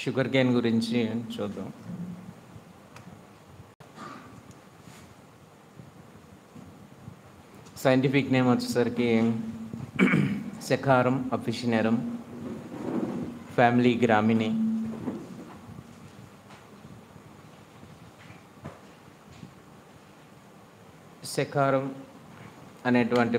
Sugar cane గురించి చూద్దాం. Scientific name వచ్చేసరికి సెకారం అఫిసినరం ఫ్యామిలీ గ్రామిని. సెకారం అనేటువంటి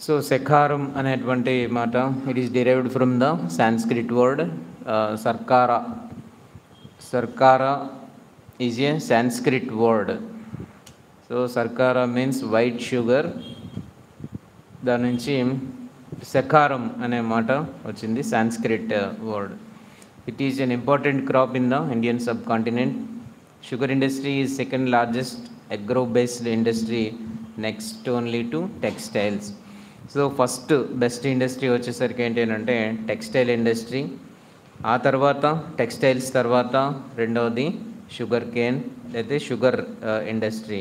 సో సెకారం అనేటువంటి మాట it is derived from the Sanskrit word sarkara. Sarkara is a Sanskrit word. So sarkara means white sugar. దాని నుంచి సెకారం అనే మాట వచ్చింది, Sanskrit word. It is an important crop in the Indian subcontinent. Sugar industry is second largest agro based industry next only to textiles. So first best industry వచ్చేసరికి ఏంటంటే textile industry. ఆ తర్వాత textiles తర్వాత రెండవది sugarcane అయితే sugar industry.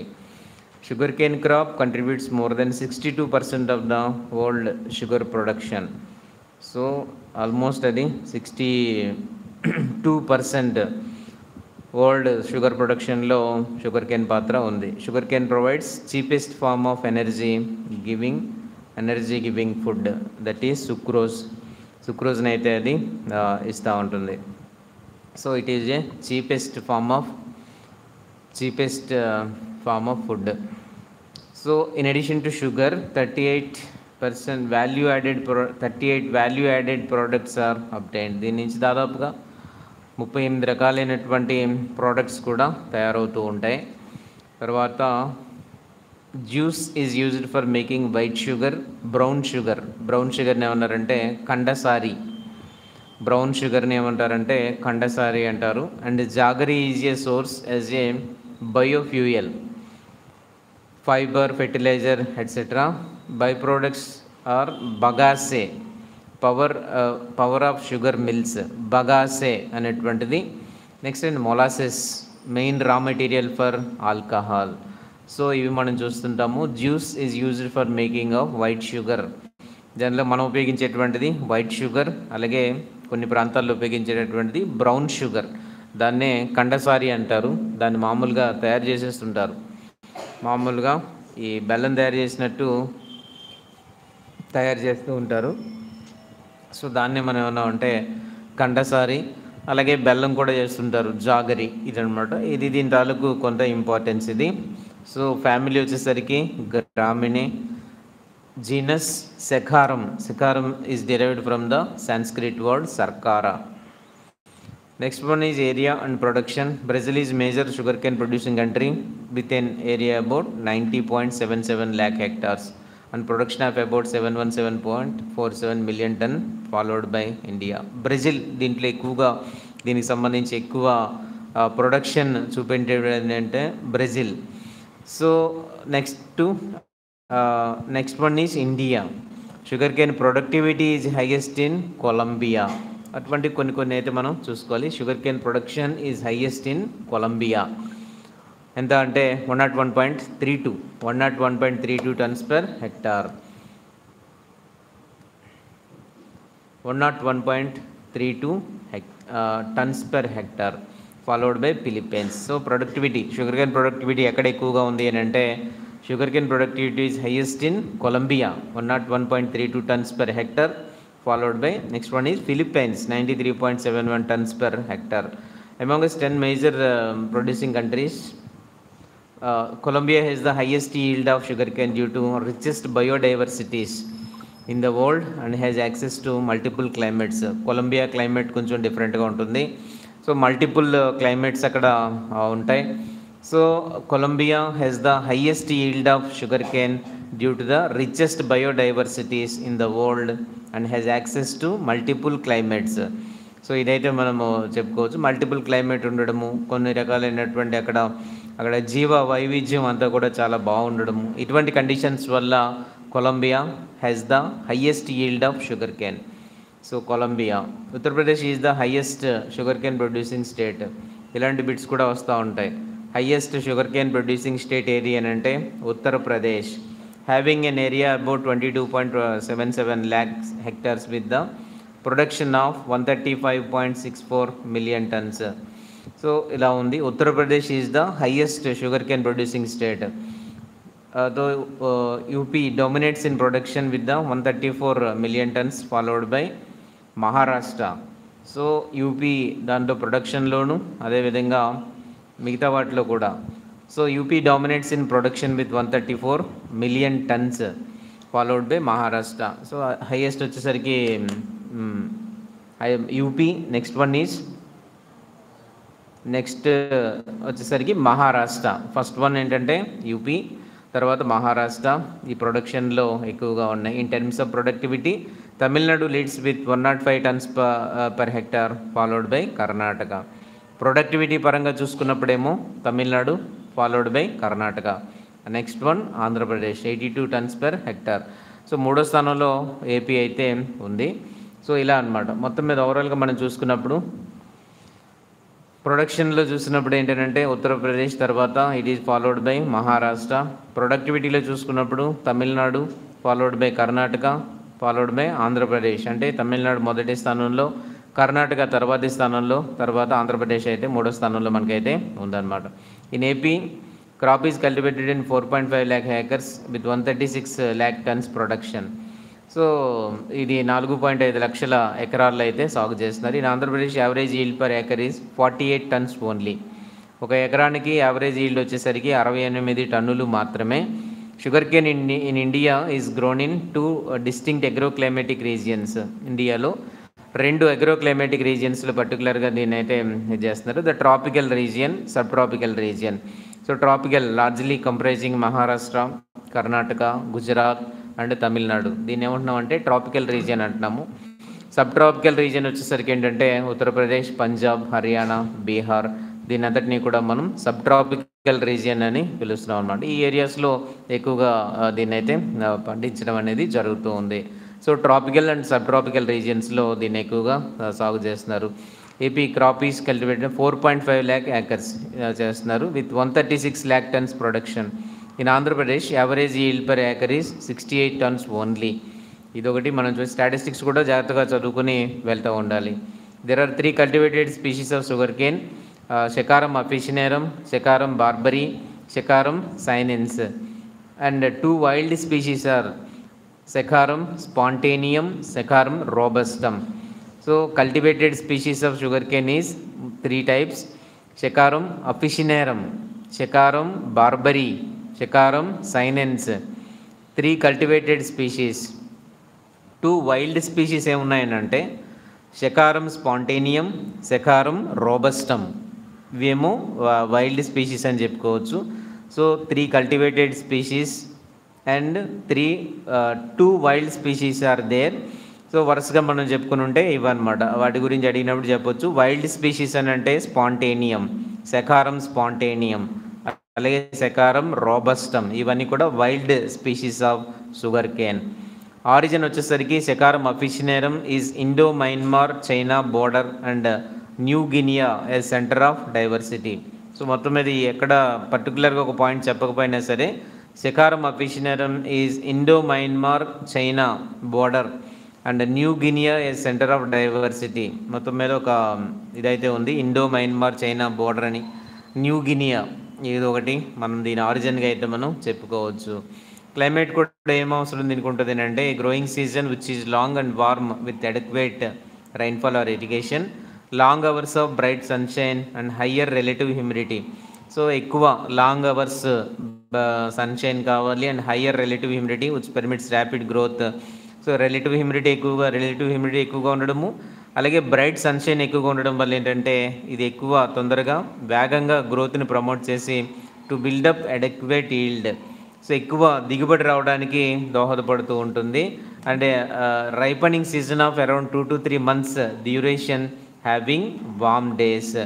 Sugar cane crop contributes more than 62% of the world sugar production. So almost అది 62% world sugar ప్రొడక్షన్లో sugarcane పాత్ర ఉంది. Sugarcane provides cheapest form of energy giving food, that is sucrose. సుక్రోజ్ని అయితే అది ఇస్తూ ఉంటుంది. So it is a cheapest form of food. So in addition to sugar 38% value added products are obtained. దీని నుంచి దాదాపుగా 38 రకాలైనటువంటి ప్రోడక్ట్స్ కూడా తయారవుతూ ఉంటాయి. తర్వాత juice is used for making white sugar, brown షుగర్ని ఏమన్నారంటే కండసారి. బ్రౌన్ షుగర్ని ఏమంటారంటే కండసారి అంటారు. And jaggery is a source as a biofuel, fibre, fertiliser etcetera. By products are bagasse, power of sugar mills, bagasse అనేటువంటిది. Next and molasses, main raw material for alcohol. So ఇవి మనం చూస్తుంటాము. Juice is used for making of white sugar. దానిలో మనం ఉపయోగించేటువంటిది white sugar, అలాగే కొన్ని ప్రాంతాల్లో ఉపయోగించేటటువంటిది brown sugar. దాన్నే కండసారి అంటారు. దాన్ని మామూలుగా తయారు చేసేస్తుంటారు. మామూలుగా ఈ బెల్లం తయారు చేసినట్టు తయారు చేస్తూ ఉంటారు. సో దాన్ని మనం ఏమన్నా అంటే కండసారి, అలాగే బెల్లం కూడా చేస్తుంటారు, జాగరి. ఇదనమాట. ఇది దీని తాలూకు కొంత ఇంపార్టెన్స్ ఇది. సో ఫ్యామిలీ వచ్చేసరికి Gramineae. Genus Saccharum. Saccharum is derived from the Sanskrit word sarkara. Next one is area and production. Brazil is major sugarcane producing country with an area about 90.77 lakh hectares and production of about 717.47 million ton, followed by India. Brazil దీంట్లో ఎక్కువగా దీనికి సంబంధించి ఎక్కువ production చూపించేది ఏంటంటే Brazil. So next one is India. Sugar cane productivity is highest in Colombia. అటువంటి కొన్ని అయితే మనం చూసుకోవాలి. Sugarcane production is highest in Colombia. ఎంత అంటే 101.32 tons per hectare. 101.32 tons per hectare, followed by Philippines. So productivity, sugar cane productivity ఎక్కడ ఎక్కువగా ఉంది అని అంటే sugar cane productivity is highest in Colombia, 101.32 tons per hectare, followed by next one is Philippines, 93.71 tons per hectare. Among us 10 major producing countries, Colombia has the highest yield of sugarcane due to richest biodiversities in the world and has access to multiple climates. Colombia climate కొంచెం డిఫరెంట్గా ఉంటుంది. So multiple climates అక్కడ ఉంటాయి. So Colombia has the highest yield of sugarcane due to the richest biodiversities in the world and has access to multiple climates. So ఇదైతే మనము చెప్పుకోవచ్చు. Multiple climate ఉండడము, కొన్ని రకాలైనటువంటి అక్కడ జీవ వైవిధ్యం అంతా కూడా చాలా బాగుండడము, ఇటువంటి కండిషన్స్ వల్ల Colombia has the highest yield of sugarcane. So Colombia. Uttar Pradesh is the highest sugarcane producing state. ఇలాంటి బిట్స్ కూడా వస్తూ ఉంటాయి. Highest sugarcane producing state area అంటే Uttar Pradesh, having an area about 22.77 lakhs hectares with the production of 135.64 million tons. So ఇలా ఉంది. Uttar Pradesh is the highest sugarcane producing state. UP dominates in production with the 134 million tons followed by Maharashtra. So UP దాంట్లో ప్రొడక్షన్లోను అదేవిధంగా మిగతా వాటిలో కూడా. So UP dominates in production with 134 million tons followed by Maharashtra. So highest వచ్చేసరికి UP, next వచ్చేసరికి Maharashtra. First one ఏంటంటే UP, తర్వాత మహారాష్ట్ర ఈ ప్రొడక్షన్లో ఎక్కువగా ఉన్నాయి. In terms of productivity Tamil Nadu leads with 105 tons per hectare followed by Karnataka. Productivity పరంగా చూసుకున్నప్పుడేమో Tamil Nadu followed by Karnataka. Next one Andhra Pradesh 82 tons per hectare. So మూడో స్థానంలో ఏపీ అయితే ఉంది. సో ఇలా అనమాట. మొత్తం మీద ఓవరాల్గా మనం చూసుకున్నప్పుడు ప్రొడక్షన్లో చూసినప్పుడు ఏంటంటే ఉత్తరప్రదేశ్, తర్వాత it is followed by Maharashtra. ప్రొడక్టివిటీలో చూసుకున్నప్పుడు Tamil Nadu followed by Karnataka followed by Andhra Pradesh. అంటే తమిళనాడు మొదటి స్థానంలో, కర్ణాటక తర్వాతి స్థానంలో, తర్వాత ఆంధ్రప్రదేశ్ అయితే మూడో స్థానంలో మనకైతే ఉందన్నమాట. In AP crop is cultivated in 4.5 lakh acres with 136 lakh tons production. So ఇది 4.5 లక్షల ఎకరాల్లో అయితే సాగు చేస్తున్నారు. In Andhra Pradesh average yield per acre is 48 tons only. ఒక ఎకరానికి యావరేజ్ ఈల్డ్ వచ్చేసరికి 68 టన్నులు మాత్రమే. Sugarcane in India is grown in 2 distinct agroclimatic regions. ఇండియాలో 2 అగ్రోక్లైమేటిక్ రీజియన్స్లో పర్టికులర్గా దీన్ని అయితే చేస్తున్నారు. The tropical region, subtropical region. So tropical largely comprising Maharashtra, Karnataka, Gujarat and Tamil Nadu. దీన్ని ఏమంటున్నాం అంటే ట్రాపికల్ రీజియన్ అంటున్నాము. సబ్ ట్రాపికల్ రీజియన్ వచ్చేసరికి ఏంటంటే ఉత్తరప్రదేశ్, పంజాబ్, హర్యానా, బీహార్, దీని అంతటినీ కూడా మనం సబ్ ట్రాపికల్ రీజియన్ అని పిలుస్తున్నాం అనమాట. ఈ ఏరియాస్లో ఎక్కువగా దీన్ని అయితే పండించడం అనేది జరుగుతూ ఉంది. So tropical and subtropical రీజియన్స్లో దీన్ని ఎక్కువగా సాగు చేస్తున్నారు. AP crop is cultivated 4.5 lakh acres చేస్తున్నారు with 136 lakh tons production. In Andhra Pradesh average yield per acre is 68 tons only. ఇదొకటి మనం చూసి స్టాటిస్టిక్స్ కూడా జాగ్రత్తగా చదువుకుని వెళ్తూ ఉండాలి. There are 3 cultivated species of sugarcane, Saccharum officinarum, Saccharum barberi, Saccharum sinense. And 2 wild species are Saccharum spontaneum, Saccharum robustum. So cultivated species of sugarcane is 3 types: Saccharum officinarum, Saccharum barberi, Saccharum sinense. 3 cultivated species. 2 wild species ఏమున్నాయనంటే Saccharum spontaneum, Saccharum robustum. ఇవేమో wild species అని చెప్పుకోవచ్చు. So 3 cultivated species and 2 wild species are there. So వరుసగా మనం చెప్పుకుని ఉంటే ఇవన్నమాట. వాటి గురించి అడిగినప్పుడు చెప్పొచ్చు. వైల్డ్ స్పీషీస్ అని అంటే స్పాంటేనియం, శకారం స్పాంటేనియం, అలాగే శకారం రోబస్టమ్. ఇవన్నీ కూడా wild species of sugarcane. Origin వచ్చేసరికి Saccharum officinarum is Indo Myanmar, China border and New Guinea a centre of diversity. So మొత్తం మీద ఎక్కడ పర్టికులర్గా ఒక పాయింట్ చెప్పకపోయినా సరే Saccharum officinarum is Indo Myanmar, China border and New Guinea a centre of diversity. మొత్తం మీద ఒక ఇదైతే ఉంది, ఇండో మయన్మార్, చైనా బోర్డర్ అని, న్యూ గినియా ఇది ఒకటి మనం దీని ఆరిజిన్గా అయితే మనం చెప్పుకోవచ్చు. క్లైమేట్ కూడా ఏమవసరం దీనికి ఉంటుంది అంటే growing season which is long and warm with adequate rainfall or irrigation, long hours of bright sunshine and higher relative humidity. So ఎక్కువ లాంగ్ అవర్స్ సన్షైన్ కావాలి and higher relative humidity which permits rapid growth. So relative humidity ఎక్కువగా ఉండడము, అలాగే bright sunshine ఎక్కువగా ఉండడం వల్ల ఏంటంటే ఇది ఎక్కువ తొందరగా వేగంగా గ్రోత్ని ప్రమోట్ చేసి to build up adequate yield. So ఎక్కువ దిగుబడి రావడానికి దోహదపడుతూ ఉంటుంది. And ripening season of around 2 to 3 months duration having warm days.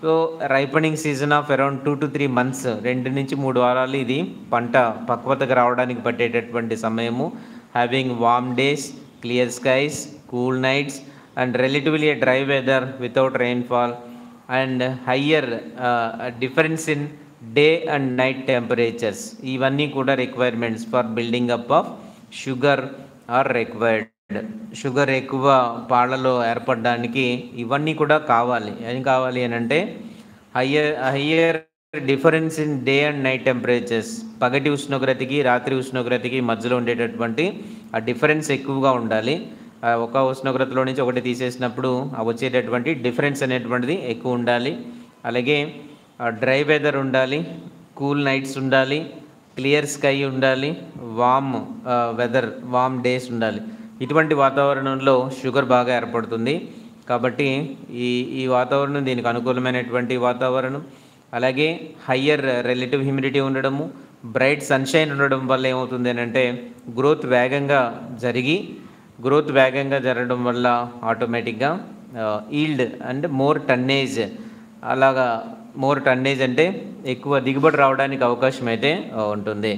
So so ripening season of around 2 to 3 months, 2 నుంచి 3 వారాలు ఇది పంట పక్వతకు రావడానికి పట్టేటటువంటి సమయము. Having warm days, clear skies, cool nights and relatively dry weather without rainfall and higher difference in day and night temperatures. ఇవన్నీ కూడా requirements for building up of sugar or required. Sugar ఎక్కువ పాలలో ఏర్పడడానికి ఇవన్నీ కూడా కావాలి. ఏం కావాలి అని అంటే higher difference in day and night temperatures. పగటి ఉష్ణోగ్రతకి రాత్రి ఉష్ణోగ్రతకి మధ్యలో ఉండేటటువంటి ఆ డిఫరెన్స్ ఎక్కువగా ఉండాలి. ఒక ఉష్ణోగ్రతలో నుంచి ఒకటి తీసేసినప్పుడు వచ్చేటటువంటి డిఫరెన్స్ అనేటువంటిది ఎక్కువ ఉండాలి. అలాగే డ్రై వెదర్ ఉండాలి, కూల్ నైట్స్ ఉండాలి, క్లియర్ స్కై ఉండాలి, వామ్ వెదర్, వామ్ డేస్ ఉండాలి. ఇటువంటి వాతావరణంలో షుగర్ బాగా ఏర్పడుతుంది. కాబట్టి ఈ వాతావరణం దీనికి అనుకూలమైనటువంటి వాతావరణం. అలాగే హయ్యర్ రిలేటివ్ హ్యూమిడిటీ ఉండడము, బ్రైట్ సన్షైన్ ఉండడం వల్ల ఏమవుతుంది అని అంటే గ్రోత్ వేగంగా జరగడం వల్ల ఆటోమేటిక్గా ఈల్డ్ అండ్ మోర్ టన్నేజ్, అలాగా మోర్ టన్నేజ్ అంటే ఎక్కువ దిగుబడి రావడానికి అవకాశం అయితే ఉంటుంది.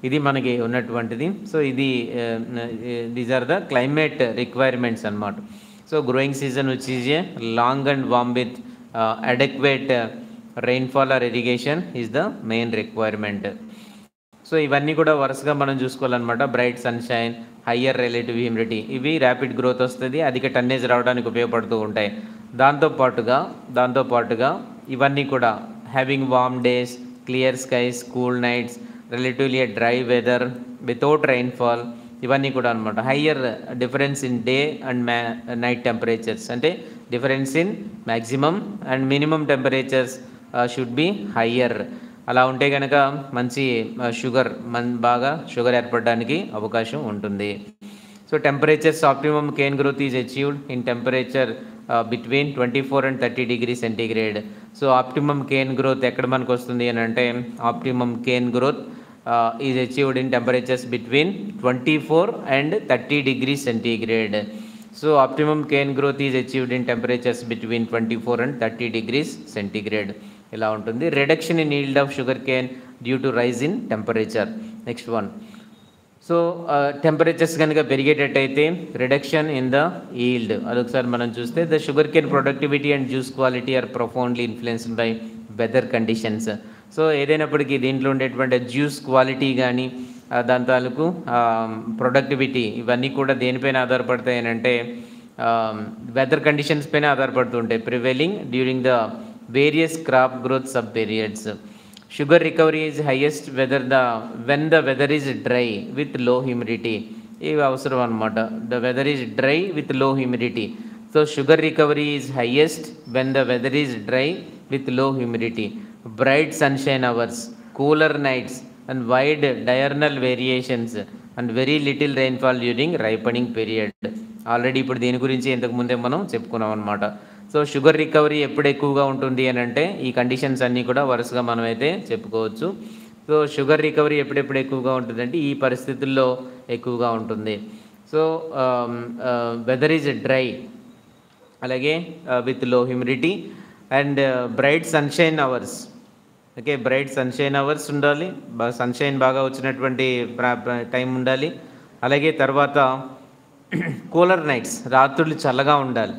ఇది మనకి ఉన్నటువంటిది. సో ఇది these are the climate requirements అన్నమాట. So growing season which is a long and warm with adequate rainfall or irrigation is the main requirement. So ఇవన్నీ కూడా వరుసగా మనం చూసుకోవాలన్నమాట. Bright sunshine, higher relative humidity, ఇవి ర్యాపిడ్ గ్రోత్ వస్తుంది, అధిక tonnage రావడానికి ఉపయోగపడుతూ ఉంటాయి. దాంతోపాటుగా ఇవన్నీ కూడా having warm days, clear skies, cool nights, relatively dry weather without rainfall, ఇవన్నీ కూడా అనమాట. Higher difference in day and night temperatures, అంటే difference in maximum and minimum temperatures should be higher. అలా ఉంటే కనుక మంచి బాగా షుగర్ ఏర్పడడానికి అవకాశం ఉంటుంది. So temperatures optimum cane growth is achieved in temperature between 24 and 30 degrees centigrade. So optimum cane growth ఎక్కడ మనకు వస్తుంది అని అంటే optimum cane growth is achieved in temperatures between 24 and 30 degrees centigrade. So optimum cane growth is achieved in temperatures between 24 and 30 degrees centigrade. ఇలా ఉంటుంది. Reduction in yield of sugar cane due to rise in temperature. Next one. So temperatures కనుక పెరిగేటట్టయితే reduction in the yield, అదొకసారి మనం చూస్తే the sugar Kane productivity and juice quality are profoundly influenced by weather conditions. So ఏదైనప్పటికీ దీంట్లో ఉండేటువంటి juice quality కానీ దాని తాలూకు ప్రొడక్టివిటీ ఇవన్నీ కూడా దేనిపైన ఆధారపడతాయి అని అంటే వెదర్ కండిషన్స్ పైన ఆధారపడుతూ ఉంటాయి. Prevailing during the various crop growth sub periods. Sugar recovery is highest when the weather is dry with low humidity. ఇవి అవసరం అన్నమాట. The weather is dry with low humidity. So sugar recovery is highest when the weather is dry with low humidity, bright sunshine hours, cooler nights and wide diurnal variations and very little rainfall during ripening period. Already ఇప్పుడు దీని గురించి ఇంతకు ముందే మనం చెప్పుకున్నాం అన్నమాట. So sugar recovery ఎప్పుడు ఎక్కువగా ఉంటుంది అని అంటే ఈ కండిషన్స్ అన్నీ కూడా వరుసగా మనమైతే చెప్పుకోవచ్చు. సో షుగర్ రికవరీ ఎప్పుడెప్పుడు ఎక్కువగా ఉంటుందంటే ఈ పరిస్థితుల్లో ఎక్కువగా ఉంటుంది. సో వెదర్ ఈజ్ డ్రై, అలాగే విత్ లో humidity and bright sunshine hours. Okay, bright sunshine hours ఉండాలి, సన్షైన్ బాగా వచ్చినటువంటి టైం ఉండాలి. అలాగే తర్వాత కూలర్ నైట్స్, రాత్రులు చల్లగా ఉండాలి.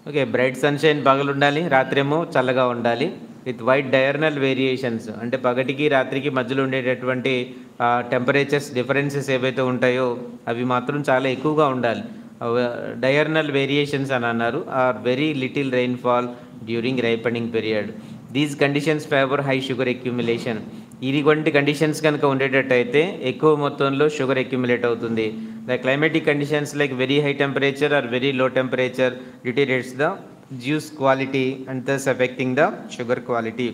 ఓకే, బ్రైట్ సన్షైన్ పగలు ఉండాలి, రాత్రేమో చల్లగా ఉండాలి. విత్ వైడ్ డయర్నల్ వేరియేషన్స్, అంటే పగటికి రాత్రికి మధ్యలో ఉండేటటువంటి టెంపరేచర్స్ డిఫరెన్సెస్ ఏవైతే ఉంటాయో అవి మాత్రం చాలా ఎక్కువగా ఉండాలి. డయర్నల్ వేరియేషన్స్ అని అన్నారు. Or very little rainfall during ripening period. These conditions favour high sugar accumulation. ఇటువంటి కండిషన్స్ కనుక ఉండేటట్టయితే ఎక్కువ మొత్తంలో షుగర్ అక్యుములేట్ అవుతుంది. The climatic conditions like very high temperature or very low temperature deteriorates the juice quality and thus affecting the sugar quality.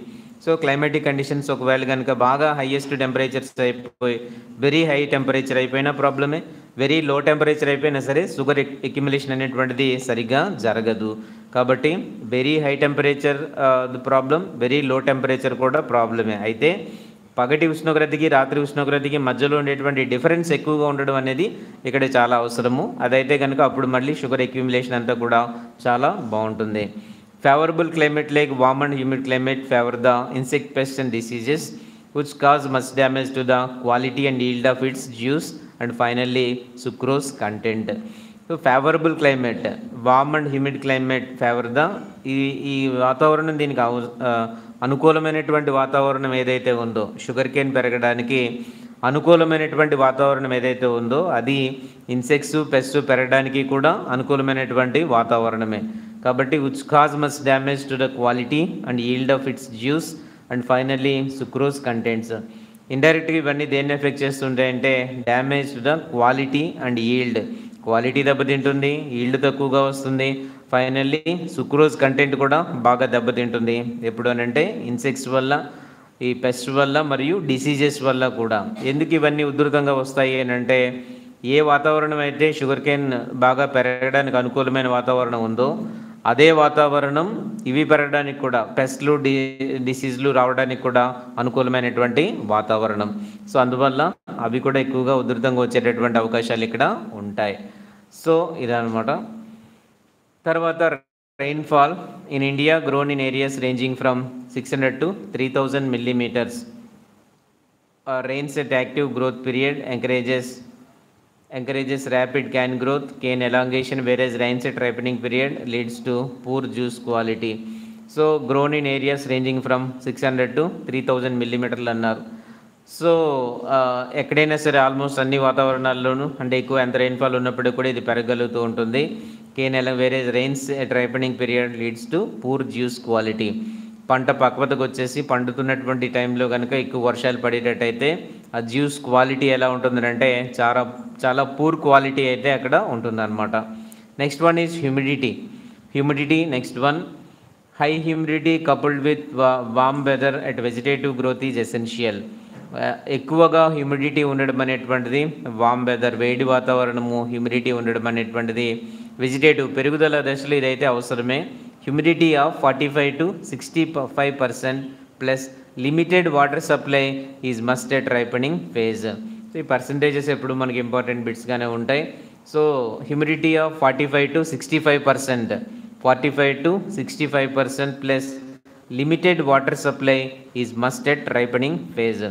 So climatic conditions ఒకవేళ కనుక బాగా highest temperatures అయిపోయి వెరీ హై టెంపరేచర్ అయిపోయినా ప్రాబ్లమే, very low temperature అయిపోయినా సరే sugar accumulation అనేటువంటిది సరిగ్గా జరగదు. కాబట్టి very high temperature problem, very low temperature కూడా ప్రాబ్లమే. అయితే పగటి ఉష్ణోగ్రతకి రాత్రి ఉష్ణోగ్రతకి మధ్యలో ఉండేటువంటి డిఫరెన్స్ ఎక్కువగా ఉండడం అనేది ఇక్కడ చాలా అవసరము. అదైతే కనుక అప్పుడు మళ్ళీ షుగర్ అక్యుములేషన్ అంతా కూడా చాలా బాగుంటుంది. Favorable climate like warm and humid climate favor the insect pests and diseases which cause much damage to the quality and yield of its juice and finally sucrose content. So favourable climate warm and humid climate favour the ఈ వాతావరణం దీనికి అనుకూలమైనటువంటి వాతావరణం ఏదైతే ఉందో sugar cane పెరగడానికి అనుకూలమైనటువంటి వాతావరణం ఏదైతే ఉందో అది ఇన్సెక్ట్స్ పెస్ట్ పెరగడానికి కూడా అనుకూలమైనటువంటి వాతావరణమే. కాబట్టి which cause much damage to the quality and yield of its juice and finally sucrose contents. ఇండైరెక్ట్గా ఇవన్నీ దేన్ని ఎఫెక్ట్ చేస్తుంటాయంటే damage to the quality and yield. Quality దెబ్బతింటుంది, ఈల్డ్ తక్కువగా వస్తుంది, ఫైనల్లీ సుక్రోజ్ కంటెంట్ కూడా బాగా దెబ్బతింటుంది. ఎప్పుడు అనంటే ఇన్సెక్ట్స్ వల్ల, ఈ పెస్ట్ వల్ల మరియు డిసీజెస్ వల్ల కూడా. ఎందుకు ఇవన్నీ ఉధృతంగా వస్తాయి అని అంటే ఏ వాతావరణం అయితే షుగర్ కేన్ బాగా పెరగడానికి అనుకూలమైన వాతావరణం ఉందో అదే వాతావరణం ఇవి పెరగడానికి కూడా, పెస్ట్లు డిసీజ్లు రావడానికి కూడా అనుకూలమైనటువంటి వాతావరణం. సో అందువల్ల అవి కూడా ఎక్కువగా ఉధృతంగా వచ్చేటటువంటి అవకాశాలు ఇక్కడ ఉంటాయి. సో ఇదనమాట. తర్వాత rainfall in India grown in areas ranging from 600 to 3000 millimeters. Rains at active growth period encourages rapid cane growth, cane elongation, whereas rains at ripening period leads to poor juice quality. So grown in areas ranging from 600 to 3000 millimeters అన్నారు. So ఎక్కడైనా సరే almost అన్ని వాతావరణాల్లోనూ అంటే ఎక్కువ ఎంత rainfall ఉన్నప్పుడు కూడా ఇది పెరగలుగుతూ ఉంటుంది. కేన్ ఎలా వేరే rains at ripening period leads to poor juice quality. పంట పక్వతకు వచ్చేసి పండుతున్నటువంటి టైంలో కనుక ఎక్కువ వర్షాలు పడేటట్టయితే ఆ జ్యూస్ క్వాలిటీ ఎలా ఉంటుందంటే చాలా చాలా పూర్ క్వాలిటీ అయితే అక్కడ ఉంటుందన్నమాట. Next one is humidity. Next one high humidity coupled with warm weather at vegetative growth is essential. ఎక్కువగా హ్యూమిడిటీ ఉండడం అనేటువంటిది, వామ్ వెదర్ వేడి వాతావరణము, హ్యూమిడిటీ ఉండడం అనేటువంటిది వెజిటేటివ్ పెరుగుదల దశలో ఇదైతే అవసరమే. Humidity of 45 to 65% plus limited water supply is must at ripening phase. So ఈ పర్సంటేజెస్ ఎప్పుడు మనకి ఇంపార్టెంట్ బిట్స్గానే ఉంటాయి. So humidity of 45 to 65% plus limited water supply is must at ripening phase.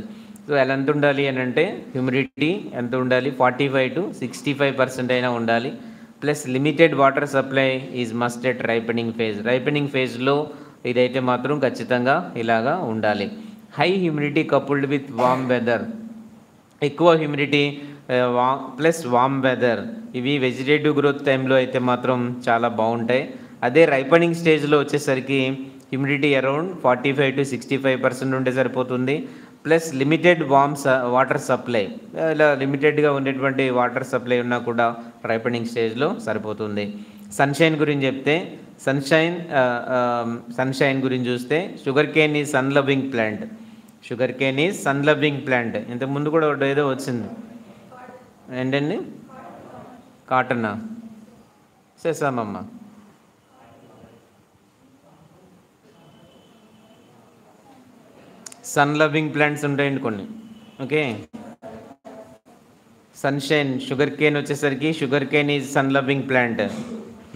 So ఎలా ఎంత ఉండాలి అని అంటే హ్యూమిడిటీ ఎంత ఉండాలి, 45 to 65% అయినా ఉండాలి, plus limited water supply is must at ripening phase. Ripening ఫేజ్లో ఇదైతే మాత్రం ఖచ్చితంగా ఇలాగా ఉండాలి. High humidity coupled with warm weather, ఎక్కువ హ్యూమిడిటీ ప్లస్ వామ్ వెదర్, ఇవి వెజిటేటివ్ గ్రోత్ టైంలో అయితే మాత్రం చాలా బాగుంటాయి. అదే రైపనింగ్ స్టేజ్లో వచ్చేసరికి హ్యూమిడిటీ అరౌండ్ 45 to 65% ఉంటే సరిపోతుంది, ప్లస్ లిమిటెడ్ వాటర్ సప్లై, ఇలా లిమిటెడ్గా ఉండేటువంటి వాటర్ సప్లై ఉన్నా కూడా రైపనింగ్ స్టేజ్లో సరిపోతుంది. సన్షైన్ గురించి చెప్తే సన్షైన్ గురించి చూస్తే sugar cane is sun loving plant. ఇంతకుముందు కూడా ఒకటి ఏదో వచ్చింది ఏంటండి, కాటనా చేసామమ్మ. సన్ లవింగ్ ప్లాంట్స్ ఉంటాయండి కొన్ని. ఓకే, సన్షైన్ షుగర్ కేన్ వచ్చేసరికి sugar cane is sun loving plant.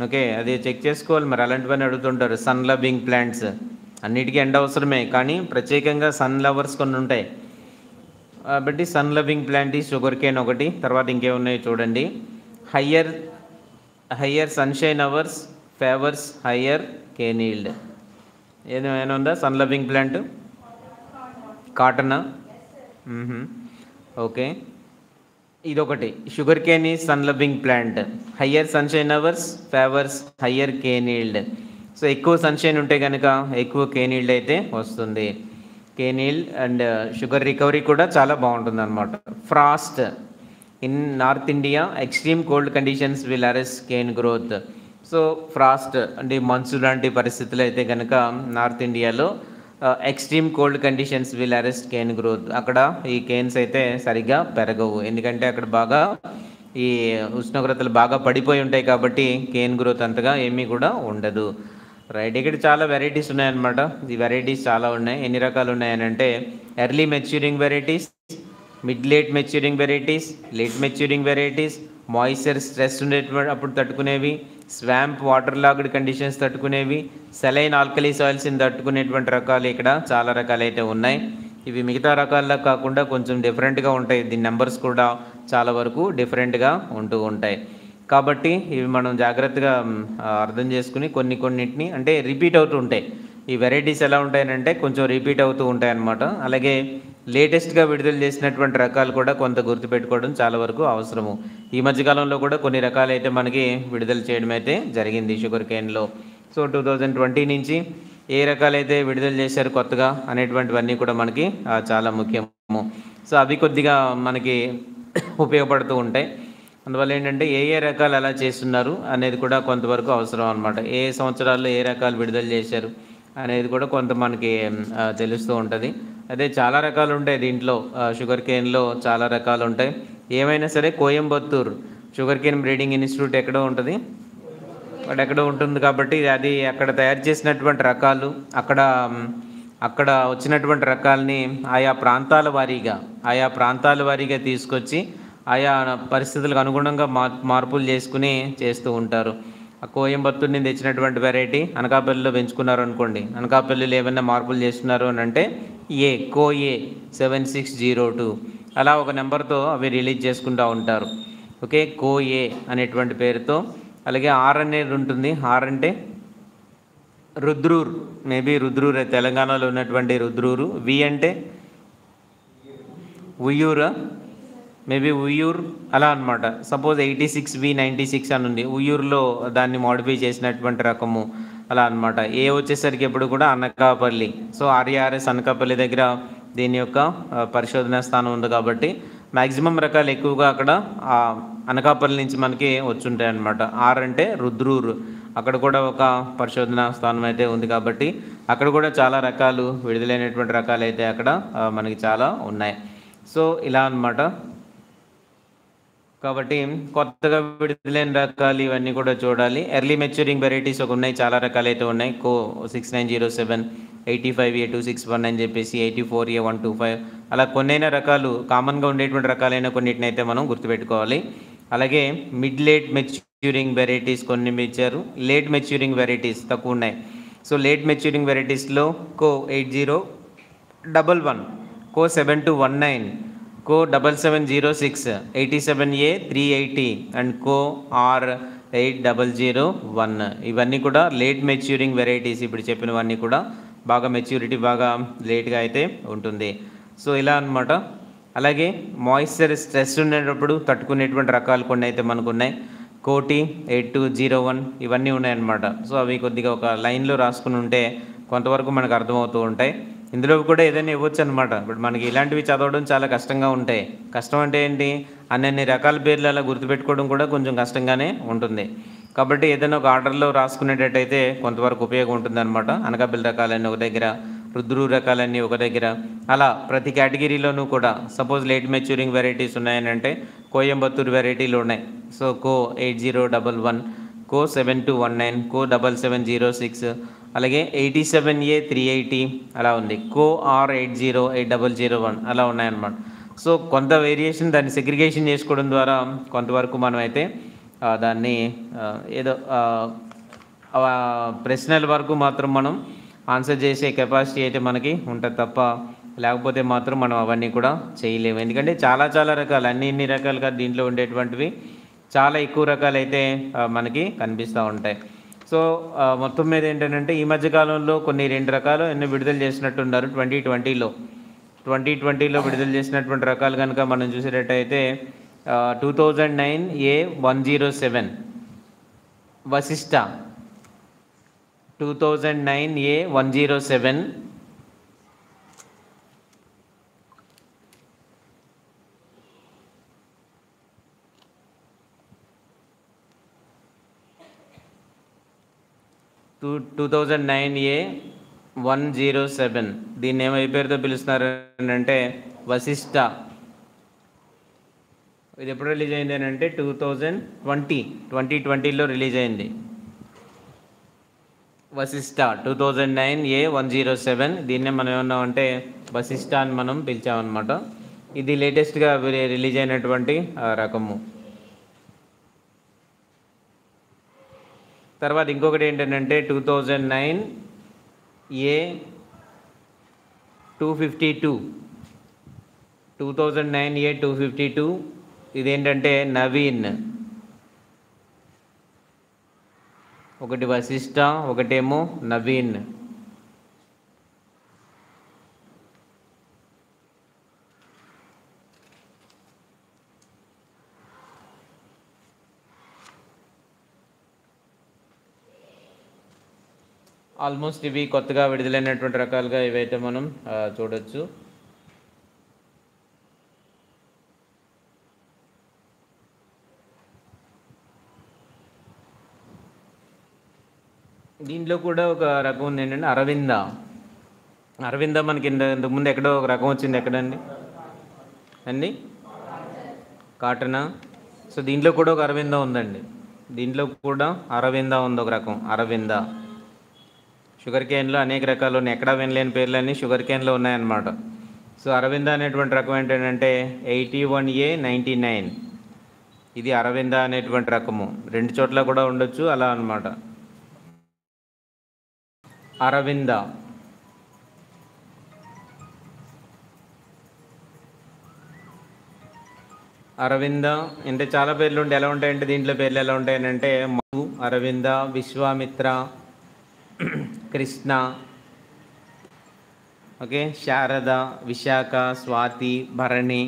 Okay, అది చెక్ చేసుకోవాలి మరి, అలాంటివన్నీ అడుగుతుంటారు. సన్ లవింగ్ ప్లాంట్స్ అన్నిటికీ ఎండ అవసరమే, కానీ ప్రత్యేకంగా సన్ లవర్స్ కొన్ని ఉంటాయి కాబట్టి సన్ లవింగ్ ప్లాంట్ ఈ షుగర్ కేన్ ఒకటి. తర్వాత ఇంకేమున్నాయో చూడండి. Higher sunshine hours favours higher cane yield. ఏమైనా ఉందా సన్ లవింగ్ ప్లాంట్? కాటనా? ఓకే, ఇదొకటి. Sugar cane is sun loving plant. Higher sunshine hours favours higher cane yield. So ఎక్కువ సన్షైన్ ఉంటే కనుక ఎక్కువ కేన్ ఈల్డ్ అయితే వస్తుంది. Cane yield and sugar recovery కూడా చాలా బాగుంటుంది అనమాట. Frost in north India extreme cold conditions will arrest cane growth. So frost అంటే మంచు లాంటి పరిస్థితులు అయితే కనుక నార్త్ ఇండియాలో extreme cold conditions will arrest cane growth. అక్కడ ఈ కేన్స్ అయితే సరిగ్గా పెరగవు, ఎందుకంటే అక్కడ బాగా ఈ ఉష్ణోగ్రతలు బాగా పడిపోయి ఉంటాయి కాబట్టి కేన్ గ్రోత్ అంతగా ఏమీ కూడా ఉండదు. రైట్, ఇక్కడ చాలా వెరైటీస్ ఉన్నాయన్నమాట. ఈ వెరైటీస్ చాలా ఉన్నాయి. ఎన్ని రకాలు ఉన్నాయనంటే early maturing varieties, mid late maturing varieties, late maturing varieties, moisture stress ఉండేటువంటి అప్పుడు తట్టుకునేవి, స్వాంప్ వాటర్ లాగ్డ్ కండిషన్స్ తట్టుకునేవి, సెలైన్ ఆల్కలీ సాయిల్స్ని తట్టుకునేటువంటి రకాలు ఇక్కడ చాలా రకాలైతే ఉన్నాయి. ఇవి మిగతా రకాల్లో కాకుండా కొంచెం డిఫరెంట్గా ఉంటాయి. దీని నెంబర్స్ కూడా చాలా వరకు డిఫరెంట్గా ఉంటూ ఉంటాయి. కాబట్టి ఇవి మనం జాగ్రత్తగా అర్థం చేసుకుని కొన్నింటిని అంటే రిపీట్ అవుతూ ఉంటాయి. ఈ వెరైటీస్ ఎలా ఉంటాయనంటే కొంచెం రిపీట్ అవుతూ ఉంటాయి అన్నమాట. అలాగే లేటెస్ట్గా విడుదల చేసినటువంటి రకాలు కూడా కొంత గుర్తుపెట్టుకోవడం చాలా వరకు అవసరము. ఈ మధ్యకాలంలో కూడా కొన్ని రకాలు అయితే మనకి విడుదల చేయడం అయితే జరిగింది షుగర్ కేన్లో. సో 2020 నుంచి ఏ రకాలైతే విడుదల చేశారు కొత్తగా అనేటువంటివన్నీ కూడా మనకి చాలా ముఖ్యము. సో అవి కొద్దిగా మనకి ఉపయోగపడుతూ ఉంటాయి. అందువల్ల ఏంటంటే ఏ రకాలు ఎలా చేస్తున్నారు అనేది కూడా కొంతవరకు అవసరం అనమాట. ఏ సంవత్సరాల్లో ఏ రకాలు విడుదల చేశారు అనేది కూడా కొంత మనకి తెలుస్తూ ఉంటుంది. అదే చాలా రకాలు ఉంటాయి దీంట్లో. షుగర్ కేన్లో చాలా రకాలు ఉంటాయి. ఏమైనా సరే Coimbatore sugar cane breeding institute ఎక్కడో ఉంటుంది, ఎక్కడో ఉంటుంది. కాబట్టి అది అక్కడ తయారు చేసినటువంటి రకాలు అక్కడ వచ్చినటువంటి రకాలని ఆయా ప్రాంతాల వారీగా తీసుకొచ్చి ఆయా పరిస్థితులకు అనుగుణంగా మార్పులు చేసుకుని చేస్తూ ఉంటారు. ఆ కోయంబత్తూరుని తెచ్చినటువంటి వెరైటీ అనకాపల్లిలో పెంచుకున్నారు అనుకోండి, అనకాపల్లిలో ఏమైనా మార్పులు చేస్తున్నారు అని అంటే ఏ 7602 అలా ఒక నెంబర్తో అవి రిలీజ్ చేసుకుంటూ ఉంటారు. ఓకే, ఏ అనేటువంటి పేరుతో. అలాగే ఆర్ అనేది ఉంటుంది. ఆర్ అంటే రుద్రూర్, మేబీ రుద్రూర్ తెలంగాణలో ఉన్నటువంటి రుద్రూరు. వి అంటే ఉయ్యూరా, మేబీ ఉయ్యూర్ అలా అనమాట. సపోజ్ 86V96 అని ఉంది, ఉయ్యూరులో దాన్ని మోడిఫై చేసినటువంటి రకము అలా అనమాట. ఏ వచ్చేసరికి ఎప్పుడు కూడా అనకాపల్లి. సో ఆర్ఆర్ఎస్ అనకాపల్లి దగ్గర దీని యొక్క పరిశోధనా స్థానం ఉంది. కాబట్టి మ్యాక్సిమం రకాలు ఎక్కువగా అక్కడ అనకాపల్లి నుంచి మనకి వచ్చుంటాయి అన్నమాట. ఆర్ అంటే రుద్రూర్, అక్కడ కూడా ఒక పరిశోధనా స్థానం అయితే ఉంది. కాబట్టి అక్కడ కూడా చాలా రకాలు విడుదలైనటువంటి రకాలు అయితే అక్కడ మనకి చాలా ఉన్నాయి. సో ఇలా అన్నమాట. కాబట్టి కొత్తగా విడుదలైన రకాలు ఇవన్నీ కూడా చూడాలి. ఎర్లీ మెచ్యూరింగ్ వెరైటీస్ ఒక ఉన్నాయి, చాలా రకాలు అయితే ఉన్నాయి. 6907, 85A261 అని చెప్పేసి 84A125 అలా కొన్నైనా రకాలు కామన్గా ఉండేటువంటి రకాలైన కొన్నిటిని అయితే మనం గుర్తుపెట్టుకోవాలి. అలాగే మిడ్ లేట్ మెచ్యూరింగ్ వెరైటీస్ కొన్ని ఇచ్చారు, లేట్ మెచ్యూరింగ్ వెరైటీస్ తక్కువ ఉన్నాయి. సో లేట్ మెచ్యూరింగ్ వెరైటీస్లో 8011, 7219, 7706, 87A380 అండ్ R8001 ఇవన్నీ కూడా లేట్ మెచ్యూరింగ్ వెరైటీస్. ఇప్పుడు చెప్పినవన్నీ కూడా బాగా మెచ్యూరిటీ బాగా లేట్గా అయితే ఉంటుంది. సో ఇలా అన్నమాట. అలాగే మాయిశ్చర్ స్ట్రెస్ ఉండేటప్పుడు తట్టుకునేటువంటి రకాలు కొన్ని అయితే మనకు ఉన్నాయి. కోటి 8201 ఇవన్నీ ఉన్నాయన్నమాట. సో అవి కొద్దిగా ఒక లైన్లో రాసుకుని ఉంటే కొంతవరకు మనకు అర్థమవుతూ ఉంటాయి. ఇందులో కూడా ఏదైనా ఇవ్వచ్చు అనమాట. ఇప్పుడు మనకి ఇలాంటివి చదవడం చాలా కష్టంగా ఉంటాయి. కష్టం అంటే ఏంటి, అన్ని రకాల పేర్లు అలా గుర్తుపెట్టుకోవడం కూడా కొంచెం కష్టంగానే ఉంటుంది. కాబట్టి ఏదైనా ఒక ఆర్డర్లో రాసుకునేటట్టయితే కొంతవరకు ఉపయోగం ఉంటుంది అనమాట. అనకాపల్లి రకాలన్నీ ఒక దగ్గర, రుద్రూర్ రకాలన్నీ ఒక దగ్గర, అలా ప్రతి కేటగిరీలోనూ కూడా. సపోజ్ లేట్ మెచ్యూరింగ్ వెరైటీస్ ఉన్నాయని అంటే కోయంబత్తూరు వెరైటీలు ఉన్నాయి. సో 8011, 7219, 7706, అలాగే 87A380 అలా ఉంది, R808001 అలా ఉన్నాయన్నమాట. సో కొంత వేరియేషన్, దాన్ని సెగ్రిగేషన్ చేసుకోవడం ద్వారా కొంతవరకు మనం అయితే దాన్ని ఏదో ప్రశ్నల వరకు మాత్రం మనం ఆన్సర్ చేసే కెపాసిటీ అయితే మనకి ఉంటుంది తప్ప లేకపోతే మాత్రం మనం అవన్నీ కూడా చేయలేము. ఎందుకంటే చాలా రకాలు, ఇన్ని రకాలుగా దీంట్లో ఉండేటువంటివి చాలా ఎక్కువ రకాలు అయితే మనకి కనిపిస్తూ ఉంటాయి. సో మొత్తం మీద ఏంటంటే ఈ మధ్యకాలంలో కొన్ని 2 రకాలు ఎన్నో విడుదల చేసినట్టున్నారు 2020లో విడుదల చేసినటువంటి రకాలు కనుక మనం చూసేటట్టయితే 2009A107 Vasishta, 2009A107, two 2009A107 దీన్ని ఏమో ఏ పేరుతో పిలుస్తున్నారు అంటే వశిష్ట. ఇది ఎప్పుడు రిలీజ్ అయింది అని అంటే 2020లో రిలీజ్ అయింది వశిష్ట 2009A107. దీన్నే మనం ఏమన్నామంటే వశిష్ట అని మనం పిలిచామన్నమాట. ఇది లేటెస్ట్గా రిలీజ్ అయినటువంటి రకము. తర్వాత ఇంకొకటి ఏంటంటే 2009 ఏ 252, 2009 ఏ 252, ఇదేంటంటే నవీన్. ఒకటి వశిష్ఠ, ఒకటేమో నవీన్. ఆల్మోస్ట్ ఇవి కొత్తగా విడుదలైనటువంటి రకాలుగా ఇవైతే మనం చూడొచ్చు. దీంట్లో కూడా ఒక రకం ఉంది ఏంటంటే అరవింద. అరవింద మనకి ఇంతకుముందు ఎక్కడో ఒక రకం వచ్చింది, ఎక్కడండి అండి? కాటనా. సో దీంట్లో కూడా ఒక అరవింద ఉందండి. దీంట్లో కూడా అరవింద ఉంది, ఒక రకం అరవింద. షుగర్ కేన్లో అనేక రకాలు ఉన్నాయి, ఎక్కడా వినలేని పేర్లన్నీ షుగర్ కేన్లో ఉన్నాయన్నమాట. సో అరవింద అనేటువంటి రకం ఏంటంటే 81A99. ఇది అరవింద అనేటువంటి రకము. రెండు చోట్ల కూడా ఉండొచ్చు అలా అన్నమాట. అరవింద. అరవింద అంటే చాలా పేర్లు ఉంటే ఎలా ఉంటాయంటే, దీంట్లో పేర్లు ఎలా ఉంటాయనంటే మధు, అరవింద, విశ్వామిత్ర, కృష్ణ, ఓకే, శారద, విశాఖ, స్వాతి, భరణి.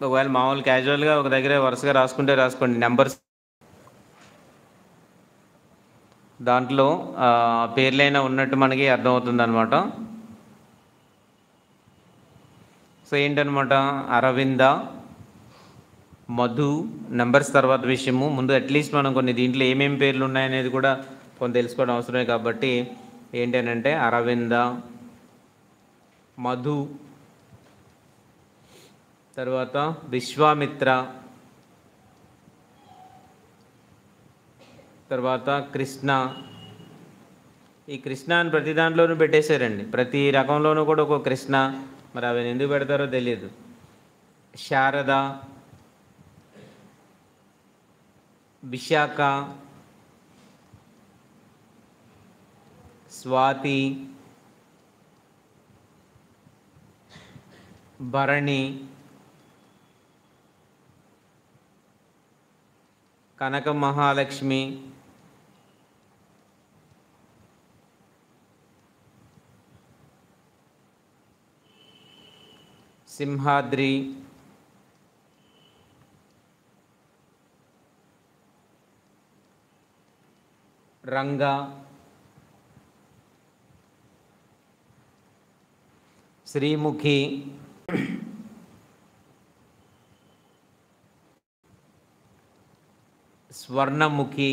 ఒకవేళ మామూలు క్యాజువల్గా ఒక దగ్గర వరుసగా రాసుకోండి నెంబర్స్. దాంట్లో పేర్లైనా ఉన్నట్టు మనకి అర్థమవుతుంది అనమాట. సో ఏంటనమాట, అరవింద, మధు, నెంబర్స్ తర్వాత విషయము. ముందు అట్లీస్ట్ మనం కొన్ని దీంట్లో ఏమేమి పేర్లు ఉన్నాయనేది కూడా కొంత తెలుసుకోవడం అవసరమే. కాబట్టి ఏంటనంటే అరవింద, మధు, తర్వాత విశ్వామిత్ర, తర్వాత కృష్ణ. ఈ కృష్ణ అని ప్రతి దాంట్లోనూ పెట్టేశారండి, ప్రతి రకంలోనూ కూడా ఒక కృష్ణ. మరి అవి ఎందుకు పెడతారో తెలియదు. శారద, విశాఖ, స్వాతి, భరణి, కనక మహాలక్ష్మి, సింహాద్రి, రంగా, శ్రీముఖి, స్వర్ణముఖి,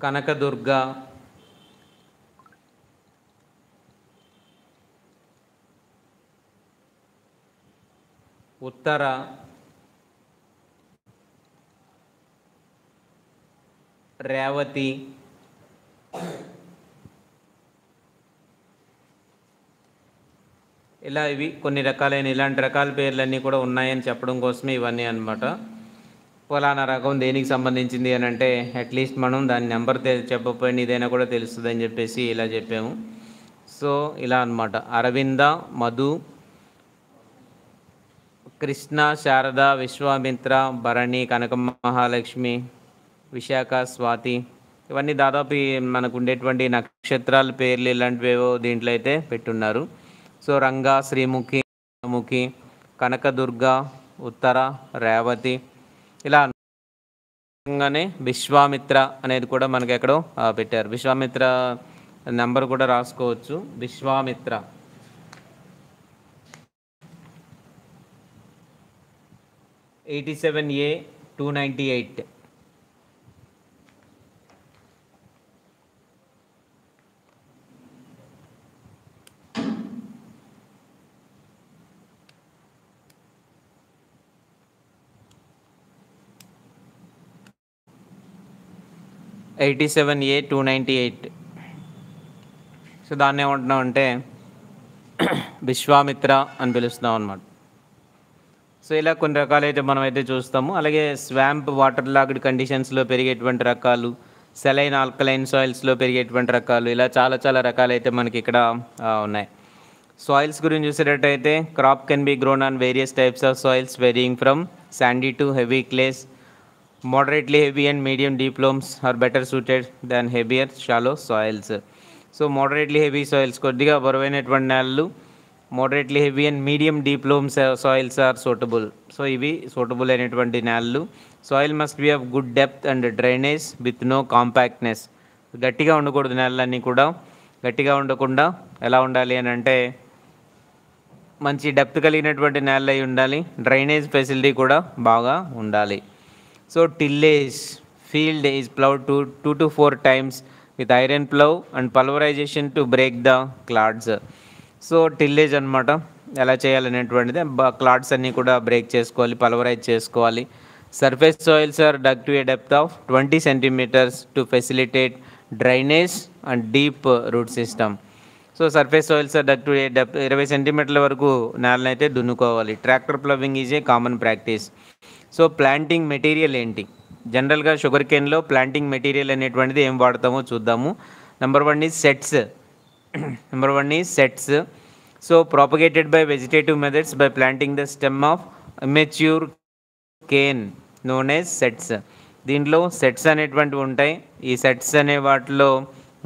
కనకదుర్గ, ఉత్తర, రేవతి, ఇలా ఇవి కొన్ని రకాలైన ఇలాంటి రకాల పేర్లన్నీ కూడా ఉన్నాయని చెప్పడం కోసమే ఇవన్నీ అన్నమాట. ఫలానా రకం దేనికి సంబంధించింది అని అంటే అట్లీస్ట్ మనం దాని నెంబర్ చెప్పకపోయినా ఇదైనా కూడా తెలుస్తుంది అని చెప్పేసి ఇలా చెప్పాము. సో ఇలా అన్నమాట. అరవింద, మధు, కృష్ణ, శారద, విశ్వామిత్ర, భరణి, కనక మహాలక్ష్మి, విశాఖ, స్వాతి, ఇవన్నీ దాదాపు మనకు ఉండేటువంటి నక్షత్రాల పేర్లు ఇలాంటివేవో దీంట్లో అయితే పెట్టున్నారు. సో రంగా, శ్రీముఖి, ముఖి, కనకదుర్గ, ఉత్తర, రేవతి, ఇలా గానే విశ్వామిత్ర అనేది కూడా మనకి ఎక్కడో పెట్టారు. విశ్వామిత్ర నెంబర్ కూడా రాసుకోవచ్చు. విశ్వామిత్ర 87A298. సో దాన్ని ఏమంటున్నాం అంటే విశ్వామిత్ర అని పిలుస్తాం అన్నమాట. సో ఇలా కొన్ని రకాలైతే మనం అయితే చూస్తాము. అలాగే స్వాంప్ వాటర్ లాగ్డ్ కండిషన్స్లో పెరిగేటువంటి రకాలు, సెలైన్ ఆల్కలైన్ సాయిల్స్లో పెరిగేటువంటి రకాలు, ఇలా చాలా చాలా రకాలైతే మనకి ఇక్కడ ఉన్నాయి. సాయిల్స్ గురించి చూసేటట్టయితే crop can be grown on various types of soils varying from sandy to heavy clays. Moderately heavy and medium deep loams are better suited than heavier shallow soils. So moderately heavy soils కొద్దిగా బరువైనటువంటి నేలలు, moderately heavy and medium deep loam soils are suitable. So ఇవి suitable అయినటువంటి నేలలు. Soil must be of good depth and drainage with no compactness. గట్టిగా ఉండకూడదు నేలలన్నీ కూడా. గట్టిగా ఉండకుండా ఎలా ఉండాలి అని అంటే మంచి డెప్త్ కలిగినటువంటి నేలలు అయి ఉండాలి. డ్రైనేజ్ ఫెసిలిటీ కూడా బాగా ఉండాలి. So tillage field is ploughed 2 to 4 times with iron plow and pulverization to break the clods. So tillage అనమాట ఎలా చేయాలనేటువంటిది క్లాడ్స్ అన్నీ కూడా బ్రేక్ చేసుకోవాలి, పల్వరైజ్ చేసుకోవాలి. Surface soils are dug to a depth of 20 centimeters to facilitate drainage and deep root system. So surface soils are dug to a depth 20 centimeters వరకు నేలనైతే దున్నుకోవాలి. Tractor ploughing is a common practice. So planting material ఏంటి? జనరల్గా sugar కేన్లో planting material అనేటువంటిది ఏం వాడతామో చూద్దాము. Number one is sets. So propagated by vegetative methods by planting the stem of immature cane known as sets. దీంట్లో sets అనేటువంటివి ఉంటాయి. ఈ సెట్స్ అనే వాటిలో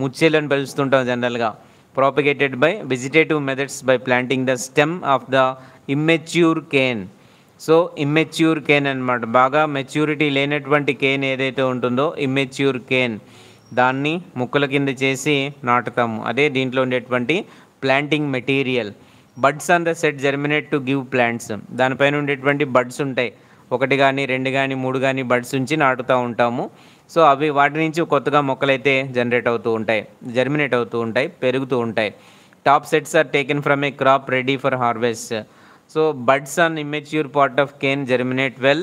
ముచ్చెలను పెంచుతుంటాం జనరల్గా. Propagated by vegetative methods by planting the stem of the immature cane. So immature cane అనమాట, బాగా మెచ్యూరిటీ లేనటువంటి కేన్ ఏదైతే ఉంటుందో ఇమ్మెచ్యూర్ కేన్, దాన్ని ముక్కల కింద చేసి నాటుతాము. అదే దీంట్లో ఉండేటువంటి planting material. Buds on the set germinate to give plants. దానిపైన ఉండేటువంటి బడ్స్ ఉంటాయి, 1 కానీ 2 కానీ 3 కానీ బడ్స్ ఉంచి నాటుతూ ఉంటాము. సో అవి వాటి నుంచి కొత్తగా మొక్కలైతే జర్మినేట్ అవుతూ ఉంటాయి, పెరుగుతూ ఉంటాయి. Top sets are taken from a crop ready for harvest. So buds on immature part of cane germinate well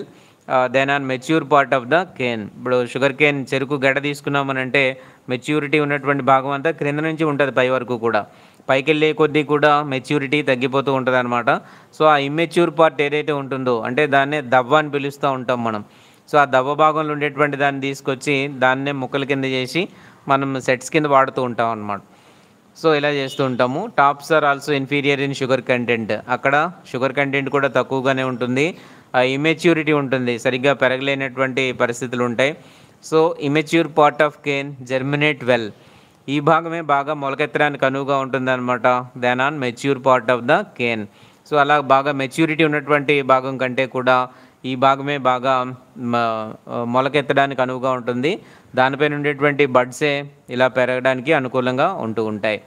then on mature part of the cane. ఇప్పుడు షుగర్ కేన్ చెరుకు గడ్డ తీసుకున్నామనంటే మెచ్యూరిటీ ఉన్నటువంటి భాగం అంతా క్రింద నుంచి ఉంటుంది పై వరకు కూడా. పైకి వెళ్ళే కొద్దీ కూడా మెచ్యూరిటీ తగ్గిపోతూ ఉంటుంది అనమాట. సో ఆ ఇమ్మెచ్యూర్ పార్ట్ ఏదైతే ఉంటుందో అంటే దాన్నే దవ్వ అని పిలుస్తూ ఉంటాం మనం. సో ఆ దవ్వ భాగంలో ఉండేటువంటి దాన్ని తీసుకొచ్చి దాన్నే ముక్కల కింద చేసి మనం సెట్స్ కింద వాడుతూ ఉంటాం అన్నమాట. సో ఇలా చేస్తూ ఉంటాము. Tops are also inferior in sugar content. అక్కడ షుగర్ కంటెంట్ కూడా తక్కువగానే ఉంటుంది, ఇమెచ్యూరిటీ ఉంటుంది, సరిగ్గా పెరగలేనటువంటి పరిస్థితులు ఉంటాయి. So immature part of cane germinate well. ఈ భాగమే బాగా మొలకెత్తడానికి అనువుగా ఉంటుందన్నమాట then on mature part of the cane. So అలా బాగా మెచ్యూరిటీ ఉన్నటువంటి భాగం కంటే కూడా ఈ భాగమే బాగా మొలకెత్తడానికి అనువుగా ఉంటుంది. దానిపైన ఉండేటువంటి బడ్సే ఇలా పెరగడానికి అనుకూలంగా ఉంటూ ఉంటాయి.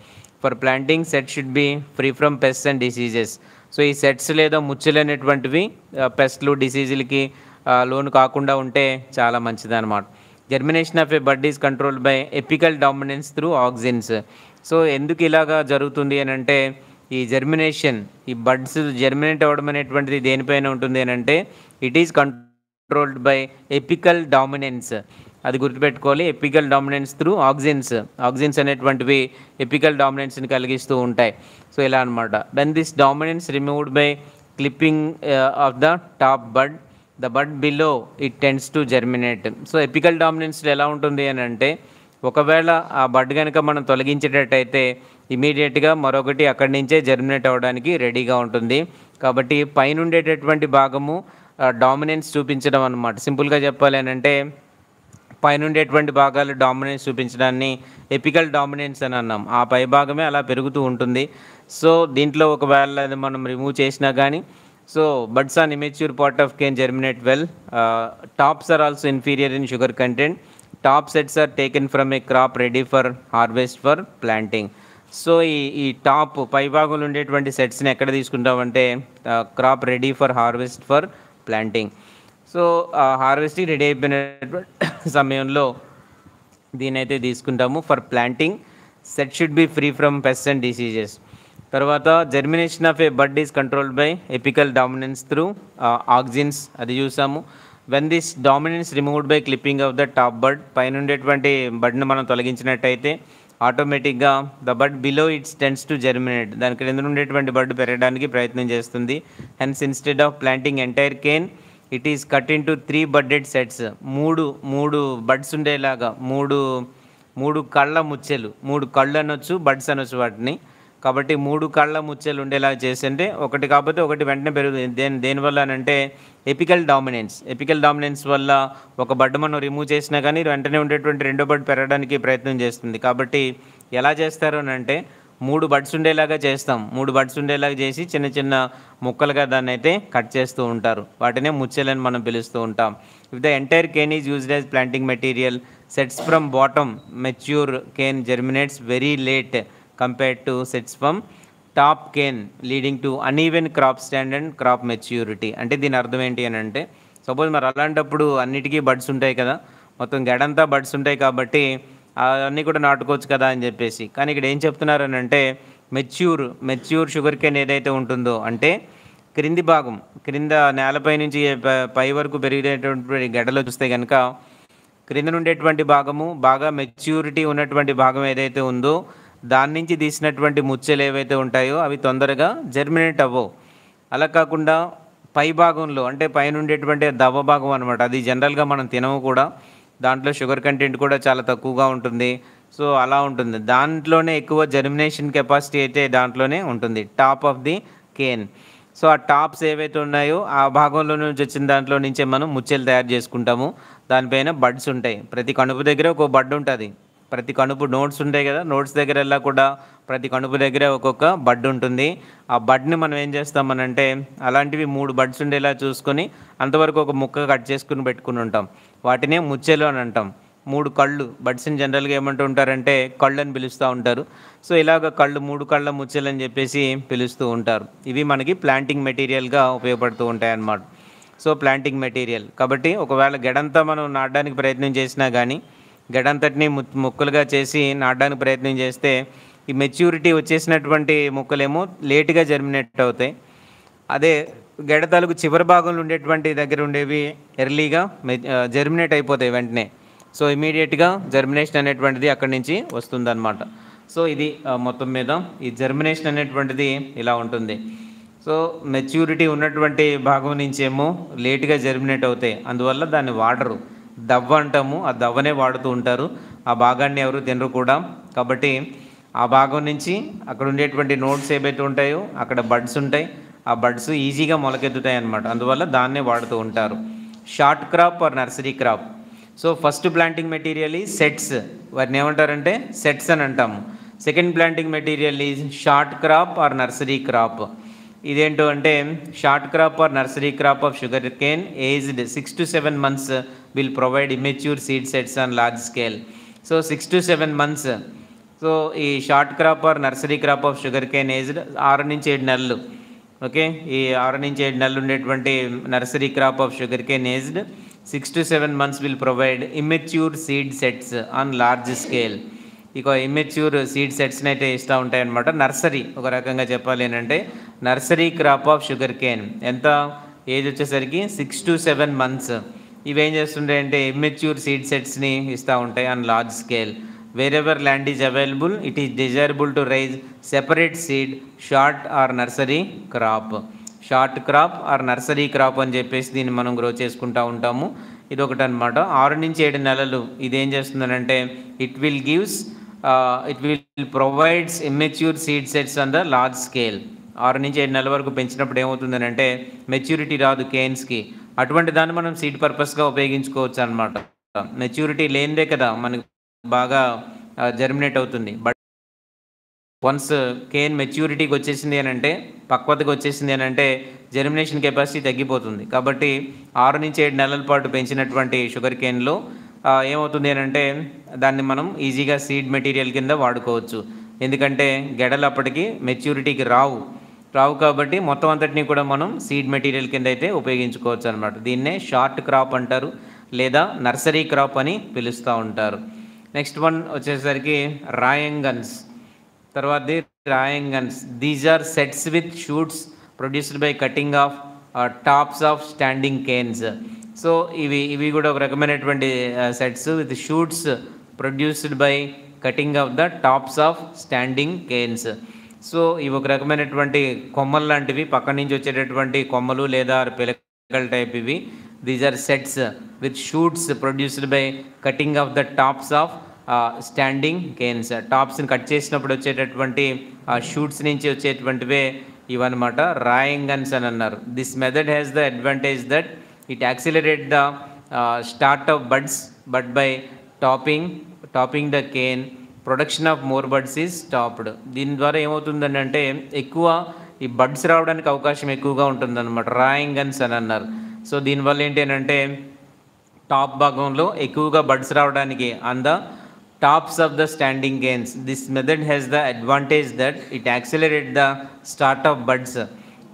For planting set should be free from pests and diseases. So ఈ సెట్స్ లేదా ముచ్చులు అనేటువంటివి పెస్ట్లు డిసీజులకి లోను కాకుండా ఉంటే చాలా మంచిదన్నమాట. Germination of a bud is controlled by apical dominance through auxins. So ఎందుకు ఇలాగా జరుగుతుంది అని అంటే ఈ జర్మినేషన్, ఈ బడ్స్ జర్మినేట్ అవ్వడం అనేటువంటిది దేనిపైన ఉంటుంది అని అంటే it is controlled by apical dominance. అది గుర్తుపెట్టుకోవాలి, ఎపికల్ డామినెన్స్ త్రూ ఆక్సిన్స్ అనేటువంటివి ఎపికల్ డామినెన్స్ని కలిగిస్తూ ఉంటాయి. సో ఇలా అనమాట. When this dominance removed by clipping of the top bud the bud below it tends to germinate. So apical డామినెన్స్లో ఎలా ఉంటుంది అని అంటే ఒకవేళ ఆ బడ్ కనుక మనం తొలగించేటట్టయితే ఇమీడియట్గా మరొకటి అక్కడి నుంచే జర్మినేట్ అవ్వడానికి రెడీగా ఉంటుంది. కాబట్టి పైన ఉండేటటువంటి భాగము డామినెన్స్ చూపించడం అన్నమాట. సింపుల్గా చెప్పాలి అని అంటే పైన ఉండేటువంటి భాగాలు డామినెన్స్ చూపించడాన్ని ఎపికల్ డామినెన్స్ అని అన్నాం. ఆ పై భాగమే అలా పెరుగుతూ ఉంటుంది. సో దీంట్లో ఒకవేళ మనం రిమూవ్ చేసినా కానీ so buds on immature part of cane germinate well. Tops are also inferior in sugar content. Top sets are taken from a crop ready for harvest for planting. So ఈ top పై భాగంలో ఉండేటువంటి సెట్స్ని ఎక్కడ తీసుకుంటామంటే crop ready for harvest for planting. So harvesting ready అయిపోయినటువంటి సమయంలో దీనైతే తీసుకుంటాము. For planting set should be free from pest and diseases. తర్వాత germination of a bud is controlled by apical dominance through auxins, అది చూసాము. When this dominance removed by clipping of the top bud, పైన ఉండేటువంటి బడ్ని మనం తొలగించినట్టయితే ఆటోమేటిక్గా the bud below its tends to germinate, దాని క్రింద ఉండేటువంటి బడ్ పెరగడానికి ప్రయత్నం చేస్తుంది. Hence instead of planting entire cane it is cut in to 3 budded sets, మూడు బడ్స్ ఉండేలాగా, మూడు కళ్ళ ముచ్చెలు, 3 కళ్ళు అనొచ్చు, బడ్స్ అనొచ్చు వాటిని. కాబట్టి 3 కళ్ళ ముచ్చెలు ఉండేలా చేసింటే ఒకటి కాకపోతే ఒకటి వెంటనే పెరుగుతుంది. దేనివల్ల అంటే ఎపికల్ డామినెన్స్ వల్ల ఒక బడ్ మనం రిమూవ్ చేసినా కానీ వెంటనే ఉండేటువంటి రెండో బడ్ పెరగడానికి ప్రయత్నం చేస్తుంది. కాబట్టి ఎలా చేస్తారు అని అంటే 3 బడ్స్ ఉండేలాగా చేస్తాం. 3 బడ్స్ ఉండేలాగా చేసి చిన్న చిన్న ముక్కలుగా దాన్ని అయితే కట్ చేస్తూ ఉంటారు. వాటినే ముచ్చెలని మనం పిలుస్తూ ఉంటాం. If the entire cane is used as planting material, sets from bottom mature cane germinates very late compared to sets from top cane leading to uneven crop stand and crop maturity. అంటే దీని అర్థం ఏంటి అని అంటే, suppose మరి అలాంటప్పుడు అన్నిటికీ buds ఉంటాయి కదా, మొత్తం గడంతా బడ్స్ ఉంటాయి కాబట్టి అన్నీ కూడా నాటుకోవచ్చు కదా అని చెప్పేసి. కానీ ఇక్కడ ఏం చెప్తున్నారు అని అంటే మెచ్యూర్ షుగర్ కేన్ ఏదైతే ఉంటుందో అంటే క్రింది భాగం, క్రింద నేలపై నుంచి పై వరకు పెరిగేటువంటి గడ్డలో చూస్తే కనుక క్రింద ఉండేటువంటి భాగము బాగా మెచ్యూరిటీ ఉన్నటువంటి భాగం ఏదైతే ఉందో దాని నుంచి తీసినటువంటి ముచ్చెలు ఏవైతే ఉంటాయో అవి తొందరగా జర్మినేట్ అవ్వవు. అలా కాకుండా పై భాగంలో అంటే పైన ఉండేటువంటి దవ్వ భాగం అనమాట, అది జనరల్గా మనం తినము కూడా, దాంట్లో షుగర్ కంటెంట్ కూడా చాలా తక్కువగా ఉంటుంది. సో అలా ఉంటుంది, దాంట్లోనే ఎక్కువ జర్మినేషన్ కెపాసిటీ అయితే దాంట్లోనే ఉంటుంది, top of the cane. So ఆ టాప్స్ ఏవైతే ఉన్నాయో ఆ భాగంలో నుంచి వచ్చిన దాంట్లో నుంచే మనం ముచ్చెలు తయారు చేసుకుంటాము. దానిపైన బడ్స్ ఉంటాయి, ప్రతి కణుపు దగ్గర ఒక బడ్ ఉంటుంది, ప్రతి కణుపు నోట్స్ ఉంటాయి కదా, నోట్స్ దగ్గర కూడా ప్రతి కణుపు దగ్గర ఒక్కొక్క బడ్ ఉంటుంది. ఆ బడ్ని మనం ఏం చేస్తామనంటే అలాంటివి 3 బడ్స్ ఉండేలా చూసుకొని అంతవరకు ఒక ముక్క కట్ చేసుకుని పెట్టుకుని ఉంటాం, వాటినే ముచ్చెలు అని అంటాం. 3 కళ్ళు బడ్స్ని జనరల్గా ఏమంటూ ఉంటారంటే కళ్ళు అని పిలుస్తూ ఉంటారు. సో ఇలాగ 3 కళ్ళ ముచ్చెలు అని చెప్పేసి పిలుస్తూ ఉంటారు. ఇవి మనకి ప్లాంటింగ్ మెటీరియల్గా ఉపయోగపడుతూ ఉంటాయి అన్నమాట. సో ప్లాంటింగ్ మెటీరియల్ కాబట్టి ఒకవేళ గెడంతా మనం నాటడానికి ప్రయత్నం చేసినా కానీ గడంతటిని ముక్కలుగా చేసి నాటడానికి ప్రయత్నం చేస్తే ఈ మెచ్యూరిటీ వచ్చేసినటువంటి ముక్కలేమో లేటుగా జర్మినేట్ అవుతాయి. అదే గెడతాలకు చివరి భాగంలో ఉండేటువంటి దగ్గర ఉండేవి ఎర్లీగా జర్మినేట్ అయిపోతాయి వెంటనే. సో ఇమీడియట్గా జర్మినేషన్ అనేటువంటిది అక్కడి నుంచి వస్తుందన్నమాట. సో ఇది మొత్తం మీద ఈ జర్మినేషన్ అనేటువంటిది ఇలా ఉంటుంది. సో మెచ్యూరిటీ ఉన్నటువంటి భాగం నుంచి ఏమో లేటుగా జర్మినేట్ అవుతాయి, అందువల్ల దాన్ని వాడరు, దవ్వ అంటాము, ఆ దవ్వనే వాడుతూ ఉంటారు. ఆ భాగాన్ని ఎవరు తినరు కూడా. కాబట్టి ఆ భాగం నుంచి అక్కడ ఉండేటువంటి నోట్స్ ఏవైతే ఉంటాయో అక్కడ బడ్స్ ఉంటాయి, ఆ బడ్స్ ఈజీగా మొలకెత్తుతాయి అన్నమాట, అందువల్ల దాన్నే వాడుతూ ఉంటారు. Short crop or nursery crop. So first planting material ఈ సెట్స్, వాటిని ఏమంటారంటే సెట్స్ అని అంటాము. Second planting material is short crop or nursery crop. ఇదేంటో అంటే short crop or nursery crop of sugar cane aged 6 to 7 months will provide immature seed sets on large scale. So 6 to 7 months. So ఈ short crop or nursery crop of sugar cane aged 6 నుంచి 7 నెలలు. Okay, ఈ 6 నుంచి 7 నెలలు ఉండేటువంటి nursery crop of sugar cane aged 6 to 7 months will provide immature seed sets on large scale. ఇక immature seed సెట్స్ని అయితే ఇస్తూ ఉంటాయి అన్నమాట. నర్సరీ ఒక రకంగా చెప్పాలి అంటే nursery crop of sugar Kane ఎంత ఏజ్ వచ్చేసరికి 6 to 7 months. ఇవేం చేస్తుంటాయి అంటే ఇమ్మెచ్యూర్ సీడ్ సెట్స్ని ఇస్తూ ఉంటాయి on large scale. Wherever land is available it is desirable to raise separate seed short or nursery crop. Short crop or nursery crop అని చెప్పేసి దీన్ని మనం గ్రో చేసుకుంటూ ఉంటాము. ఇది ఒకటి అనమాట. 6 నుంచి 7 నెలలు ఇదేం చేస్తుందనంటే it will provides immature seed sets on the large scale. 6 నుంచి 7 నెలల వరకు పెంచినప్పుడు ఏమవుతుందని అంటే మెచ్యూరిటీ రాదు కేన్స్కి, అటువంటి దాన్ని మనం సీడ్ పర్పస్గా ఉపయోగించుకోవచ్చు అనమాట. మెచ్యూరిటీ లేనిదే కదా మనకి బాగా జర్మినేట్ అవుతుంది. బట్ వన్స్ కేన్ మెచ్యూరిటీకి వచ్చేసింది అని అంటే పక్వతకి వచ్చేసింది అని అంటే జర్మినేషన్ కెపాసిటీ తగ్గిపోతుంది. కాబట్టి 6 నుంచి 7 నెలల పాటు పెంచినటువంటి షుగర్ కేన్లో ఏమవుతుంది అని అంటే దాన్ని మనం ఈజీగా సీడ్ మెటీరియల్ కింద వాడుకోవచ్చు. ఎందుకంటే గెడలు అప్పటికి మెచ్యూరిటీకి రావు కాబట్టి మొత్తం అంతటినీ కూడా మనం సీడ్ మెటీరియల్ కింద అయితే ఉపయోగించుకోవచ్చు అనమాట. దీన్నే షార్ట్ క్రాప్ అంటారు లేదా నర్సరీ క్రాప్ అని పిలుస్తూ ఉంటారు. నెక్స్ట్ వన్ వచ్చేసరికి రాయంగన్స్. తర్వాతది రాయంగన్స్. These are sets with shoots produced by cutting of tops of standing canes. So ఇవి కూడా ఒక రకమైనటువంటి sets with shoots produced by cutting of the tops of standing canes. So ఇవి ఒక రకమైనటువంటి కొమ్మలు లాంటివి, పక్క నుంచి వచ్చేటటువంటి కొమ్మలు లేదా పిలకల టైప్ ఇవి. These are sets with shoots produced by cutting of the tops of standing canes. టాప్స్ని కట్ చేసినప్పుడు వచ్చేటటువంటి షూట్స్ నుంచి వచ్చేటువంటివే ఇవన్నమాట రాయింగ్ గన్స్ అని అన్నారు. This method has the advantage that it accelerate the start of buds but by topping the cane production of more buds is stopped. దీని ద్వారా ఏమవుతుందని అంటే ఎక్కువ ఈ బడ్స్ రావడానికి అవకాశం ఎక్కువగా ఉంటుందన్నమాట, రాయింగ్ గన్స్ అని అన్నారు. సో దీనివల్ల ఏంటి అని అంటే టాప్ భాగంలో ఎక్కువగా బడ్స్ రావడానికి on the tops of the standing canes. This method has the advantage that it accelerate the start of buds.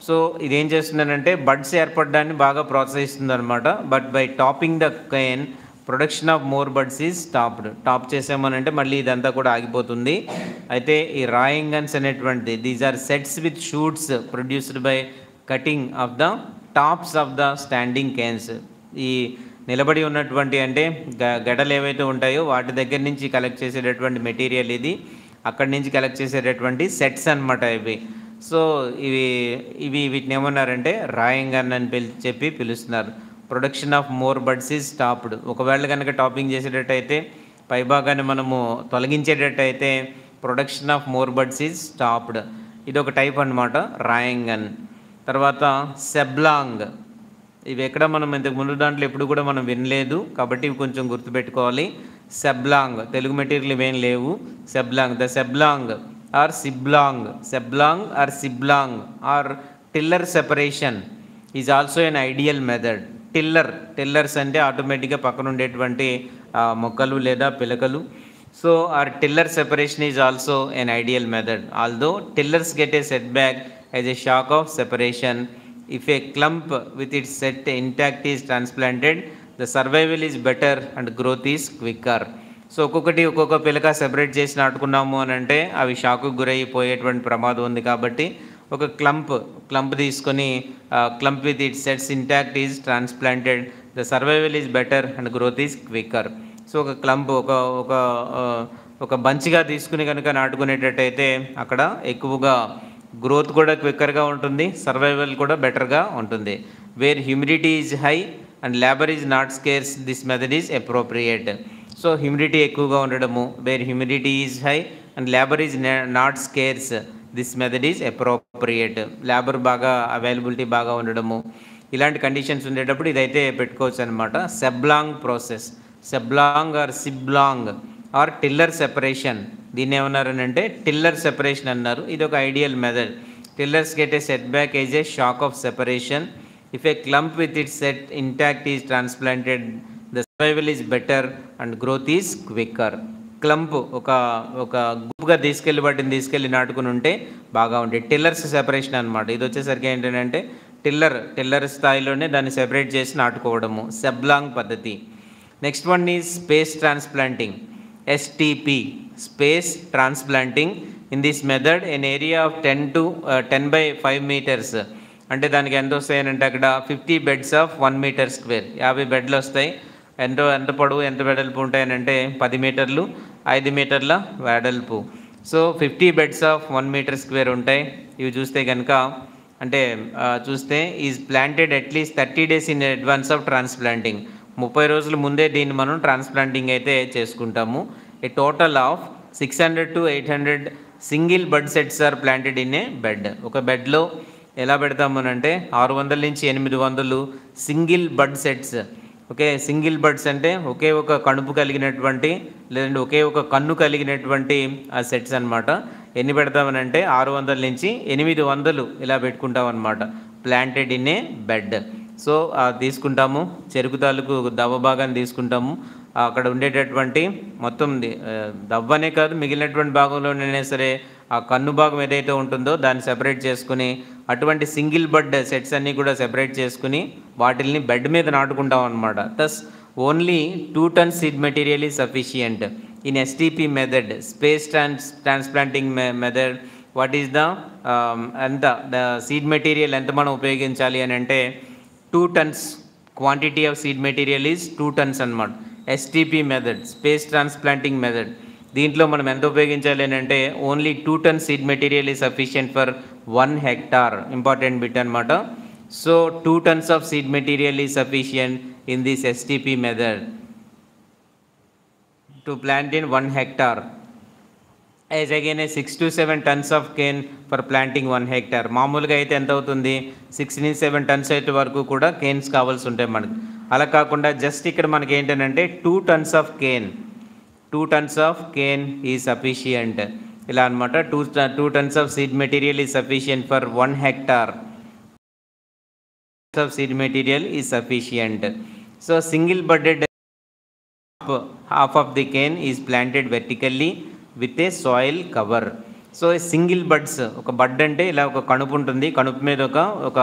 So ఇదేం చేస్తుందనంటే బడ్స్ ఏర్పడడాన్ని బాగా ప్రోత్సహిస్తుంది అనమాట. But by topping the cane production of more buds is stopped. Top చేసామనంటే మళ్ళీ ఇదంతా కూడా ఆగిపోతుంది. అయితే ఈ రాయింగ్ గన్స్ అనేటువంటి these are sets with shoots produced by cutting of the tops of the standing canes. ఈ నిలబడి ఉన్నటువంటి అంటే గడలు ఏవైతే ఉంటాయో వాటి దగ్గర నుంచి కలెక్ట్ చేసేటటువంటి మెటీరియల్ ఇది, అక్కడి నుంచి కలెక్ట్ చేసేటటువంటి సెట్స్ అనమాట ఇవి. సో వీటిని ఏమన్నారంటే రాయింగ్ గన్ అని పిలుస్తున్నారు. Production of more buds is stopped. ఒకవేళ కనుక టాపింగ్ చేసేటట్టయితే పైభాగాన్ని మనము తొలగించేటట్టయితే production of more buds is stopped. ఇది ఒక టైప్ అనమాట రాయింగ్ గన్. తర్వాత సెబ్లాంగ్. ఇవి ఎక్కడ మనం ఇంతకు ముందు దాంట్లో ఎప్పుడు కూడా మనం వినలేదు కాబట్టి ఇవి కొంచెం గుర్తుపెట్టుకోవాలి. సెబ్లాంగ్ తెలుగు మెటీరియల్ ఇవేం లేవు. సెబ్లాంగ్ ద సెబ్లాంగ్ ఆర్ సిబ్లాంగ్ or tiller separation is also an ideal method. Tillers అంటే ఆటోమేటిక్గా పక్కన ఉండేటువంటి మొక్కలు లేదా పిలకలు. So our tiller separation is also an ideal method, although tillers get a setback as a shock of separation. If a clump with its set intact is transplanted, the survival is better and growth is quicker. So ఒక్కొక్క పిలక separate చేసి నాటుకున్నాము అని అంటే అవి షాకు గురైపోయేటువంటి ప్రమాదం ఉంది. కాబట్టి ఒక క్లంప్ తీసుకొని clump with it sets intact is transplanted, the survival is better and growth is quicker. So ఒక క్లంప్ ఒక బంచ్గా తీసుకుని కనుక నాటుకునేటట్టయితే అక్కడ ఎక్కువగా గ్రోత్ కూడా క్విక్కర్గా ఉంటుంది, సర్వైవల్ కూడా బెటర్గా ఉంటుంది. Where humidity is high and labour is not scarce, this method is appropriate. So humidity ఎక్కువగా ఉండడము, where humidity is high and labour is not scarce, this method is appropriate. Labour బాగా availability బాగా ఉండడము, ఇలాంటి conditions ఉండేటప్పుడు ఇదైతే పెట్టుకోవచ్చు అనమాట. సెబ్లాంగ్ ప్రాసెస్, సెబ్లాంగ్ ఆర్ సిబ్లాంగ్ ఆర్ టిల్లర్ సెపరేషన్, దీన్ని ఏమన్నారని అంటే టిల్లర్ సెపరేషన్ అన్నారు. ఇది ఒక ideal method. Tillers get a set back age A shock of separation. If A clump with it set intact is transplanted, the survival is better and growth is quicker. Clump ఒక గుంపుగా వాటిని తీసుకెళ్ళి నాటుకుని ఉంటే బాగా ఉంటాయి. టిల్లర్స్ సెపరేషన్ అనమాట. ఇది వచ్చేసరికి ఏంటంటే టిల్లర్ స్థాయిలోనే దాన్ని సెపరేట్ చేసి నాటుకోవడము, సెబ్లాంగ్ పద్ధతి. Next one is space transplanting, STP, space transplanting. In this method, an area of 10 by 5 meters, అంటే దానికి ఎంత వస్తాయనంటే అక్కడ 50 beds of 1 meter square, 50 బెడ్లు వస్తాయి. ఎంత పొడవు ఎంత వెడల్పు ఉంటాయనంటే 10 మీటర్లు 5 మీటర్ల వెడల్పు. So 50 beds of 1 meter square ఉంటాయి. ఇవి చూస్తే కనుక అంటే చూస్తే is planted at least 30 days in advance of transplanting. 30 రోజుల ముందే దీన్ని మనం ట్రాన్స్ప్లాంటింగ్ అయితే చేసుకుంటాము. A total of 600 to 800 single bud sets are planted in a bed. ఒక బెడ్లో ఎలా పెడతాము అంటే 600 నుంచి 800 single bud sets. Okay, single buds అంటే ఒకే ఒక కణుపు కలిగినటువంటి లేదంటే ఒకే ఒక కన్ను కలిగినటువంటి ఆ సెట్స్ అనమాట. ఎన్ని పెడతామనంటే 600 నుంచి 800 ఇలా పెట్టుకుంటాం అనమాట, planted in a bed. So తీసుకుంటాము, చెరుకు తాలూకు దవ్వ భాగాన్ని తీసుకుంటాము. అక్కడ ఉండేటటువంటి మొత్తం దవ్వనే కాదు మిగిలినటువంటి భాగంలోనైనా సరే ఆ కన్ను భాగం ఏదైతే ఉంటుందో దాన్ని సెపరేట్ చేసుకుని అటువంటి సింగిల్ బడ్ సెట్స్ అన్నీ కూడా సెపరేట్ చేసుకుని వాటిల్ని బెడ్ మీద నాటుకుంటాం అనమాట. Thus only 2 tons seed material is sufficient in STP method. Space transplanting method what is the seed material ఎంత మనం ఉపయోగించాలి అని అంటే 2 tons, quantity of seed material is 2 tons అనమాట. STP method, space transplanting method. దీంట్లో మనం ఎంత ఉపయోగించాలి అని అంటే only 2 tons seed material is sufficient for 1 hectare. Important bit అనమాట. So 2 tons of seed material is sufficient in this STP method to plant in 1 hectare. As again 6 to 7 tons of cane for planting 1 hectare. మామూలుగా అయితే ఎంత అవుతుంది, 6 నుంచి 7 tons అయితే వరకు కూడా Cannes కావాల్సి ఉంటాయి మనకి. అలా కాకుండా జస్ట్ ఇక్కడ మనకి ఏంటంటే 2 tons of cane, 2 tons of cane is sufficient ఇలా అనమాట. 2 tons of seed material is sufficient for 1 hectare of seed material is sufficient. So single budded half of the cane is planted vertically with a soil cover. So single buds, ఒక బడ్ అంటే ఇలా ఒక కణుపు ఉంటుంది, కణుపు మీద ఒక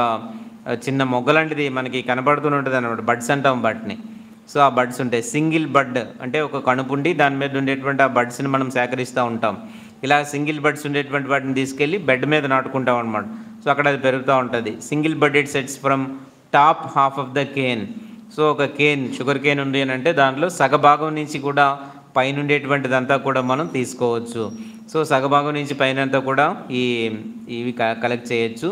చిన్న మొగ్గ లాంటిది మనకి కనబడుతూనే ఉంటుంది అనమాట, బడ్స్ అంటాం వాటిని. సో ఆ బడ్స్ ఉంటాయి. సింగిల్ బడ్ అంటే ఒక కణుపు ఉండి దాని మీద ఉండేటువంటి ఆ బడ్స్ని మనం సేకరిస్తూ ఉంటాం. ఇలా సింగిల్ బడ్స్ ఉండేటువంటి వాటిని తీసుకెళ్ళి బెడ్ మీద నాటుకుంటాం అనమాట. సో అక్కడ అది పెరుగుతూ ఉంటుంది. Single budded sets from top half of the cane. So ఒక కేన్, షుగర్ కేన్ ఉంది అని అంటే దాంట్లో సగభాగం నుంచి కూడా పైన ఉండేటువంటిదంతా కూడా మనం తీసుకోవచ్చు. సో సగభాగం నుంచి పైన అంతా కూడా ఇవి కలెక్ట్ చేయొచ్చు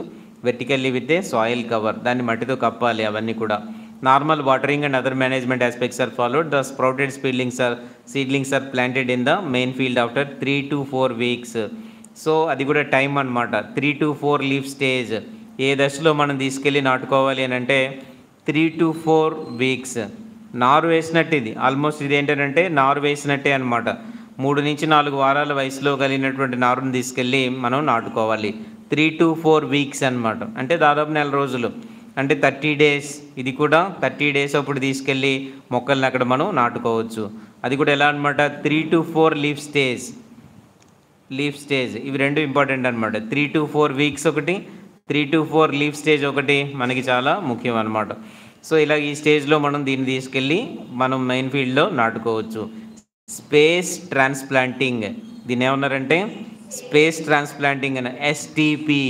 vertically with a soil cover. దాన్ని మట్టితో కప్పాలి అవన్నీ కూడా. Normal watering and other management aspects are followed. The sprouted seedlings are planted in the main field after 3 to 4 weeks. సో అది కూడా టైం అనమాట. 3 to 4 లీఫ్ స్టేజ్ ఏ దశలో మనం తీసుకెళ్ళి నాటుకోవాలి అని అంటే 3 to 4 weeks. నారు వేసినట్టు ఇది ఆల్మోస్ట్ ఇది ఏంటంటే నారు వేసినట్టే అనమాట. 3 నుంచి 4 వారాల వయసులో కలిగినటువంటి నారుని తీసుకెళ్ళి మనం నాటుకోవాలి. 3 to 4 weeks అనమాట. అంటే దాదాపు 1 రోజులు, అంటే 30 days. ఇది కూడా 30 days అప్పుడు తీసుకెళ్ళి మొక్కల్ని అక్కడ మనం నాటుకోవచ్చు. అది కూడా ఎలా అనమాట, 3 to 4 లీఫ్ స్టేజ్ ఇవి రెండు ఇంపార్టెంట్ అనమాట. 3 to 4 weeks ఒకటి, 3 to 4 లీఫ్ స్టేజ్ ఒకటి మనకి చాలా ముఖ్యం అనమాట. సో ఇలా ఈ స్టేజ్లో మనం దీన్ని తీసుకెళ్ళి మనం మెయిన్ ఫీల్డ్లో నాటుకోవచ్చు. స్పేస్ ట్రాన్స్ప్లాంటింగ్, దీన్ని ఏమన్నారంటే స్పేస్ ట్రాన్స్ప్లాంటింగ్ అని, STP,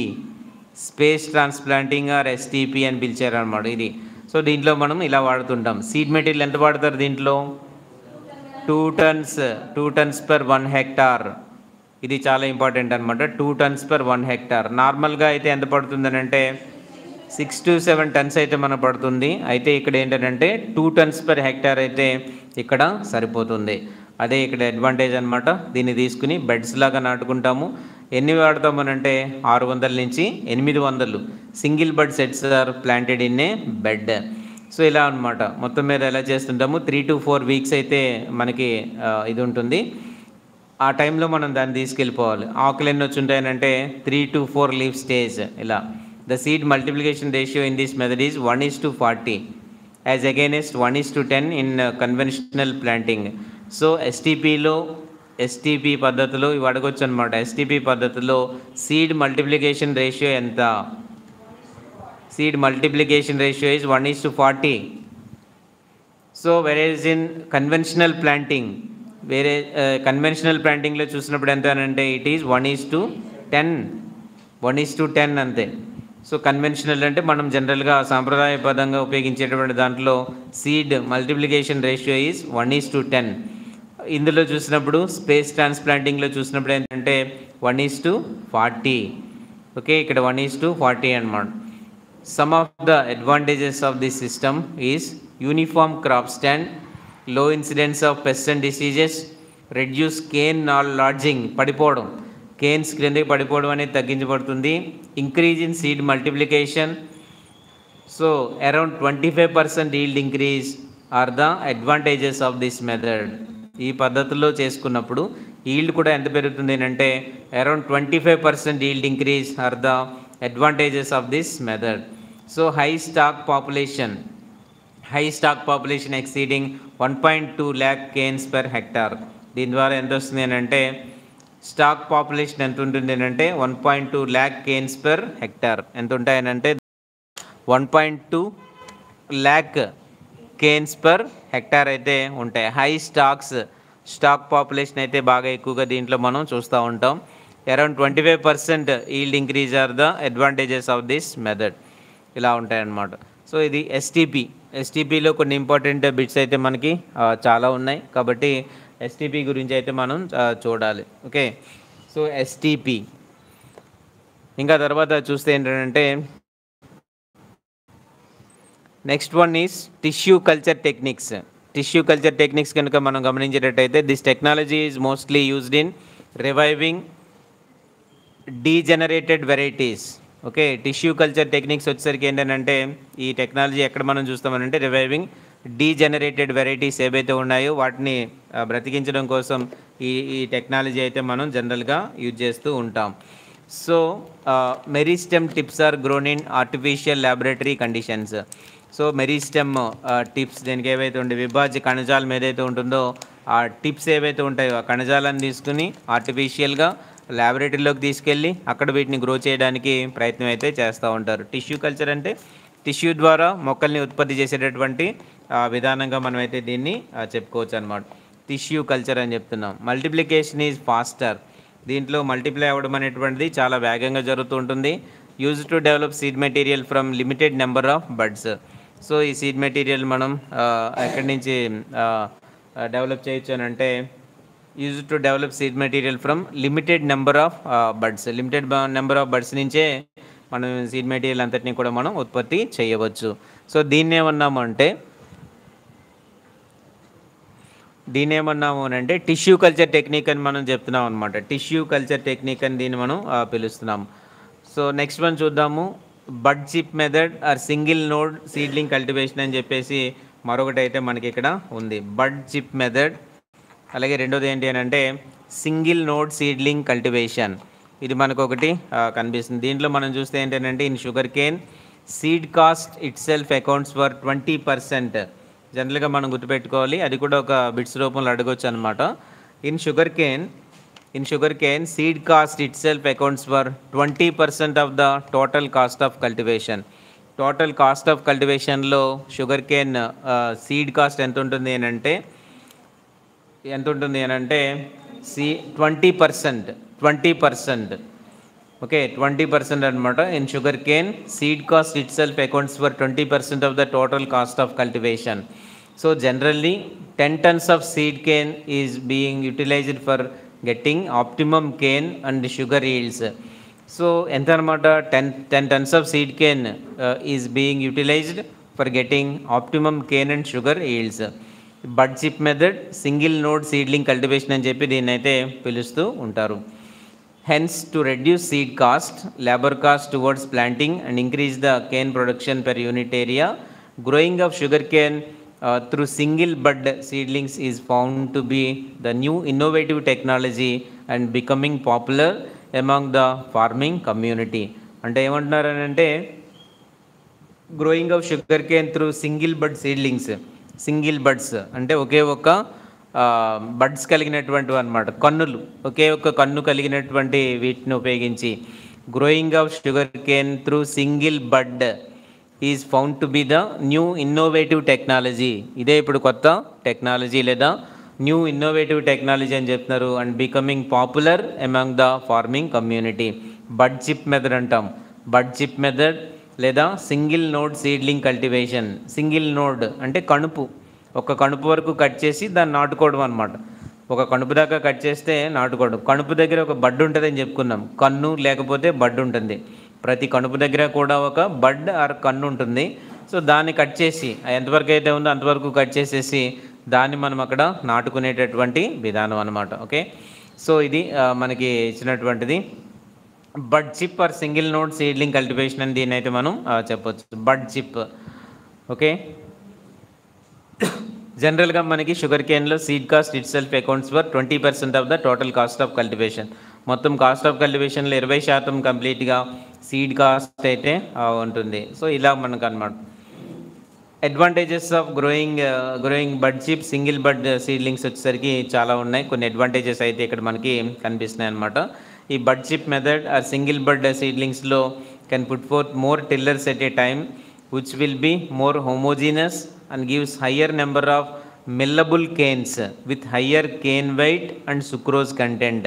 space transplanting or STP అని పిలిచారనమాట ఇది. సో దీంట్లో మనం ఇలా వాడుతుంటాం. సీడ్ మెటీరియల్ ఎంత వాడతారు దీంట్లో, 2 tons per 1 hectare. ఇది చాలా ఇంపార్టెంట్ అనమాట. 2 tons per 1 hectare. నార్మల్గా అయితే ఎంత పడుతుందని అంటే 6 to 7 tons అయితే మనకు పడుతుంది. అయితే ఇక్కడ ఏంటంటే 2 tons per hectare అయితే ఇక్కడ సరిపోతుంది. అదే ఇక్కడ అడ్వాంటేజ్ అనమాట. దీన్ని తీసుకుని బెడ్స్ లాగా నాటుకుంటాము. ఎన్ని వాడతామనంటే 600 నుంచి 800 single bud sets are planted in a bed. So ఇలా అనమాట మొత్తం మీద ఎలా చేస్తుంటాము. 3 to 4 weeks అయితే మనకి ఇది ఉంటుంది. ఆ టైంలో మనం దాన్ని తీసుకెళ్ళిపోవాలి. ఆకులు ఎన్ని వచ్చి ఉంటాయనంటే 3 to 4 లీఫ్ స్టేజ్ ఇలా. The seed multiplication ratio in this method is 1:40 as against 1:10 in conventional planting. So STP పద్ధతిలో ఇవి అడగొచ్చు అనమాట. ఎస్టీపీ పద్ధతిలో సీడ్ మల్టిప్లికేషన్ రేషియో ఎంత? Seed multiplication ratio is 1:40. So వెరేజ్ in conventional planting, వేరే కన్వెన్షనల్ ప్లాంటింగ్లో చూసినప్పుడు ఎంత అంటే ఇట్ ఈజ్ 1:10 అంతే. సో కన్వెన్షనల్ అంటే మనం జనరల్గా సాంప్రదాయబద్ధంగా ఉపయోగించేటువంటి దాంట్లో సీడ్ మల్టిప్లికేషన్ రేషియో ఈజ్ 1:10. ఇందులో చూసినప్పుడు స్పేస్ ట్రాన్స్ప్లాంటింగ్లో చూసినప్పుడు ఏంటంటే 1:40. ఓకే, ఇక్కడ 1:40 అనమాట. Some of the advantages of this system is uniform crop stand, low incidence of pest and diseases, reduce cane lodging, పడిపోవడం, కేన్స్ క్రిందకి పడిపోవడం అనేది తగ్గించబడుతుంది. Increase in seed multiplication. So around 25% yield increase are the advantages of this method. ఈ పద్ధతిలో చేసుకున్నప్పుడు yield కూడా ఎంత పెరుగుతుంది అంటే around 25% yield increase are the advantages of this method. So high stock population exceeding 1.2 lakh canes per hectare. దీని ద్వారా ఎంత వస్తుంది అని అంటే స్టాక్ పాపులేషన్ ఎంత ఉంటుంది అంటే 1.2 lakh canes per hectare. ఎంత ఉంటాయనంటే 1.2 lakh canes per hectare అయితే ఉంటాయి. హై స్టాక్ పాపులేషన్ అయితే బాగా ఎక్కువగా దీంట్లో మనం చూస్తూ ఉంటాం. Around 25% yield increase are the advantages of this method. ఇలా ఉంటాయన్నమాట. సో ఇది ఎస్టీపీలో కొన్ని ఇంపార్టెంట్ బిట్స్ అయితే మనకి చాలా ఉన్నాయి. కాబట్టి ఎస్టీపీ గురించి అయితే మనం చూడాలి. ఓకే, సో ఎస్టీపీ ఇంకా తర్వాత చూస్తే ఏంటంటే next one is tissue culture techniques. Tissue culture techniques కనుక మనం గమనించేటట్టయితే this technology is mostly used in reviving degenerated varieties. Okay, tissue culture techniques వచ్చేసరికి ఏంటంటే ఈ టెక్నాలజీ ఎక్కడ మనం చూస్తామనంటే రివైవింగ్ డీజనరేటెడ్ వెరైటీస్ ఏవైతే ఉన్నాయో వాటిని బ్రతికించడం కోసం ఈ టెక్నాలజీ అయితే మనం జనరల్గా యూజ్ చేస్తూ ఉంటాం. So meristem tips are grown in artificial laboratory conditions. So meristem tips దీనికి ఏవైతే ఉంటే విభాజ్య కణజాలం ఏదైతే ఉంటుందో ఆ టిప్స్ ఏవైతే ఉంటాయో ఆ కణజాలాన్ని తీసుకుని ఆర్టిఫిషియల్గా ల్యాబొరేటరీలోకి తీసుకెళ్ళి అక్కడ వీటిని గ్రో చేయడానికి ప్రయత్నం అయితే చేస్తూ ఉంటారు. టిష్యూ కల్చర్ అంటే టిష్యూ ద్వారా మొక్కల్ని ఉత్పత్తి చేసేటటువంటి విధానంగా మనమైతే దీన్ని చెప్పుకోవచ్చు అనమాట. టిష్యూ కల్చర్ అని చెప్తున్నాం. Multiplication is faster. దీంట్లో మల్టిప్లై అవ్వడం అనేటువంటిది చాలా వేగంగా జరుగుతూ ఉంటుంది. Use to develop seed material from limited number of buds. So ఈ సీడ్ మెటీరియల్ మనం ఎక్కడి నుంచి డెవలప్ చేయొచ్చు అని అంటే use to develop seed material from limited number of buds. Limited number of buds నుంచే మనం సీడ్ మెటీరియల్ అంతటిని కూడా మనం ఉత్పత్తి చేయవచ్చు. సో దీన్ని ఏమన్నాము అంటే టిష్యూ కల్చర్ టెక్నిక్ అని మనం చెప్తున్నాం అనమాట. టిష్యూ కల్చర్ టెక్నిక్ అని దీన్ని మనం పిలుస్తున్నాం. సో నెక్స్ట్ వన్ చూద్దాము. Bud chip method or single node seedling cultivation అని చెప్పేసి మరొకటి అయితే మనకి ఇక్కడ ఉంది. బడ్ చిప్ మెథడ్, అలాగే రెండోది ఏంటి అని అంటే సింగిల్ నోడ్ సీడ్లింగ్ కల్టివేషన్. ఇది మనకు ఒకటి కనిపిస్తుంది. దీంట్లో మనం చూస్తే ఏంటంటే in sugar cane seed cost itself accounts for 20%. జనరల్గా మనం గుర్తుపెట్టుకోవాలి, అది కూడా ఒక బిట్స్ రూపంలో అడగొచ్చు అనమాట. In sugar cane seed cost itself accounts for 20% of the total cost of cultivation. Total cost of కల్టివేషన్లో షుగర్ కేన్ సీడ్ కాస్ట్ ఎంత ఉంటుంది అని అంటే 20%. ఓకే, 20% అనమాట. In sugar cane seed cost itself accounts for 20% of the total cost of cultivation. So generally 10 tons of seed cane is being utilised for getting optimum cane and sugar yields. So ఎంత అనమాట 10 tons of seed cane is being utilised for getting optimum cane and sugar yields. Bud chip method, single node seedling cultivation అని చెప్పి దీన్ని అయితే పిలుస్తూ ఉంటారు. Hence to reduce seed cost, labour cost towards planting and increase the cane production per unit area, growing of sugar cane through single bud seedlings is found to be the new innovative technology and becoming popular among the farming community. అంటే ఏమంటున్నారనంటే growing of sugar cane through single bud seedlings. Single buds అంటే ఒకే ఒక్క buds కలిగినటువంటి అనమాట, కన్నులు, ఒకే ఒక్క కన్ను కలిగినటువంటి వీటిని ఉపయోగించి growing of sugar cane through single bud is found to be the new innovative technology. ఇదే ఇప్పుడు కొత్త టెక్నాలజీ లేదా న్యూ ఇన్నోవేటివ్ టెక్నాలజీ అని చెప్తున్నారు. And becoming popular among the farming community. Bud chip method అంటాం. బడ్ చిప్ మెథడ్ లేదా single node seedling cultivation. Single node అంటే కణుపు, ఒక కణుపు వరకు కట్ చేసి దాన్ని నాటుకోవడం అనమాట. ఒక కణుపు దాకా కట్ చేస్తే నాటుకోవడం. కణుపు దగ్గర ఒక బడ్ ఉంటుందని చెప్పుకున్నాం. కన్ను లేకపోతే బడ్ ఉంటుంది. ప్రతి కణుపు దగ్గర కూడా ఒక బడ్ ఆర్ కన్ను ఉంటుంది. సో దాన్ని కట్ చేసి ఎంతవరకు అయితే ఉందో అంతవరకు కట్ చేసేసి దాన్ని మనం అక్కడ నాటుకునేటటువంటి విధానం అనమాట. ఓకే, సో ఇది మనకి ఇచ్చినటువంటిది bud chip or single node seedling cultivation అని దీన్ని అయితే మనం చెప్పొచ్చు. బడ్ చిప్. ఓకే, జనరల్గా మనకి షుగర్ కేన్లో seed cost itself accounts for 20% of the total cost of cultivation. మొత్తం కాస్ట్ ఆఫ్ కల్టివేషన్లో 20% కంప్లీట్గా సీడ్ కాస్ట్ అయితే ఉంటుంది. సో ఇలా మనకు అనమాట. Advantages of growing bud chip, single bud seedlings వచ్చేసరికి చాలా ఉన్నాయి. కొన్ని అడ్వాంటేజెస్ అయితే ఇక్కడ మనకి కనిపిస్తున్నాయి అనమాట. ఈ bud chip method or single bud సీడ్లింగ్స్లో can put forth more tillers at a time which will be more homogeneous and gives higher number of millable canes with higher cane weight and sucrose content.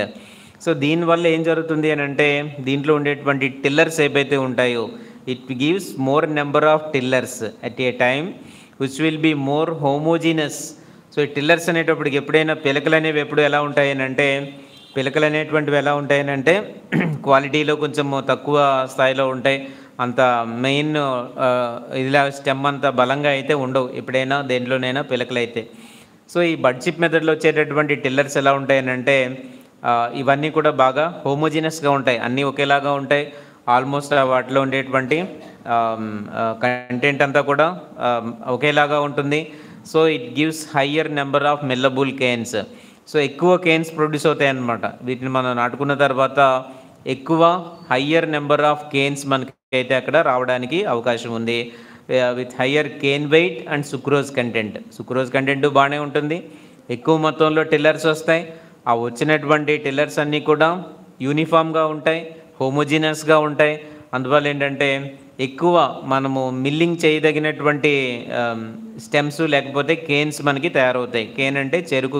So దీనివల్ల ఏం జరుగుతుంది అని అంటే దీంట్లో ఉండేటువంటి tillers ఏవైతే ఉంటాయో it gives more number of tillers at a time which will be more homogeneous. So ఈ టిల్లర్స్ అనేటప్పటికి ఎప్పుడైనా పిలకలు అనేవి ఎప్పుడు ఎలా ఉంటాయనంటే పిలకలు అనేటువంటివి ఎలా ఉంటాయనంటే క్వాలిటీలో కొంచెం తక్కువ స్థాయిలో ఉంటాయి. అంత మెయిన్ ఇదిలా స్టెమ్ అంత బలంగా అయితే ఉండవు ఎప్పుడైనా దేంట్లోనైనా పిలకలైతే. సో ఈ బడ్ చిప్ మెథడ్లో వచ్చేటటువంటి టిల్లర్స్ ఎలా ఉంటాయనంటే ఇవన్నీ కూడా బాగా హోమోజినస్గా ఉంటాయి, అన్నీ ఒకేలాగా ఉంటాయి. ఆల్మోస్ట్ వాటిలో ఉండేటువంటి కంటెంట్ అంతా కూడా ఒకేలాగా ఉంటుంది. So it gives higher number of millable canes. So ఎక్కువ కేన్స్ ప్రొడ్యూస్ అవుతాయి అన్నమాట. వీటిని మనం నాటుకున్న తర్వాత ఎక్కువ హయ్యర్ నెంబర్ ఆఫ్ కేన్స్ మనకైతే అక్కడ రావడానికి అవకాశం ఉంది. With higher cane weight and sucrose content. Sucrose content బాగానే ఉంటుంది, ఎక్కువ మొత్తంలో టిల్లర్స్ వస్తాయి. ఆ వచ్చినటువంటి టిల్లర్స్ అన్నీ కూడా యూనిఫామ్గా ఉంటాయి, హోమోజీనస్గా ఉంటాయి. అందువల్ల ఏంటంటే ఎక్కువ మనము మిల్లింగ్ చేయదగినటువంటి స్టెమ్స్ లేకపోతే కేన్స్ మనకి తయారవుతాయి. కేన్ అంటే చెరుకు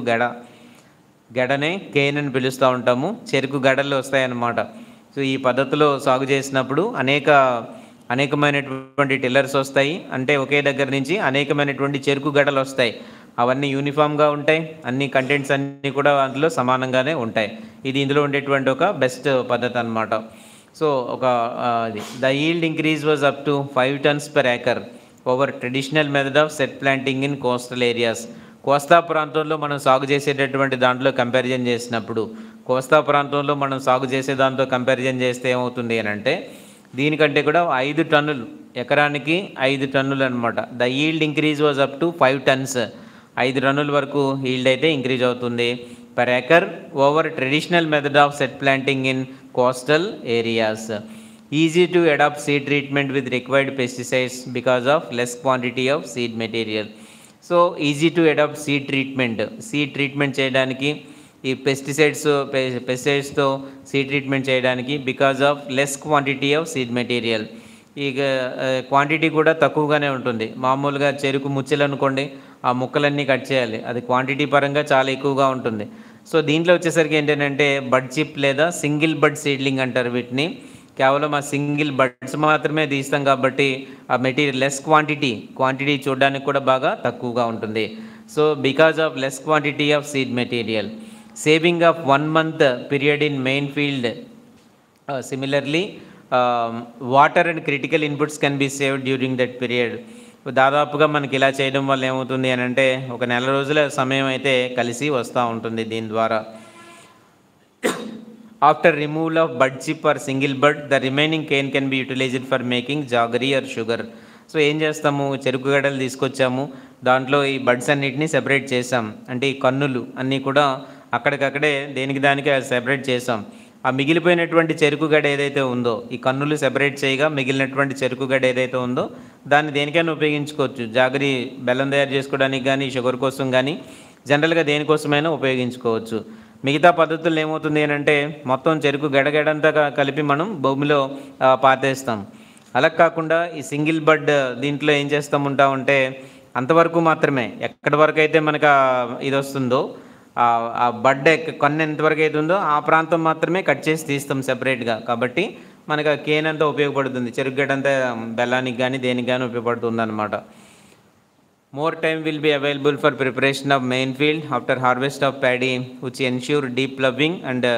గడనే కేన్ అని పిలుస్తూ ఉంటాము. చెరుకు గడలు వస్తాయన్నమాట. సో ఈ పద్ధతిలో సాగు చేసినప్పుడు అనేకమైనటువంటి టిల్లర్స్ వస్తాయి. అంటే ఒకే దగ్గర నుంచి అనేకమైనటువంటి చెరుకు గడలు వస్తాయి. అవన్నీ యూనిఫామ్గా ఉంటాయి, అన్ని కంటెంట్స్ అన్నీ కూడా అందులో సమానంగానే ఉంటాయి. ఇది ఇందులో ఉండేటువంటి ఒక బెస్ట్ పద్ధతి అన్నమాట. So the yield increase was up to 5 tons per acre over traditional method of set planting in coastal areas. కోస్తా ప్రాంతంలో మనం సాగు చేసేటటువంటి దాంట్లో కంపారిజన్ చేసినప్పుడు కంపారిజన్ చేస్తే ఏమవుతుంది అని అంటే దీనికంటే కూడా 5 టన్నులు ఎకరానికి 5 టన్నులు అనమాట. The yield increase was up to 5 tons. 5 టన్నుల వరకు ఈల్డ్ అయితే ఇంక్రీజ్ అవుతుంది per acre over traditional method of set planting in coastal areas. Easy to adopt seed treatment with required pesticides because of less quantity of seed material. So easy to adopt seed treatment చేయడానికి ఈ పెస్టిసైడ్స్తో seed treatment చేయడానికి because of less quantity of seed material. ఇక quantity కూడా తక్కువగానే ఉంటుంది. మామూలుగా చెరుకు ముచ్చలు అనుకోండి, ఆ ముక్కలన్నీ కట్ చేయాలి, అది క్వాంటిటీ పరంగా చాలా ఎక్కువగా ఉంటుంది. సో దీంట్లో వచ్చేసరికి ఏంటంటే బడ్ చిప్ లేదా సింగిల్ బడ్ సీడ్లింగ్ అంటారు వీటిని. కేవలం ఆ సింగిల్ బడ్స్ మాత్రమే తీస్తాం కాబట్టి ఆ మెటీరియల్ లెస్ క్వాంటిటీ చూడడానికి కూడా బాగా తక్కువగా ఉంటుంది. So because of less quantity of seed material, saving of 1 month period in main field. Similarly water and critical inputs can be saved during that period. దాదాపుగా మనకి ఇలా చేయడం వల్ల ఏమవుతుంది అని అంటే ఒక నెల రోజుల సమయం అయితే కలిసి వస్తూ ఉంటుంది దీని ద్వారా. After removal of bud chip or single bud, the remaining cane can be utilised for making jaggery or sugar. So ఏం చేస్తాము, చెరుకు గడలు తీసుకొచ్చాము, దాంట్లో ఈ బడ్స్ అన్నిటినీ సెపరేట్ చేసాం. అంటే ఈ కన్నులు అన్నీ కూడా అక్కడికక్కడే దేనికి దానికి సెపరేట్ చేసాం. ఆ మిగిలిపోయినటువంటి చెరుకు గడ ఏదైతే ఉందో, ఈ కన్నులు సెపరేట్ చేయగా మిగిలినటువంటి చెరుకు గడ ఏదైతే ఉందో దాన్ని దేనికైనా ఉపయోగించుకోవచ్చు. జాగరీ బెల్లం తయారు చేసుకోవడానికి కానీ, షుగర్ కోసం కానీ, జనరల్గా దేనికోసమైనా ఉపయోగించుకోవచ్చు. మిగతా పద్ధతుల్లో ఏమవుతుంది అని అంటే మొత్తం చెరుకు గడగడంతా కలిపి మనం భూమిలో పాతేస్తాం. అలా కాకుండా ఈ సింగిల్ బడ్ దీంట్లో ఏం చేస్తామంటే అంతవరకు మాత్రమే, ఎక్కడి వరకు అయితే మనకు ఇది వస్తుందో ఆ బడ్ కన్ను ఎంతవరకు అయితే ఉందో ఆ ప్రాంతం మాత్రమే కట్ చేసి తీస్తాం సెపరేట్గా. కాబట్టి మనకు ఆ కేన్ అంతా ఉపయోగపడుతుంది, చెరుకుగడ్డంతా బెల్లానికి కానీ దేనికి కానీ ఉపయోగపడుతుంది అనమాట. More time will be available for preparation of main field after harvest of paddy which ensure deep ploughing and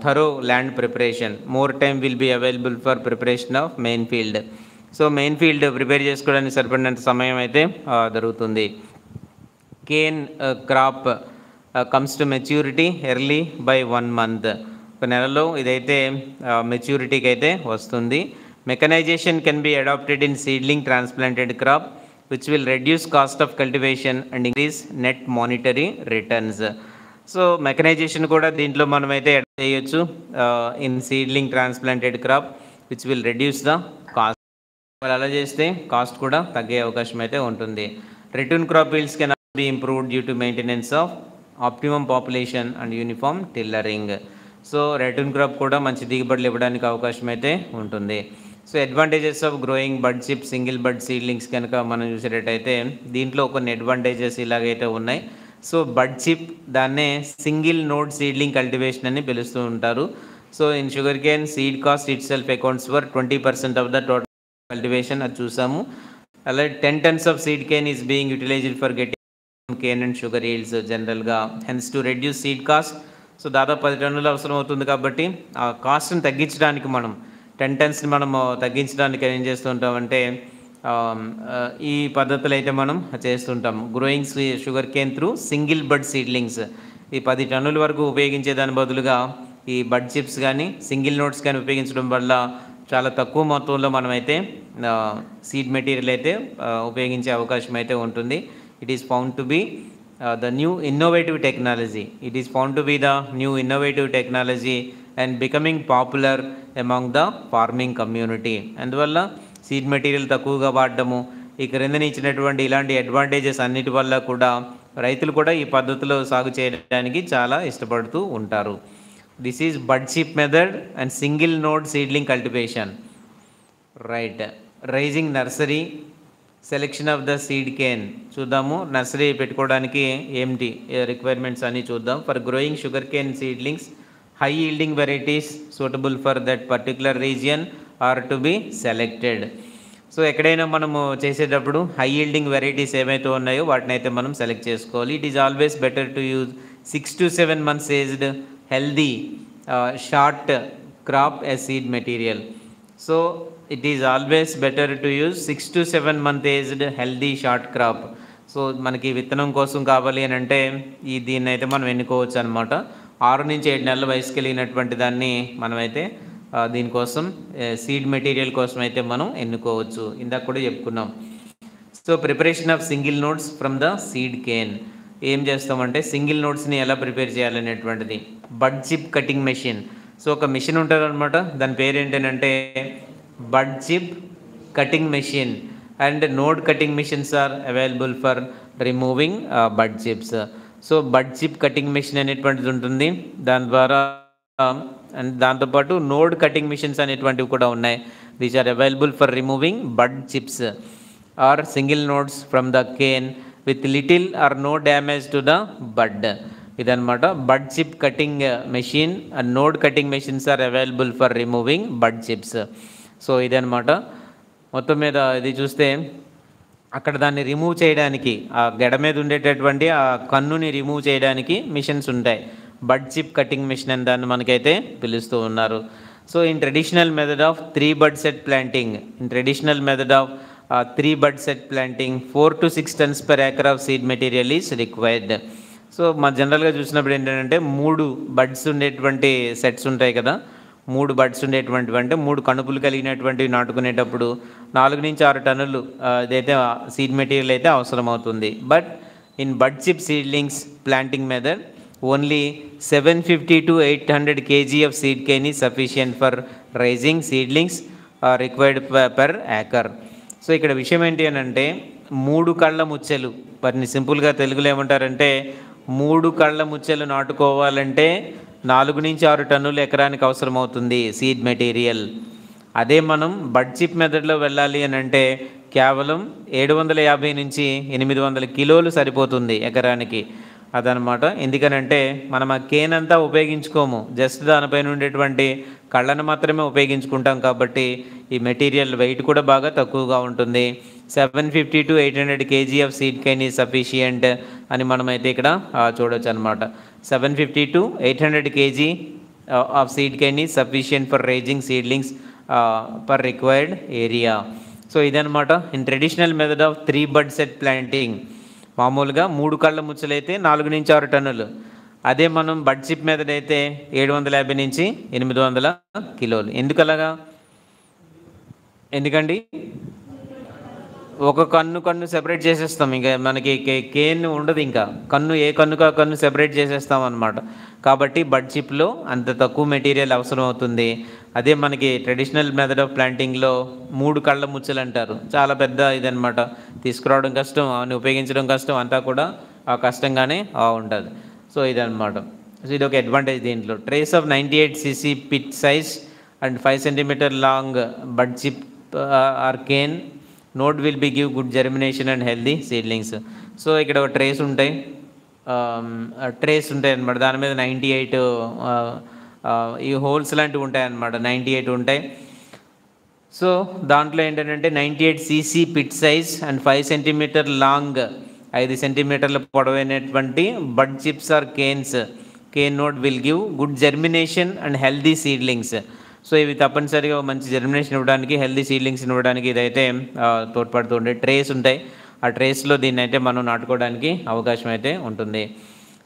thorough land preparation. More time will be available for preparation of main field. So main field prepare చేసుకోవడానికి సరిపడినంత సమయం అయితే దొరుకుతుంది. Cane crop comes to maturity early by 1 month. ఒక నెలలో ఇదైతే మెచ్యూరిటీకి అయితే వస్తుంది. Mechanisation can be adopted in seedling transplanted crop which will reduce cost of cultivation and increase net monetary returns. So mechanisation కూడా దీంట్లో మనమైతే అడాప్ట్ చేయొచ్చు in seedling transplanted crop which will reduce the cost. అలా చేస్తే cost కూడా తగ్గే అవకాశం అయితే ఉంటుంది. Return crop yields can be improved due to maintenance of optimum population and uniform tillering. So ratoon crop కూడా మంచి దిగుబడులు ఇవ్వడానికి అవకాశం అయితే ఉంటుంది. So advantages of growing bud chip single bud seedlings కనుక మనం చూసేటట్టయితే దీంట్లో కొన్ని అడ్వాంటేజెస్ ఇలాగైతే ఉన్నాయి. సో బడ్ చిప్ దాన్నే సింగిల్ నోడ్ సీడ్లింగ్ కల్టివేషన్ అని పిలుస్తూ ఉంటారు. So in sugar cane seed cost itself accounts for 20% of the total cultivation, అది చూసాము. అలాగే 10 tons of seed cane is being utilised for getting cane and sugar yields generalగా, hence to reduce seed cost. So దాదాపు 10 టన్నులు అవసరం అవుతుంది కాబట్టి ఆ కాస్ట్ని తగ్గించడానికి మనం 10 టన్స్ని మనము తగ్గించడానికి ఏం చేస్తుంటామంటే ఈ పద్ధతులు అయితే మనం చేస్తుంటాం. Growing sugar cane through single bud seedlings, ఈ 10 టన్నుల వరకు ఉపయోగించే దాని బదులుగా ఈ బడ్ చిప్స్ కానీ సింగిల్ నోట్స్ కానీ ఉపయోగించడం వల్ల చాలా తక్కువ మొత్తంలో మనమైతే సీడ్ మెటీరియల్ అయితే ఉపయోగించే అవకాశం అయితే ఉంటుంది. It is found to B the new innovative technology. It is found to be the new innovative technology and becoming popular among the farming community. అందువల్ల సీడ్ మెటీరియల్ తక్కువగా వాడడము, ఈ క్రిందని ఇచ్చినటువంటి ఇలాంటి అడ్వాంటేజెస్ అన్నిటి వల్ల కూడా రైతులు కూడా ఈ పద్ధతిలో సాగు చేయడానికి చాలా ఇష్టపడుతూ ఉంటారు. This is bud chip method and single node seedling cultivation. Right, raising nursery, selection of the seed cane చూద్దాము. నర్సరీ పెట్టుకోవడానికి ఏమిటి రిక్వైర్మెంట్స్ అని చూద్దాం. For growing sugar cane seedlings, high yielding varieties suitable for that particular region are to be selected. So ఎక్కడైనా మనము చేసేటప్పుడు high yielding varieties ఏమైతే ఉన్నాయో వాటిని అయితే మనం సెలెక్ట్ చేసుకోవాలి. It is always better to use 6 to 7 months aged healthy short crop as seed material. So it is always better to use 6 to 7 month aged healthy short crop. So మనకి విత్తనం కోసం కావాలి అని అంటే దీన్ని అయితే మనం ఎన్నుకోవచ్చు అనమాట. 6 నుంచి 7 నెలల వయసు కలిగినటువంటి దాన్ని మనమైతే దీనికోసం సీడ్ మెటీరియల్ కోసం అయితే మనం ఎన్నుకోవచ్చు. ఇందాక కూడా చెప్పుకున్నాం. So preparation of single nodes from the seed cane, ఏం చేస్తామంటే సింగిల్ నోట్స్ని ఎలా ప్రిపేర్ చేయాలనేటువంటిది. Bud chip cutting machine. So ఒక మిషన్ ఉంటుంది అనమాట, దాని పేరు ఏంటంటే bud chip cutting machine, and node cutting machines are available for removing bud chips. So bud chip cutting machine అనేటువంటిది ఉంటుంది, దాని ద్వారా అండ్ దాంతోపాటు నోడ్ కటింగ్ మిషన్స్ అనేటువంటివి కూడా ఉన్నాయి. These are available for removing bud chips or single nodes from the cane with little or no damage to the bud. ఇదనమాట bud chip cutting machine and node cutting machines are available for removing bud chips. So ఇదనమాట మొత్తం మీద. ఇది చూస్తే అక్కడ దాన్ని remove చేయడానికి, ఆ గెడ మీద ఉండేటటువంటి ఆ కన్నుని రిమూవ్ చేయడానికి మిషన్స్ ఉంటాయి. బడ్ చిప్ కటింగ్ మిషన్ అని దాన్ని మనకైతే పిలుస్తూ ఉన్నారు. So in traditional method of 3 bud set planting, in traditional method of 3 bud set planting 4 to 6 tons per acre of seed material is required. So మా జనరల్గా చూసినప్పుడు ఏంటంటే 3 బడ్స్ ఉండేటువంటి సెట్స్ ఉంటాయి కదా, 3 బడ్స్ ఉండేటువంటివి అంటే 3 కణుపులు కలిగినటువంటివి నాటుకునేటప్పుడు 4 నుంచి 6 టన్నులు ఇదైతే సీడ్ మెటీరియల్ అయితే అవసరం అవుతుంది. But in bud chip seedlings planting method only 750 to 800 kg of seed cane is sufficient for raising seedlings required per acre. So ఇక్కడ విషయం ఏంటి అని అంటే 3 కళ్ళ ముచ్చెలు, వాటిని సింపుల్గా తెలుగులో ఏమంటారంటే 3 కళ్ళ ముచ్చెలు నాటుకోవాలంటే 4 నుంచి 6 టన్నులు ఎకరానికి అవసరం అవుతుంది సీడ్ మెటీరియల్. అదే మనం బడ్ చిప్ మెథడ్లో వెళ్ళాలి అని అంటే కేవలం 750 నుంచి 800 కిలోలు సరిపోతుంది ఎకరానికి. అదనమాట. ఎందుకనంటే మనం ఆ కేన్ అంతా ఉపయోగించుకోము, జస్ట్ దానిపైన ఉండేటువంటి కళ్ళను మాత్రమే ఉపయోగించుకుంటాం కాబట్టి ఈ మెటీరియల్ వెయిట్ కూడా బాగా తక్కువగా ఉంటుంది. 750 to 800 kg of seed cane is sufficient అని మనమైతే ఇక్కడ చూడవచ్చు అనమాట. 750 to 800 kg of seed cane is sufficient for raising seedlings per required area. So ఇదనమాట in traditional method of 3 bud set planting. మామూలుగా 3 కళ్ళ ముచ్చలైతే 4 నుంచి 6 టన్నులు. అదే మనం బడ్ చిప్ మెథడ్ అయితే 750 నుంచి 800 కిలోలు. ఎందుకలాగా? ఎందుకండి ఒక కన్ను సెపరేట్ చేసేస్తాం, ఇంకా మనకి కేన్ ఉండదు, ఇంకా కన్ను ఏ కన్నుకా కన్ను సెపరేట్ చేసేస్తాం అనమాట. కాబట్టి బడ్ చిప్లో అంత తక్కువ మెటీరియల్ అవసరం అవుతుంది. అదే మనకి ట్రెడిషనల్ మెథడ్ ఆఫ్ ప్లాంటింగ్లో 3 కళ్ళ ముచ్చలు అంటారు, చాలా పెద్ద ఇదనమాట, తీసుకురావడం కష్టం, అవన్నీ ఉపయోగించడం కష్టం, అంతా కూడా కష్టంగానే ఉంటుంది. సో ఇదనమాట. సో ఇది ఒక అడ్వాంటేజ్ దీంట్లో. Trays of 98 cc pit size and 5 cm long bud chip or cane node will be give good germination and healthy seedlings. So ఇక్కడ ఒక ట్రేస్ ఉంటాయి అన్నమాట, దాని మీద 98 ఈ హోల్స్ లాంటివి ఉంటాయి అన్నమాట, 98 ఉంటాయి. సో దాంట్లో ఏంటంటే 98 cc pit size and 5 cm long 5 సెంటీమీటర్ల పొడవైనటువంటి bud chips or canes, cane node will give good germination and healthy seedlings. So ఇవి తప్పనిసరిగా మంచి జర్మినేషన్ ఇవ్వడానికి, హెల్దీ సీడ్లింగ్స్ ఇవ్వడానికి ఇదైతే తోడ్పడుతూ ఉండే ట్రేస్ ఉంటాయి. ఆ ట్రేస్లో దీన్ని అయితే మనం నాటుకోవడానికి అవకాశం అయితే ఉంటుంది.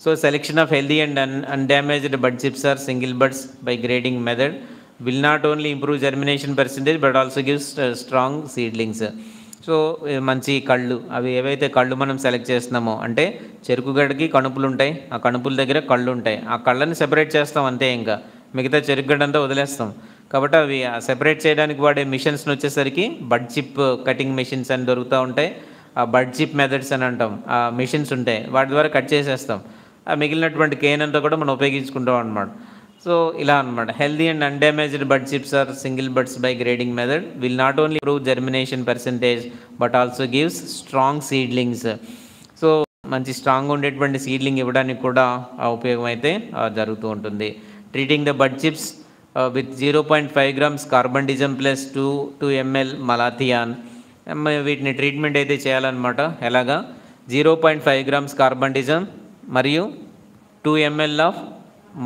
So selection of healthy and undamaged bud chips or single buds by grading method will not only improve germination percentage but also gives strong seedlings. So మంచి కళ్ళు, అవి ఏవైతే కళ్ళు మనం సెలెక్ట్ చేస్తున్నామో, అంటే చెరుకు గడ్డకి కణుపులు ఉంటాయి, ఆ కణుపుల దగ్గర కళ్ళు ఉంటాయి, ఆ కళ్ళని సెపరేట్ చేస్తాం అంతే, ఇంకా మిగతా చెరుకు గడ్డ అంతా వదిలేస్తాం. కాబట్టి అవి సెపరేట్ చేయడానికి వాడే మిషన్స్ని వచ్చేసరికి బడ్ చిప్ కటింగ్ మిషన్స్ అని దొరుకుతూ ఉంటాయి. ఆ బడ్ చిప్ మెథడ్స్ అని అంటాం, ఆ మిషన్స్ ఉంటాయి, వాటి ద్వారా కట్ చేసేస్తాం. ఆ మిగిలినటువంటి కేన్ అంతా కూడా మనం ఉపయోగించుకుంటాం అనమాట. సో ఇలా అనమాట. Healthy and undamaged bud chips or single buds by grading method will not only improve germination percentage but also gives strong seedlings. So మంచి స్ట్రాంగ్ ఉండేటువంటి సీడ్లింగ్ ఇవ్వడానికి కూడా ఉపయోగం అయితే జరుగుతూ ఉంటుంది. Treating the bud chips with 0.5 grams carbendazim plus 2 ml malathion. వీటిని treatment అయితే చేయాలన్నమాట. ఎలాగా? 0.5 grams కార్బండిజం మరియు 2 ml of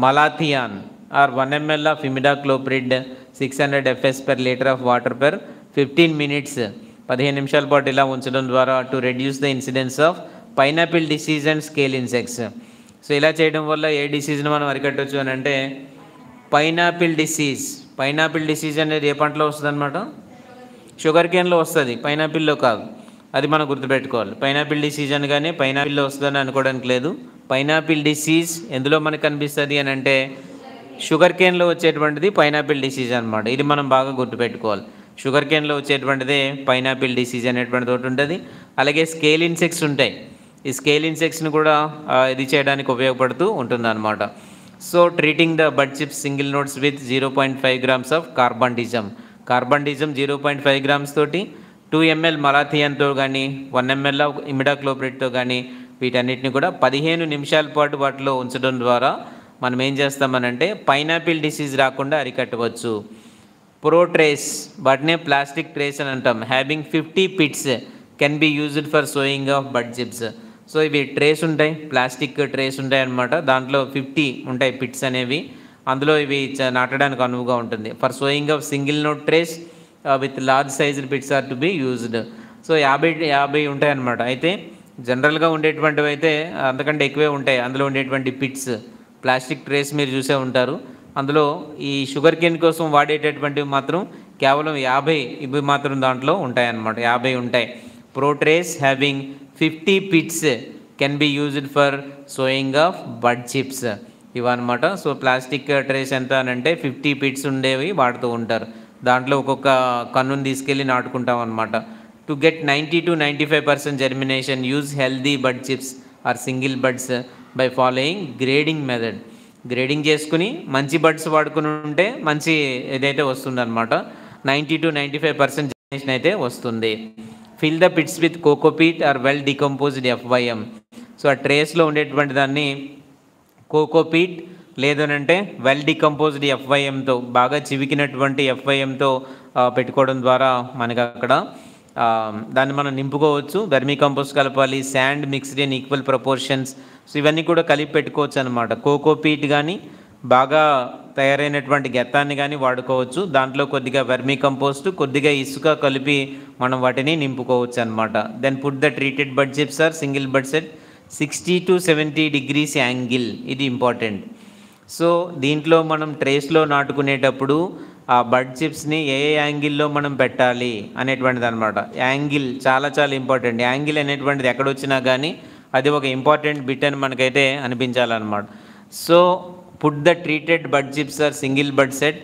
malathion or 1 ml of imidacloprid 600 fs per liter of water per 15 minutes 15 నిమిషాల పాటు ఇలా ఉంచడం ద్వారా to reduce the incidence of pineapple disease and scale insects. So ఇలా చేయడం వల్ల ఏ డిసీజ్ని మనం అరికట్టవచ్చు అని అంటే పైనాపిల్ డిసీజ్. పైనాపిల్ డిసీజ్ అనేది ఏ పంటలో వస్తుంది అనమాట? షుగర్ కేన్లో వస్తుంది, పైనాపిల్లో కాదు. అది మనం గుర్తుపెట్టుకోవాలి. పైనాపిల్ డిసీజ్ అనగానే పైనాపిల్లో వస్తుందని అనుకోవడానికి లేదు. పైనాపిల్ డిసీజ్ ఎందులో మనకు కనిపిస్తుంది అని అంటే షుగర్ కేన్లో వచ్చేటువంటిది పైనాపిల్ డిసీజ్ అనమాట. ఇది మనం బాగా గుర్తుపెట్టుకోవాలి. షుగర్ కేన్లో వచ్చేటువంటిదే పైనాపిల్ డిసీజ్ అనేటువంటి తోటి ఉంటుంది. అలాగే స్కేల్ ఇన్సెక్ట్స్ ఉంటాయి. ఈ స్కేల్ ఇన్సెక్ట్స్ని కూడా ఇది చేయడానికి ఉపయోగపడుతూ ఉంటుంది అనమాట. So treating the bud chips single nodes with 0.5 grams of carbendazim. Carbendazim 0.5 grams తోటి 2 ml మలాథియాన్తో కానీ 1 ml ఆఫ్ ఇమిడాక్లోప్రిడ్తో కానీ వీటన్నిటిని కూడా 15 నిమిషాల పాటు వాటిలో ఉంచడం ద్వారా మనం ఏం చేస్తామనంటే పైనాపిల్ డిసీజ్ రాకుండా అరికట్టవచ్చు. ప్రో ట్రేస్, వాటినే ప్లాస్టిక్ ట్రేస్ అని అంటాం. Having 50 pits can be used for sowing of bud chips. So ఇవి ట్రేస్ ఉంటాయి, ప్లాస్టిక్ ట్రేస్ ఉంటాయి అన్నమాట. దాంట్లో 50 ఉంటాయి పిట్స్ అనేవి. అందులో ఇవి నాటడానికి అనువుగా ఉంటుంది. For sowing of single node trays with large sized pits are to be used. So 50 ఉంటాయి అన్నమాట. అయితే జనరల్గా ఉండేటువంటివి అయితే అంతకంటే ఎక్కువే ఉంటాయి. అందులో ఉండేటువంటి పిట్స్ ప్లాస్టిక్ ట్రేస్ మీరు చూసే ఉంటారు. అందులో ఈ షుగర్ కేన్ కోసం వాడేటటువంటివి మాత్రం కేవలం 50 ఇవి మాత్రం దాంట్లో ఉంటాయన్నమాట. 50 ఉంటాయి. Pro trays having 50 pits can be used for sowing of bud chips ఇవన్నమాట. సో ప్లాస్టిక్ ట్రేస్ ఎంత అని అంటే 50 pits ఉండేవి వాడుతూ ఉంటారు. దాంట్లో ఒక్కొక్క కన్నుని తీసుకెళ్ళి నాటుకుంటాం అనమాట. To get 90 to 95% germination use healthy bud chips or single buds by following grading method. Grading చేసుకుని మంచి బడ్స్ వాడుకుని ఉంటే మంచి ఇదైతే వస్తుంది అనమాట. 90 to 95% జర్మినేషన్ అయితే వస్తుంది. Fill the pits with cocopeat or well decomposed FYM. So ఆ ట్రేస్లో ఉండేటువంటి దాన్ని కోకోపీట్ లేదనంటే వెల్ డికంపోజ్డ్ FYMతో బాగా చివికినటువంటి FYMతో పెట్టుకోవడం ద్వారా మనకి అక్కడ దాన్ని మనం నింపుకోవచ్చు. వెర్మీ కంపోస్ట్ కలపాలి, sand mixed in equal proportions. So ఇవన్నీ కూడా కలిపి పెట్టుకోవచ్చు అనమాట. కోకోపీట్ కానీ బాగా తయారైనటువంటి గెత్తాన్ని కానీ వాడుకోవచ్చు. దాంట్లో కొద్దిగా వెర్మీ కంపోస్ట్, కొద్దిగా ఇసుక కలిపి మనం వాటిని నింపుకోవచ్చు అనమాట. Then put the treated bud chips or single bud set 60 to 70 degrees angle. ఇది ఇంపార్టెంట్. సో దీంట్లో మనం ట్రేస్లో నాటుకునేటప్పుడు ఆ బడ్ చిప్స్ని ఏ యాంగిల్లో మనం పెట్టాలి అనేటువంటిది అనమాట. యాంగిల్ చాలా చాలా ఇంపార్టెంట్. యాంగిల్ అనేటువంటిది ఎక్కడొచ్చినా కానీ అది ఒక ఇంపార్టెంట్ బిట్ అని మనకైతే అనిపించాలన్నమాట. So put the treated bud chips or single bud set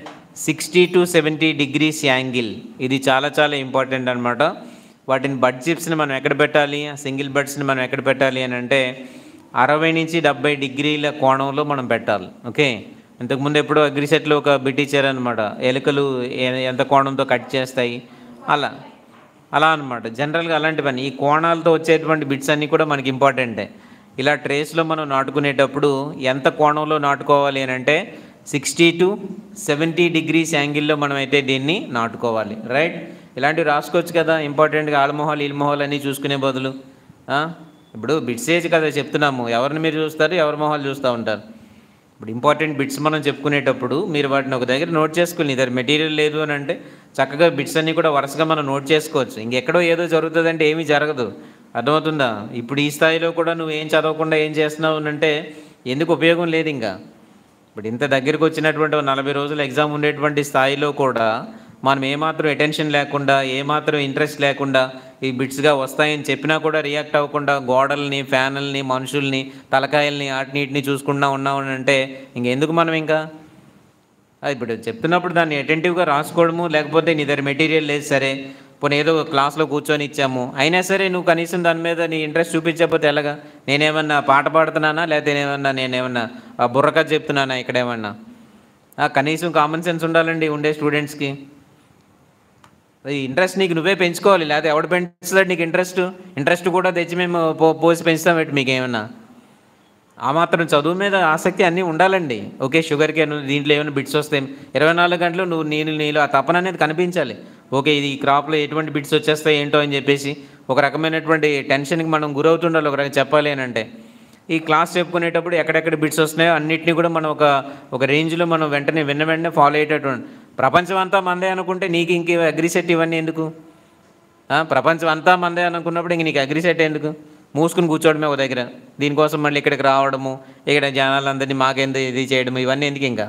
60 to 70 degrees angle. ఇది చాలా చాలా ఇంపార్టెంట్ అనమాట. వాటిని బడ్ చిప్స్ని మనం ఎక్కడ పెట్టాలి, సింగిల్ బడ్స్ని మనం ఎక్కడ పెట్టాలి అని అంటే 60 నుంచి 70 degrees కోణంలో మనం పెట్టాలి. ఓకే, ఇంతకుముందు ఎప్పుడో అగ్రిసెట్లో ఒక బిట్ ఇచ్చారనమాట. ఎలుకలు ఎంత కోణంతో కట్ చేస్తాయి అలా అలా అనమాట. జనరల్గా అలాంటి పని ఈ కోణాలతో వచ్చేటువంటి బిట్స్ అన్నీ కూడా మనకి ఇంపార్టెంటే. ఇలా ట్రేస్లో మనం నాటుకునేటప్పుడు ఎంత కోణంలో నాటుకోవాలి అని అంటే 60 to 70 degrees యాంగిల్లో మనం అయితే దీన్ని నాటుకోవాలి. రైట్, ఇలాంటివి రాసుకోవచ్చు కదా. ఇంపార్టెంట్గా ఆల్మోహాల్ ఈల్మోహాల్ అన్నీ చూసుకునే బదులు ఇప్పుడు బిట్స్ ఏజ్ కదా చెప్తున్నాము, ఎవరిని మీరు చూస్తారు, ఎవరి మొహాలు చూస్తూ ఉంటారు. ఇప్పుడు ఇంపార్టెంట్ బిట్స్ మనం చెప్పుకునేటప్పుడు మీరు వాటిని ఒక దగ్గర నోట్ చేసుకుని, ఇద్దరు మెటీరియల్ లేదు అని అంటే చక్కగా బిట్స్ అన్నీ కూడా వరుసగా మనం నోట్ చేసుకోవచ్చు. ఇంకెక్కడో ఏదో జరుగుతుందంటే ఏమీ జరగదు. అర్థమవుతుందా? ఇప్పుడు ఈ స్థాయిలో కూడా నువ్వు ఏం చదవకుండా ఏం చేస్తున్నావు అంటే ఎందుకు ఉపయోగం లేదు ఇంకా. ఇప్పుడు ఇంత దగ్గరికి వచ్చినటువంటి 40 రోజులు ఎగ్జామ్ ఉండేటువంటి స్థాయిలో కూడా మనం ఏమాత్రం అటెన్షన్ లేకుండా, ఏమాత్రం ఇంట్రెస్ట్ లేకుండా ఈ బిట్స్గా వస్తాయని చెప్పినా కూడా రియాక్ట్ అవ్వకుండా గోడల్ని, ఫ్యాన్లని, మనుషుల్ని, తలకాయల్ని, ఆటినీటిని చూసుకుంటూ ఉన్నామని అంటే ఇంకెందుకు మనం ఇంకా. ఇప్పుడు చెప్తున్నప్పుడు దాన్ని అటెంటివ్గా రాసుకోవడము, లేకపోతే నీ దగ్గర మెటీరియల్ లేదు సరే, పోనీ ఏదో క్లాస్లో కూర్చొని ఇచ్చాము, అయినా సరే నువ్వు కనీసం దాని మీద నీ ఇంట్రెస్ట్ చూపించకపోతే ఎలాగా? నేనేమన్నా పాట పాడుతున్నానా, లేకపోతే నేనేమన్నా బుర్రకథ చెప్తున్నానా ఇక్కడేమన్నా? కనీసం కామన్ సెన్స్ ఉండాలండి ఉండే స్టూడెంట్స్కి. ఈ ఇంట్రెస్ట్ నీకు నువ్వే పెంచుకోవాలి, లేకపోతే ఎవడు పెంచుతాడు నీకు ఇంట్రెస్ట్ కూడా తెచ్చి మేము పోసి పెంచుతాం పెట్టి మీకు ఏమన్నా. ఆ మాత్రం చదువు మీద ఆసక్తి అన్నీ ఉండాలండి. ఓకే, షుగర్కేన్ దీంట్లో ఏమైనా బిట్స్ వస్తాయి, 24 గంటలు నువ్వు నీలో ఆ తపన అనేది కనిపించాలి. ఓకే, ఇది ఈ క్రాప్లో ఎటువంటి బిట్స్ వచ్చేస్తాయి ఏంటో అని చెప్పేసి ఒక రకమైనటువంటి టెన్షన్కి మనం గురవుతుండాలి. ఒక రకంగా చెప్పాలి అని అంటే ఈ క్లాస్ చెప్పుకునేటప్పుడు ఎక్కడెక్కడ బిట్స్ వస్తున్నాయో అన్నింటినీ కూడా మనం ఒక రేంజ్లో మనం వెంటనే ఫాలో అయ్యేటటువంటి. ప్రపంచం అంతా మందే అనుకుంటే నీకు ఇంక అగ్రిసెట్ ఇవన్నీ ఎందుకు? ప్రపంచం అంతా మందే అనుకున్నప్పుడు ఇంక నీకు అగ్రిసెట్ ఎందుకు? మూసుకుని కూర్చోవడమే ఒక దగ్గర. దీనికోసం మళ్ళీ ఇక్కడికి రావడము, ఇక్కడ జనాలందరినీ మాకెందుకు ఇది చేయడము, ఇవన్నీ ఎందుకు ఇంకా?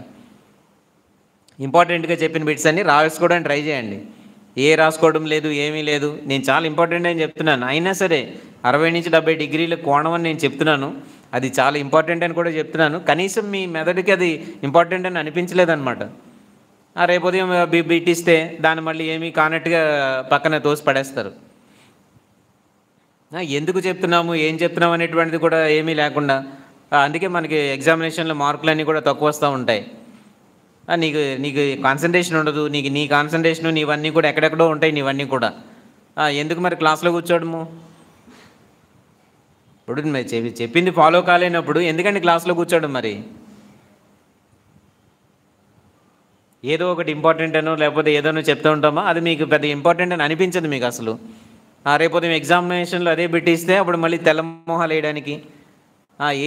ఇంపార్టెంట్గా చెప్పిన బిట్స్ అన్నీ రాసుకోవడానికి ట్రై చేయండి. రాసుకోవడం లేదు, ఏమీ లేదు. నేను చాలా ఇంపార్టెంట్ అని చెప్తున్నాను. అయినా సరే 60 నుంచి 70 డిగ్రీల కోణం అని నేను చెప్తున్నాను. అది చాలా ఇంపార్టెంట్ అని కూడా చెప్తున్నాను. కనీసం మీ మెదడుకి అది ఇంపార్టెంట్ అని అనిపించలేదన్నమాట. రేపు ఉదయం బిట్ ఇస్తే దాన్ని మళ్ళీ ఏమీ కానట్టుగా పక్కన తోసి పడేస్తారు. ఎందుకు చెప్తున్నాము, ఏం చెప్తున్నాము అనేటువంటిది కూడా ఏమీ లేకుండా. అందుకే మనకి ఎగ్జామినేషన్లో మార్కులన్నీ కూడా తక్కువ వస్తూ ఉంటాయి. నీకు కాన్సన్ట్రేషన్ ఉండదు. నీ కాన్సన్ట్రేషను నీవన్నీ కూడా ఎక్కడెక్కడో ఉంటాయి నీవన్నీ కూడా. ఎందుకు మరి క్లాస్లో కూర్చోవడము? ఇప్పుడు చెప్పింది ఫాలో కాలేనప్పుడు ఎందుకంటే క్లాస్లో కూర్చోవడం? మరి ఏదో ఒకటి ఇంపార్టెంట్ అనో లేకపోతే ఏదోనో చెప్తూ ఉంటామో అది మీకు పెద్ద ఇంపార్టెంట్ అని అనిపించదు మీకు అసలు. రేపు ఉదయం ఎగ్జామినేషన్లో అదే పెట్టిస్తే అప్పుడు మళ్ళీ తెల్లమొహాలు వేయడానికి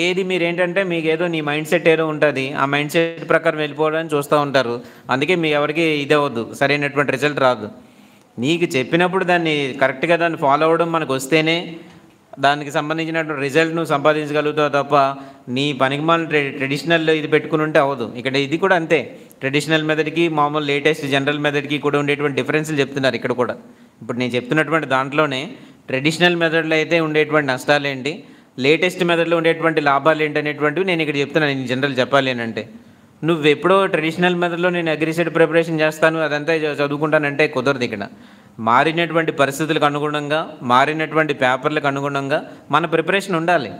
ఏది మీరేంటంటే మీకు ఏదో నీ మైండ్ సెట్ ఏదో ఉంటుంది, ఆ మైండ్ సెట్ ప్రకారం వెళ్ళిపోవడానికి చూస్తూ ఉంటారు. అందుకే మీ ఎవరికి ఇదే అవ్వద్దు, సరైనటువంటి రిజల్ట్ రాదు. నీకు చెప్పినప్పుడు దాన్ని కరెక్ట్గా దాన్ని ఫాలో అవ్వడం మనకు వస్తేనే దానికి సంబంధించినటువంటి రిజల్ట్ నువ్వు సంపాదించగలుగుతావు తప్ప నీ పనికి మాలిన ట్రెడిషనల్ ఇది పెట్టుకుని ఉంటే అవ్వదు. ఇక్కడ ఇది కూడా అంతే. ట్రెడిషనల్ మెథడ్కి మామూలు లేటెస్ట్ జనరల్ మెథడ్కి కూడా ఉండేటువంటి డిఫరెన్స్లు చెప్తున్నారు ఇక్కడ కూడా. ఇప్పుడు నేను చెప్తున్నటువంటి దాంట్లోనే ట్రెడిషనల్ మెథడ్లో అయితే ఉండేటువంటి నష్టాలు ఏంటి, లేటెస్ట్ మెథడ్లో ఉండేటువంటి లాభాలు ఏంటి అనేటువంటివి నేను ఇక్కడ చెప్తున్నాను. నేను జనరల్ చెప్పాలి అని అంటే నువ్వు ఎప్పుడో ట్రెడిషనల్ మెథడ్లో నేను అగ్రిసెట్ ప్రిపరేషన్ చేస్తాను అదంతా చదువుకుంటానంటే కుదరదు. ఇక్కడ మారినటువంటి పరిస్థితులకు అనుగుణంగా, మారినటువంటి పేపర్లకు అనుగుణంగా మన ప్రిపరేషన్ ఉండాలి.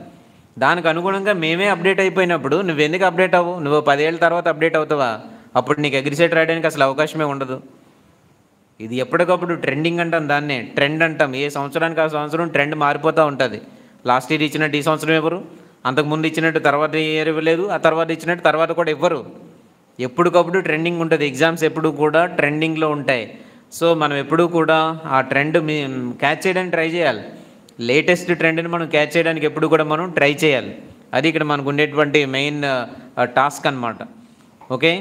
దానికి అనుగుణంగా మేమే అప్డేట్ అయిపోయినప్పుడు నువ్వు ఎందుకు అప్డేట్ అవ్వు? నువ్వు 10 ఏళ్ళ తర్వాత అప్డేట్ అవుతావా? అప్పుడు నీకు అగ్రిసెట్ రాయడానికి అసలు అవకాశమే ఉండదు. ఇది ఎప్పటికప్పుడు ట్రెండింగ్ అంటాం, దాన్నే ట్రెండ్ అంటాం. ఏ సంవత్సరానికి ఆ సంవత్సరం ట్రెండ్ మారిపోతూ ఉంటుంది. లాస్ట్ ఇయర్ ఇచ్చినట్టు ఈ సంవత్సరం ఇవ్వరు, అంతకుముందు ఇచ్చినట్టు తర్వాత ఇయర్ ఇవ్వలేదు, ఆ తర్వాత ఇచ్చినట్టు తర్వాత కూడా ఇవ్వరు. ఎప్పటికప్పుడు ట్రెండింగ్ ఉంటుంది. ఎగ్జామ్స్ ఎప్పుడు కూడా ట్రెండింగ్లో ఉంటాయి. సో మనం ఎప్పుడూ కూడా ఆ ట్రెండ్ క్యాచ్ చేయడానికి ట్రై చేయాలి. లేటెస్ట్ ట్రెండ్ని మనం క్యాచ్ చేయడానికి ఎప్పుడు కూడా మనం ట్రై చేయాలి. అది ఇక్కడ మనకు ఉండేటువంటి మెయిన్ టాస్క్ అన్నమాట. ఓకే,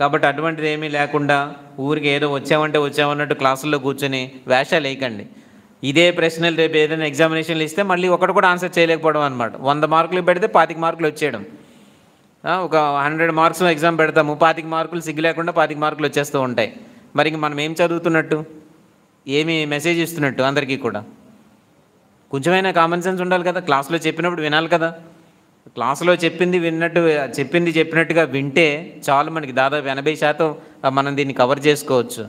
కాబట్టి అటువంటిది ఏమీ లేకుండా ఊరికి ఏదో వచ్చామన్నట్టు క్లాసుల్లో కూర్చొని వేషాలు వేయకండి. ఇదే ప్రశ్నలు రేపు ఏదైనా ఎగ్జామినేషన్లు ఇస్తే మళ్ళీ ఒకటి కూడా ఆన్సర్ చేయలేకపోవడం అనమాట. 100 మార్కులు పెడితే 25 మార్కులు వచ్చేయడం. ఒక 100 మార్క్స్ ఎగ్జామ్ పెడతాము, 25 మార్కులు సిగ్గు లేకుండా 25 మార్కులు వచ్చేస్తూ ఉంటాయి. మరి ఇంక మనం ఏం చదువుతున్నట్టు, ఏమి మెసేజ్ ఇస్తున్నట్టు అందరికీ కూడా? కొంచెమైనా కామన్ సెన్స్ ఉండాలి కదా. క్లాస్లో చెప్పినప్పుడు వినాలి కదా. క్లాసులో చెప్పినట్టుగా వింటే చాలు. మనకి దాదాపు 80% మనం దీన్ని కవర్ చేసుకోవచ్చు.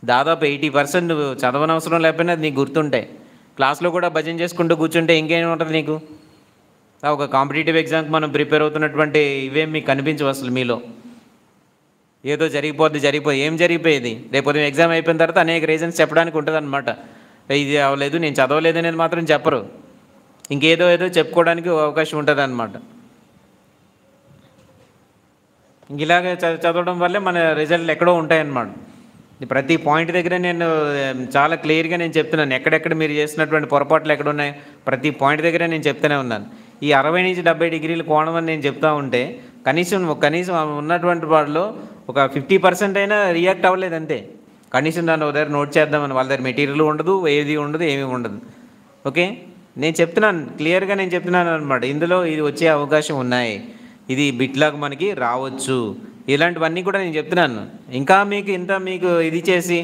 దాదాపు 80% నువ్వు చదవనవసరం లేకపోయినా అది నీకు గుర్తుంటాయి. క్లాస్లో కూడా భజన చేసుకుంటూ కూర్చుంటే ఇంకేం ఉంటుంది నీకు? ఒక కాంపిటేటివ్ ఎగ్జామ్కి మనం ప్రిపేర్ అవుతున్నటువంటి ఇవేం మీకు కనిపించవు అసలు. మీలో ఏదో ఏం జరిగిపోయేది? రేపు ఉదయం ఎగ్జామ్ అయిపోయిన తర్వాత అనేక రీజన్స్ చెప్పడానికి ఉంటుంది అనమాట. ఇది అవ్వలేదు, నేను చదవలేదు అనేది మాత్రం చెప్పరు. ఇంకేదో చెప్పుకోవడానికి అవకాశం ఉంటుంది అన్నమాట. ఇలాగే చదవడం వల్లే మన రిజల్ట్లు ఎక్కడో ఉంటాయన్నమాట. ప్రతి పాయింట్ దగ్గర నేను చాలా క్లియర్గా నేను చెప్తున్నాను, ఎక్కడెక్కడ మీరు చేసినటువంటి పొరపాట్లు ఎక్కడ ఉన్నాయి ప్రతి పాయింట్ దగ్గర నేను చెప్తూనే ఉన్నాను. ఈ 60 నుంచి 70 డిగ్రీల కోణం అని నేను చెప్తా ఉంటే కనీసం ఉన్నటువంటి వాళ్ళలో ఒక 50% అయినా రియాక్ట్ అవ్వలేదు అంతే. కనీసం దాన్ని ఒక దగ్గర నోట్ చేద్దామని, వాళ్ళ దగ్గర మెటీరియల్ ఉండదు, ఏది ఉండదు, ఏమీ ఉండదు. ఓకే, నేను చెప్తున్నాను క్లియర్గా, నేను చెప్తున్నాను అనమాట, ఇందులో ఇది వచ్చే అవకాశం ఉన్నాయి, ఇది బిట్లాగా మనకి రావచ్చు, ఇలాంటివన్నీ కూడా నేను చెప్తున్నాను. ఇంకా మీకు ఇది చేసి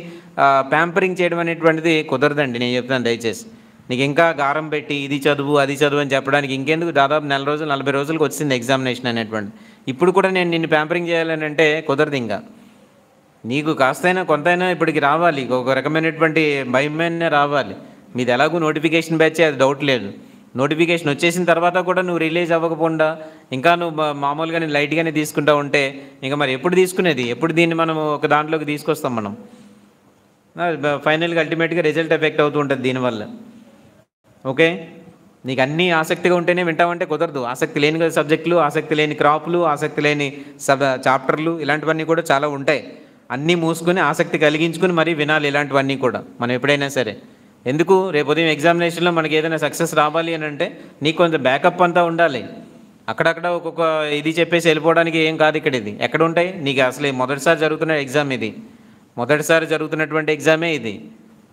ప్యాంపరింగ్ చేయడం అనేటువంటిది కుదరదండి. నేను చెప్తాను దయచేసి, నీకు ఇంకా గారం పెట్టి ఇది చదువు అది చదువు అని చెప్పడానికి ఇంకెందుకు, దాదాపు 4 రోజులు 40 రోజులకు వచ్చింది ఎగ్జామినేషన్ అనేటువంటి. ఇప్పుడు కూడా నేను నిన్ను ప్యాంపరింగ్ చేయాలని అంటే కుదరదు. ఇంకా నీకు కాస్తైనా కొంతైనా ఇప్పటికి రావాలి, ఒక రకమైనటువంటి భయమైనా రావాలి. మీది ఎలాగూ నోటిఫికేషన్ బ్యాచ్, అది డౌట్ లేదు. నోటిఫికేషన్ వచ్చేసిన తర్వాత కూడా నువ్వు రిలీజ్ అవ్వకుండా ఇంకా నువ్వు మామూలుగా నేను లైట్గానే తీసుకుంటా ఉంటే ఇంకా మరి ఎప్పుడు తీసుకునేది, ఎప్పుడు దీన్ని మనం ఒక దాంట్లోకి తీసుకొస్తాం మనం? ఫైనల్గా అల్టిమేట్గా రిజల్ట్ ఎఫెక్ట్ అవుతూ ఉంటుంది దీనివల్ల. ఓకే, నీకు అన్నీ ఆసక్తిగా ఉంటేనే వింటామంటే కుదరదు. ఆసక్తి లేని సబ్జెక్టులు, ఆసక్తి లేని క్రాప్లు, ఆసక్తి లేని చాప్టర్లు, ఇలాంటివన్నీ కూడా చాలా ఉంటాయి. అన్నీ మూసుకొని ఆసక్తి కలిగించుకుని మరీ వినాలి ఇలాంటివన్నీ కూడా మనం ఎప్పుడైనా సరే. ఎందుకు, రేపు ఉదయం ఎగ్జామినేషన్లో మనకి ఏదైనా సక్సెస్ రావాలి అని అంటే నీకు కొంచెం బ్యాకప్ అంతా ఉండాలి. అక్కడక్కడ ఒక్కొక్క ఇది చెప్పేసి వెళ్ళిపోవడానికి ఏం కాదు ఇక్కడ. ఇది ఎక్కడ ఉంటాయి నీకు? అసలు మొదటిసారి జరుగుతున్న ఎగ్జామ్ ఇది, మొదటిసారి జరుగుతున్నటువంటి ఎగ్జామే ఇది.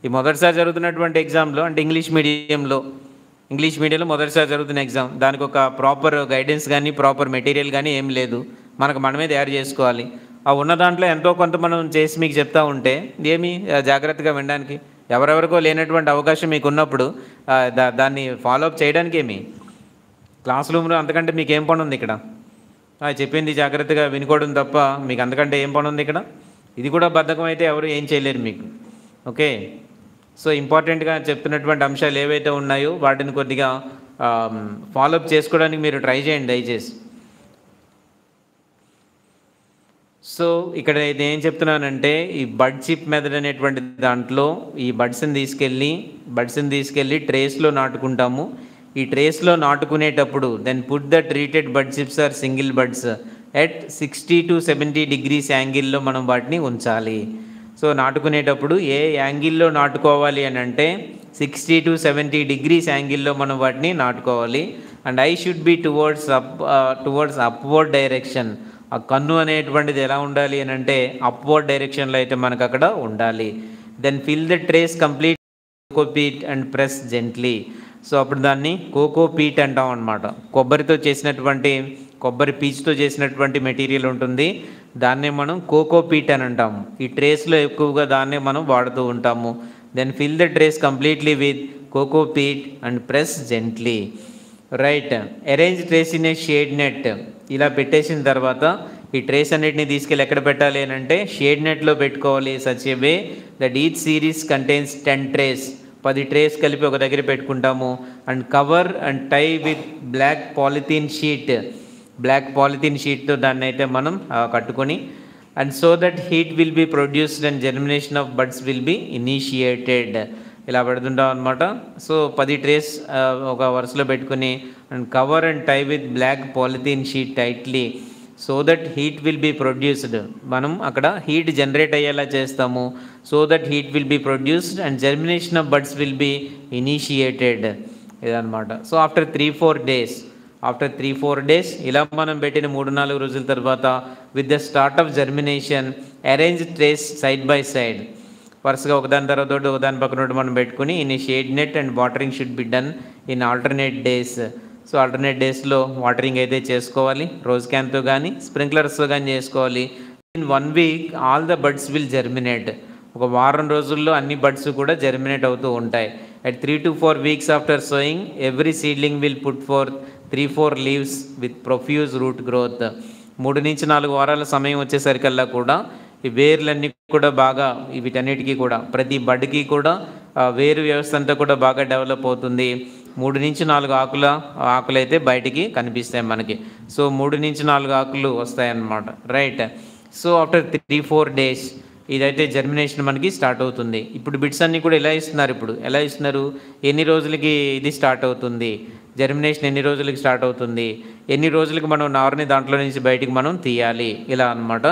ఈ మొదటిసారి జరుగుతున్నటువంటి ఎగ్జామ్లో అంటే ఇంగ్లీష్ మీడియంలో మొదటిసారి జరుగుతున్న ఎగ్జామ్, దానికి ఒక ప్రాపర్ గైడెన్స్ కానీ ప్రాపర్ మెటీరియల్ కానీ ఏం లేదు, మనమే తయారు చేసుకోవాలి. ఆ ఉన్న దాంట్లో ఎంతో కొంత మనం చేసి మీకు చెప్తా ఉంటే ఏమి జాగ్రత్తగా వినడానికి, ఎవరెవరికో లేనటువంటి అవకాశం మీకు ఉన్నప్పుడు దాన్ని ఫాలోఅప్ చేయడానికి ఏమి క్లాస్ రూమ్లో అంతకంటే మీకు ఏం పని ఉంది ఇక్కడ? చెప్పింది జాగ్రత్తగా వినుకోవడం తప్ప మీకు అంతకంటే ఏం పని ఉంది ఇక్కడ? ఇది కూడా బద్ధకం అయితే ఎవరు ఏం చేయలేరు మీకు. ఓకే, సో ఇంపార్టెంట్గా చెప్తున్నటువంటి అంశాలు ఏవైతే ఉన్నాయో వాటిని కొద్దిగా ఫాలోఅప్ చేసుకోవడానికి మీరు ట్రై చేయండి దయచేసి. సో ఇక్కడ నేను ఏం చెప్తున్నానంటే, ఈ బడ్ చిప్ మెథడ్ అనేటువంటి దాంట్లో ఈ బడ్స్ని తీసుకెళ్ళి ట్రేస్లో నాటుకుంటాము. ఈ ట్రేస్లో నాటుకునేటప్పుడు then put the treated bud chips or single buds at 60 to 70 degrees యాంగిల్లో మనం వాటిని ఉంచాలి. సో నాటుకునేటప్పుడు ఏ యాంగిల్లో నాటుకోవాలి అని అంటే 60 to 70 degrees యాంగిల్లో మనం వాటిని నాటుకోవాలి. And I should be towards upward direction. ఆ కన్ను అనేటువంటిది ఎలా ఉండాలి అని అంటే అప్వర్డ్ డైరెక్షన్లో అయితే మనకు అక్కడ ఉండాలి. Then fill the trays complete cocopeat and press gently. So అప్పుడు దాన్ని కోకోపీట్ అంటాం అనమాట. కొబ్బరి పీచుతో చేసినటువంటి మెటీరియల్ ఉంటుంది, దాన్నే మనం కోకోపీట్ అని అంటాము. ఈ ట్రేస్లో ఎక్కువగా దాన్నే మనం వాడుతూ ఉంటాము. Then fill the trays completely with cocopeat and press gently. Right, arrange trays in a shade net. ఇలా పెట్టేసిన తర్వాత ఈ ట్రేస్ అన్నిటిని తీసుకెళ్ళి ఎక్కడ పెట్టాలి అని అంటే షేడ్ నెట్లో పెట్టుకోవాలి. Such a way that each series contains 10 trays. 10 trays కలిపి ఒక దగ్గర పెట్టుకుంటాము. And cover and tie with black polythene షీట్తో దాన్ని అయితే మనం కట్టుకొని, and so that heat will be produced and germination of buds will be initiated. ఇలా పెడుతుంటాం అనమాట. సో 10 ట్రేస్ ఒక వరుసలో పెట్టుకుని and cover and tie with black polythene sheet tightly so that heat will be produced. మనం అక్కడ heat generate అయ్యేలా చేస్తాము. So that heat will be produced and germination of buds will be initiated ఇదనమాట. So after 3-4 days ఇలా మనం పెట్టిన 3-4 రోజుల తర్వాత with the start of germination arrange trays side by side. వరుసగా ఒకదాని తర్వాత ఒకదాని పక్కన మనం పెట్టుకుని in shade net and watering should be done in alternate days. So alternate డేస్లో వాటరింగ్ అయితే చేసుకోవాలి, రోజ్ క్యాన్తో కానీ స్ప్రింక్లర్స్తో కానీ చేసుకోవాలి. In 1 week all the buds will germinate. ఒక వారం రోజుల్లో అన్ని బడ్స్ కూడా జర్మినేట్ అవుతూ ఉంటాయి. At 3 to 4 weeks after sowing every seedling will put forth 3-4 leaves with profuse root growth. 3-4 వారాల సమయం వచ్చేసరికల్లా కూడా ఈ వేర్లన్నీ కూడా బాగా వీటన్నిటికీ కూడా ప్రతి బడ్కి కూడా వేరు వ్యవస్థ అంతా కూడా బాగా డెవలప్ అవుతుంది. 3-4 ఆకులు అయితే బయటికి కనిపిస్తాయి మనకి. సో 3-4 ఆకులు వస్తాయన్నమాట. రైట్, సో ఆఫ్టర్ 3-4 days ఇదైతే జర్మినేషన్ మనకి స్టార్ట్ అవుతుంది. ఇప్పుడు బిట్స్ అన్నీ కూడా ఎలా ఇస్తున్నారు, ఎన్ని రోజులకి ఇది స్టార్ట్ అవుతుంది, జర్మినేషన్ ఎన్ని రోజులకి స్టార్ట్ అవుతుంది, ఎన్ని రోజులకి మనం నారుని దాంట్లో నుంచి బయటికి మనం తీయాలి, ఇలా అనమాట.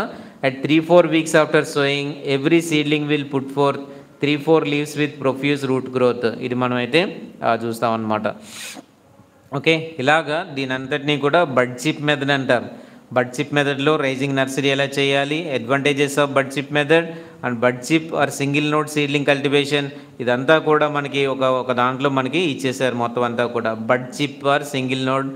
At 3-4 weeks after sowing, every seedling will put forth 3-4 leaves with profuse root growth. ఇది మనం అయితే చూస్తాం అన్నమాట. ఓకే, ఇలాగా దీని అంతటినీ కూడా బడ్ చిప్ మెథడ్ అంటారు. బడ్ చిప్ మెథడ్లో రైజింగ్ నర్సరీ ఎలా చేయాలి, advantages of bud chip method and bud chip or single node seedling cultivation, ఇదంతా కూడా మనకి ఒక దాంట్లో మనకి ఇచ్చేసారు మొత్తం అంతా కూడా. Bud chip or single node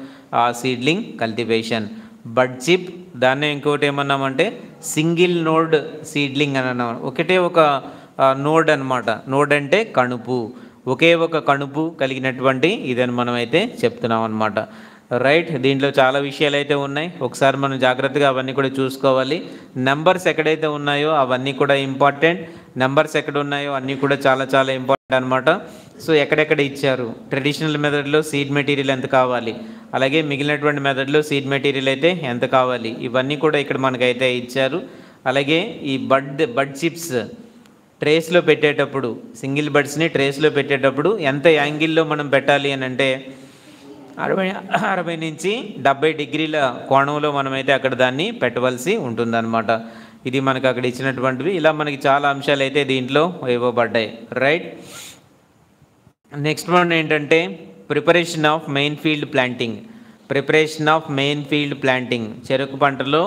seedling cultivation. Bud chip, దాన్ని ఇంకోటి ఏమన్నామంటే సింగిల్ నోడ్ సీడ్లింగ్ అని అన్నాం. ఒకటే ఒక నోడ్ అనమాట. నోడ్ అంటే కణుపు, ఒకే ఒక కణుపు కలిగినటువంటి ఇదని మనం అయితే చెప్తున్నాం అనమాట. రైట్, దీంట్లో చాలా విషయాలు అయితే ఉన్నాయి. ఒకసారి మనం జాగ్రత్తగా అవన్నీ కూడా చూసుకోవాలి. నెంబర్స్ ఎక్కడైతే ఉన్నాయో అవన్నీ కూడా ఇంపార్టెంట్. నెంబర్స్ ఎక్కడ ఉన్నాయో అన్నీ కూడా చాలా చాలా ఇంపార్టెంట్ అనమాట. సో ఎక్కడెక్కడ ఇచ్చారు, ట్రెడిషనల్ మెథడ్లో సీడ్ మెటీరియల్ ఎంత కావాలి, అలాగే మిగిలినటువంటి మెథడ్లో సీడ్ మెటీరియల్ అయితే ఎంత కావాలి, ఇవన్నీ కూడా ఇక్కడ మనకైతే ఇచ్చారు. అలాగే ఈ బడ్ చిప్స్ ట్రేస్లో పెట్టేటప్పుడు, సింగిల్ బడ్స్ని ట్రేస్లో పెట్టేటప్పుడు ఎంత యాంగిల్లో మనం పెట్టాలి అని అంటే 60 నుంచి 70 డిగ్రీల కోణంలో మనమైతే అక్కడ దాన్ని పెట్టవలసి ఉంటుందన్నమాట. ఇది మనకు అక్కడ ఇచ్చినటువంటివి. ఇలా మనకి చాలా అంశాలు అయితే దీంట్లో ఇవ్వబడ్డాయి. రైట్, నెక్స్ట్ వన్ ఏంటంటే preparation of main field planting. Preparation of main field planting, చెరుకు పంటలో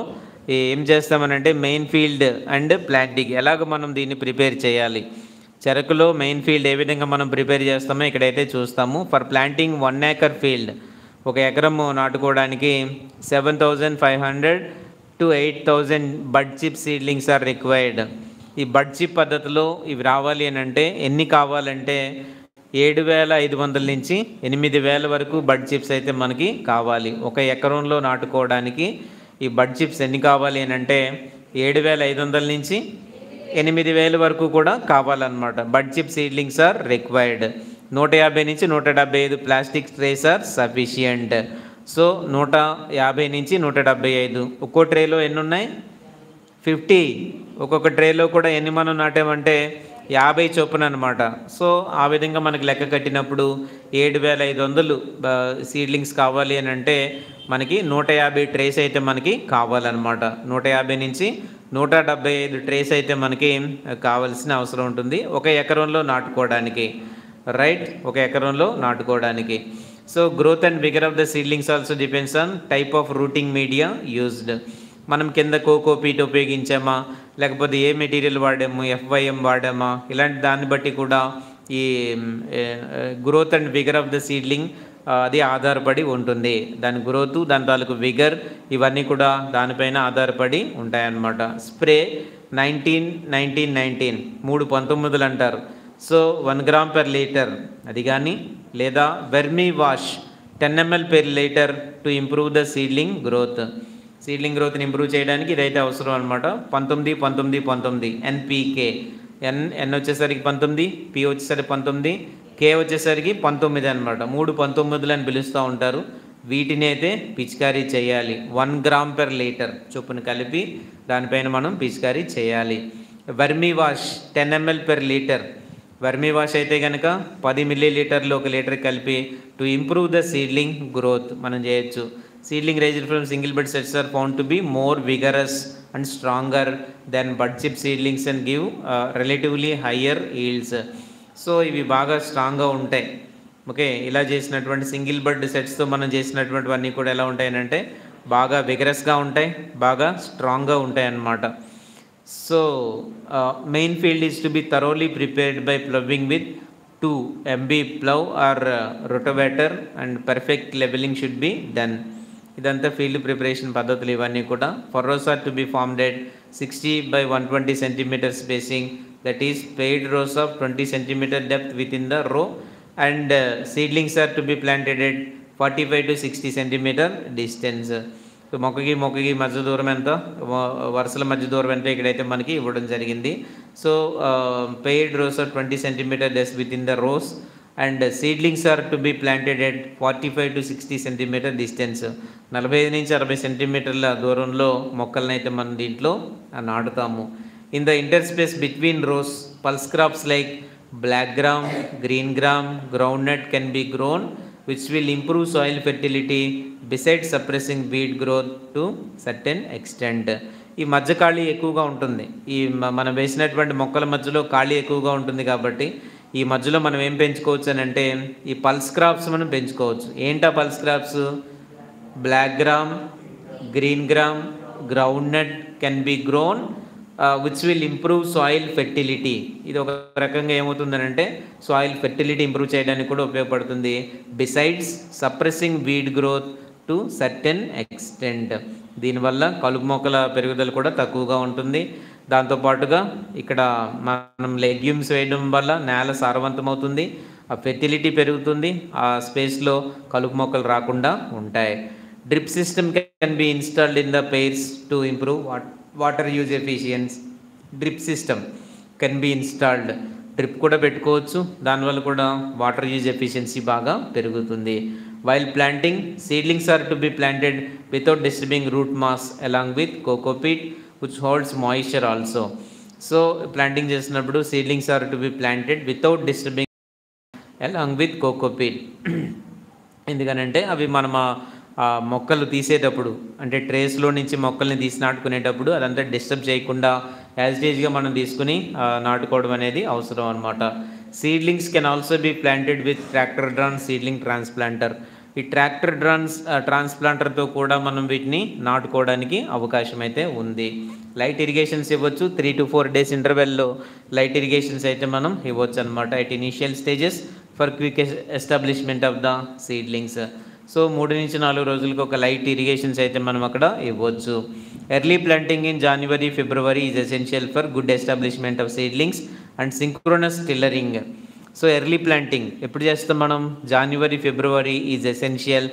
ఏం చేస్తామనంటే మెయిన్ ఫీల్డ్ అండ్ ప్లాంటింగ్ ఎలాగ మనం దీన్ని ప్రిపేర్ చేయాలి, చెరకులో మెయిన్ ఫీల్డ్ ఏ విధంగా మనం ప్రిపేర్ చేస్తామో ఇక్కడైతే చూస్తాము. ఫర్ ప్లాంటింగ్ 1 acre ఫీల్డ్, 1 ఎకరము నాటుకోవడానికి 7,500 to 8,000 bud chip seedlings are required. ఈ బడ్ చిప్ పద్ధతిలో ఇవి రావాలి అని అంటే ఎన్ని కావాలంటే 7,500 నుంచి 8,000 వరకు బడ్ చిప్స్ అయితే మనకి కావాలి. 1 ఎకరంలో నాటుకోవడానికి ఈ బడ్ చిప్స్ ఎన్ని కావాలి అని అంటే 7,500 నుంచి 8,000 వరకు కూడా కావాలన్నమాట. Bud chip seedlings are required. 150 నుంచి 175 plastic trays are sufficient. So 150 నుంచి 175. ఒక్కో ట్రేలో ఎన్ని ఉన్నాయి, 50. ఒక్కొక్క ట్రేలో కూడా ఎన్ని మనం నాటామంటే 50 చొప్పున అనమాట. సో ఆ విధంగా మనకి లెక్క కట్టినప్పుడు 7,500 సీడ్లింగ్స్ కావాలి అని అంటే మనకి 150 ట్రేస్ అయితే మనకి కావాలన్నమాట. 150 నుంచి 175 ట్రేస్ అయితే మనకి కావాల్సిన అవసరం ఉంటుంది 1 ఎకరంలో నాటుకోవడానికి. రైట్, 1 ఎకరంలో నాటుకోవడానికి. So growth and vigour of the seedlings also depends on type of rooting media used. మనం కింద కోకోపీట్ ఉపయోగించామా, లేకపోతే ఏ మెటీరియల్ వాడాము, FYM వాడామా, ఇలాంటి దాన్ని బట్టి కూడా ఈ growth and vigour of the seedling అది ఆధారపడి ఉంటుంది. దాని గ్రోత్, దాని తాలూకు విగర్, ఇవన్నీ కూడా దానిపైన ఆధారపడి ఉంటాయన్నమాట. స్ప్రే 19-19-19 3/19 అంటారు. సో 1 gram per liter అది కానీ, లేదా vermiwash 10 ml per liter to improve the seedling growth. Seedling గ్రోత్ని ఇంప్రూవ్ చేయడానికి ఇదైతే అవసరం అనమాట. 19-19-19 NPK. N వచ్చేసరికి 19, P వచ్చేసరికి 19, K వచ్చేసరికి 19 అనమాట. 3/19 అని పిలుస్తూ ఉంటారు. వీటిని అయితే పిచికారీ చేయాలి. 1 gram per liter చొప్పున కలిపి దానిపైన మనం పిచికారీ చేయాలి. Vermiwash 10 ml per liter. Vermiwash అయితే కనుక 10 milliliters 1 లీటర్ కలిపి to improve the seedling growth మనం చేయొచ్చు. Seedling raised from single bud sets are found to be more vigorous and stronger than bud chip seedlings and give relatively higher yields. So ఇవి బాగా స్ట్రాంగ్గా ఉంటాయి. Okay, ఇలా చేసినటువంటి single బడ్ సెట్స్తో మనం చేసినటువంటివన్నీ కూడా ఎలా ఉంటాయనంటే బాగా విగరస్గా ఉంటాయి, బాగా స్ట్రాంగ్గా ఉంటాయి అన్నమాట. So main field is to be thoroughly prepared by ploughing with 2 MB plow or rotavator and perfect leveling should be done. ఇదంతా ఫీల్డ్ ప్రిపరేషన్ పద్ధతులు ఇవన్నీ కూడా. Furrows are to be formed at 60 by 120 centimeter spacing, that is paired rows of 20 centimeter depth within the row, and seedlings are to be planted at 45 to 60 centimeter distance. So మొక్కకి మధ్య దూరం ఎంత, వరుసల మధ్య దూరం ఎంత ఇక్కడైతే మనకి ఇవ్వడం జరిగింది. So paired rows are 20 centimeter depth within the rows, and seedlings are to be planted at 45 to 60 centimeter distance. 45 నుంచి 60 సెంటీమీటర్ల దూరంలో మొక్కలనైతే మనం దీంట్లో నాటుతాము. In the interspace between rows pulse crops like black gram, green gram, groundnut can be grown which will improve soil fertility besides suppressing weed growth to certain extent. ఈ మధ్య ఖాళీ ఎక్కువగా ఉంటుంది. ఈ మనం వేసినటువంటి మొక్కల మధ్యలో ఖాళీ ఎక్కువగా ఉంటుంది కాబట్టి ఈ మధ్యలో మనం ఏం పెంచుకోవచ్చు అని అంటే ఈ పల్స్ క్రాప్స్ మనం పెంచుకోవచ్చు. ఏంటా pulse crops? Black gram, green gram, groundnut can be grown which will improve soil fertility. ఇది ఒక రకంగా ఏమవుతుందనంటే సాయిల్ ఫెర్టిలిటీ ఇంప్రూవ్ చేయడానికి కూడా ఉపయోగపడుతుంది. Besides suppressing weed growth to certain extent. దీనివల్ల కలుపు మొక్కల పెరుగుదల కూడా తక్కువగా ఉంటుంది. దాంతోపాటుగా ఇక్కడ మనం లెగ్యూమ్స్ వేయడం వల్ల నేల సారవంతమవుతుంది, ఆ ఫెర్టిలిటీ పెరుగుతుంది, ఆ స్పేస్లో కలుపు మొక్కలు రాకుండా ఉంటాయి. Drip system can be installed in the pairs to improve water use efficiency. Drip system can be installed, drip కూడా పెట్టుకోవచ్చు, దానివల్ల కూడా వాటర్ యూజ్ ఎఫిషియన్సీ బాగా పెరుగుతుంది. While planting, seedlings are to be planted without disturbing root mass along with cocopeat which holds moisture also. So planting చేసినప్పుడు seedlings are to be planted without disturbing along with cocopeat. ఎందుకనంటే అవి మనం మొక్కలు తీసేటప్పుడు అంటే ట్రేస్లో నుంచి మొక్కల్ని తీసి నాటుకునేటప్పుడు అదంతా డిస్టర్బ్ చేయకుండా యాజిటేజ్గా మనం తీసుకుని నాటుకోవడం అనేది అవసరం అనమాట. Seedlings can also be planted with tractor drawn seedling transplanter. ఈ ట్రాక్టర్ ట్రాన్స్ప్లాంటర్తో కూడా మనం వీటిని నాటుకోవడానికి అవకాశం అయితే ఉంది. లైట్ ఇరిగేషన్స్ ఇవ్వచ్చు, 3 to 4 days ఇంటర్వెల్లో లైట్ ఇరిగేషన్స్ అయితే మనం ఇవ్వచ్చు అనమాట at initial stages for quick establishment of the seedlings. So 3 నుంచి 4 రోజులకు ఒక లైట్ ఇరిగేషన్స్ అయితే మనం అక్కడ ఇవ్వచ్చు. Early planting in January, February is essential for good establishment of seedlings and synchronous tillering. So early planting ఎప్పుడు చేస్తాం మనం? January, February is essential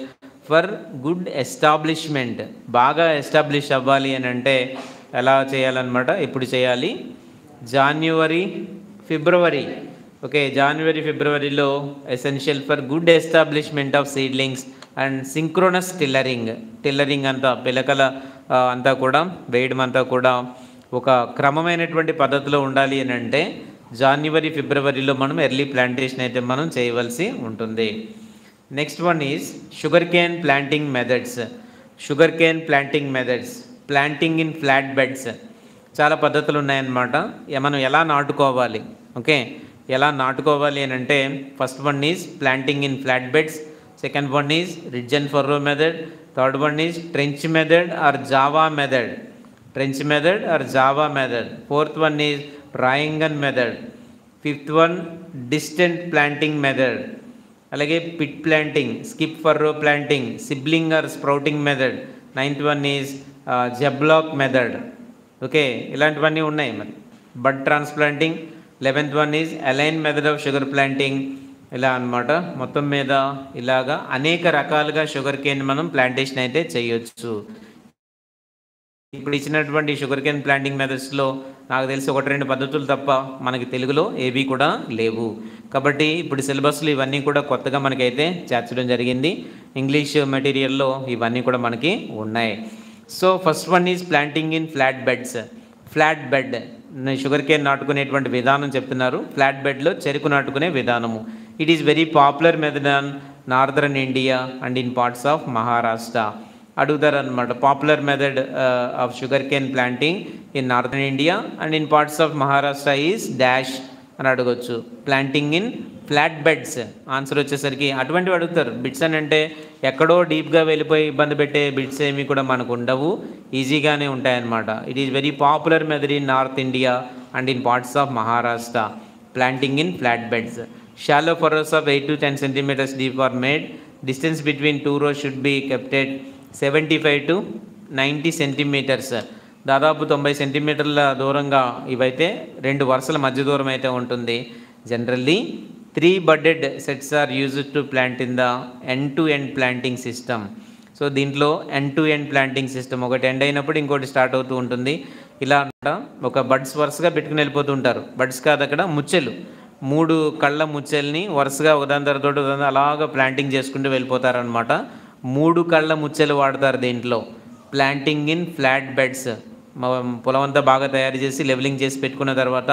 for good establishment. బాగా ఎస్టాబ్లిష్ అవ్వాలి అని అంటే ఎలా చేయాలన్నమాట? ఇప్పుడు చేయాలి January, February. ఓకే, January, Februaryలో essential for good establishment of seedlings and synchronous tillering అంతా పిలకల అంతా కూడా వేయడం అంతా కూడా ఒక క్రమమైనటువంటి పద్ధతిలో ఉండాలి అని అంటే January, Februaryలో మనం ఎర్లీ ప్లాంటేషన్ అయితే మనం చేయవలసి ఉంటుంది. Next one is sugarcane planting methods. Sugarcane planting methods, planting in flat beds. చాలా పద్ధతులు ఉన్నాయన్నమాట. మనం ఎలా నాటుకోవాలి, ఓకే, ఎలా నాటుకోవాలి అని అంటే first one is planting in flat beds, second one is ridge and furrow method, third one is trench method or Java method, trench method or Java method, fourth one is rayungan method, fifth one distant planting method, అలాగే pit planting, skip furrow planting, sibling or sprouting method, ninth one is జబ్లాక్ method. Okay, ఇలాంటివన్నీ ఉన్నాయి. మరి bud transplanting, 11th one is align method of sugar planting. ఇలా అన్నమాట. మొత్తం మీద ఇలాగా అనేక రకాలుగా షుగర్ కేన్ మనం ప్లాంటేషన్ అయితే చేయొచ్చు. ఇప్పుడు ఇచ్చినటువంటి షుగర్ కేన్ ప్లాంటింగ్ మెథడ్స్లో నాకు తెలిసి 1-2 పద్ధతులు తప్ప మనకి తెలుగులో ఏవి కూడా లేవు. కాబట్టి ఇప్పుడు సిలబస్లు ఇవన్నీ కూడా కొత్తగా మనకైతే చేర్చడం జరిగింది. ఇంగ్లీష్ మెటీరియల్లో ఇవన్నీ కూడా మనకి ఉన్నాయి. So first one is planting in flat beds. Flat bed sugar cane నాటుకునేటువంటి విధానం చెప్తున్నారు. ఫ్లాట్ బెడ్లో చెరుకు నాటుకునే విధానము. It is very popular method on northern India and in parts of Maharashtra. అడుగుతారు అనమాట, popular method of sugar cane planting in northern India and in parts of Maharashtra is dash అని అడగచ్చు. Planting in flat beds answer వచ్చేసరికి అటువంటివి అడుగుతారు. Bits అని అంటే ఎక్కడో డీప్గా వెళ్ళిపోయి ఇబ్బంది పెట్టే బిట్స్ ఏమి కూడా మనకు ఉండవు, ఈజీగానే ఉంటాయన్నమాట. It is very popular method in north India and in parts of Maharashtra. Planting in flat beds. Shallow furrows of 8 to 10 centimeters deep are made. Distance between 2 rows should be kept at 75 to 90 centimeters. దాదాపు 90 సెంటీమీటర్ల దూరంగా ఇవైతే 2 వరుసల మధ్య దూరం అయితే ఉంటుంది. Generally 3 budded sets are used to plant in the end-to-end planting system. So దీంట్లో end-to-end planting system, ఒకటి ఎండ్ అయినప్పుడు ఇంకోటి స్టార్ట్ అవుతూ ఉంటుంది. ఇలా ఒక బడ్స్ వరుసగా పెట్టుకుని వెళ్ళిపోతూ ఉంటారు. బడ్స్ కాదు, అక్కడ ముచ్చెలు, 3 కళ్ళ ముచ్చెల్ని వరుసగా ఒకదాని తర్వాత అలాగా ప్లాంటింగ్ చేసుకుంటూ వెళ్ళిపోతారనమాట. 3 కళ్ళ ముచ్చెలు వాడతారు దీంట్లో. ప్లాంటింగ్ ఇన్ ఫ్లాట్ బెడ్స్, పొలం అంతా బాగా తయారు చేసి లెవెలింగ్ చేసి పెట్టుకున్న తర్వాత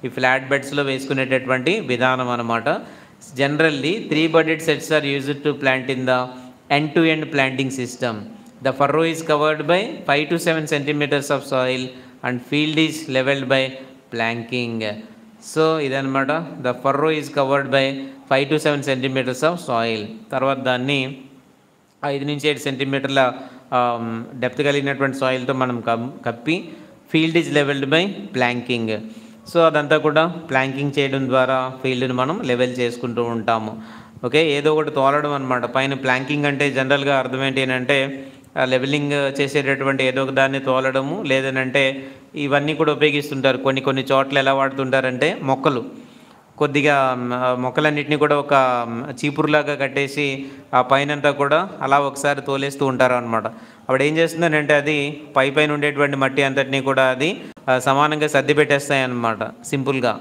ఈ ఫ్లాట్ బెడ్స్లో వేసుకునేటటువంటి విధానం అనమాట. Generally 3 budded sets are used to plant in the end-to-end planting system. The furrow is covered by 5 to 7 centimeters of soil and field is leveled by planking. So ఇదనమాట, the furrow is covered by 5 to 7 centimeters of soil. తర్వాత దాన్ని 5 నుంచి 7 సెంటీమీటర్ల depth కలిగినటువంటి సాయిల్తో మనం కప్పి field is levelled by planking. So అదంతా కూడా ప్లాంకింగ్ చేయడం ద్వారా ఫీల్డ్ని మనం లెవెల్ చేసుకుంటూ ఉంటాము. ఓకే, ఏదో ఒకటి తోలడం అనమాట. పైన ప్లాంకింగ్ అంటే జనరల్గా అర్థం ఏంటి అంటే లెవెలింగ్ చేసేటటువంటి ఏదో ఒక దాన్ని తోలడము, లేదనంటే ఇవన్నీ కూడా ఉపయోగిస్తుంటారు. కొన్ని చోట్ల ఎలా వాడుతుంటారంటే కొద్దిగా మొక్కలన్నింటినీ కూడా ఒక చీపురులాగా కట్టేసి ఆ పైనంతా కూడా అలా ఒకసారి తోలేస్తూ ఉంటారు అనమాట. అప్పుడు ఏం చేస్తుందంటే అది పైన ఉండేటువంటి మట్టి అంతటినీ కూడా అది సమానంగా సర్ది పెట్టేస్తాయి అన్నమాట. సింపుల్గా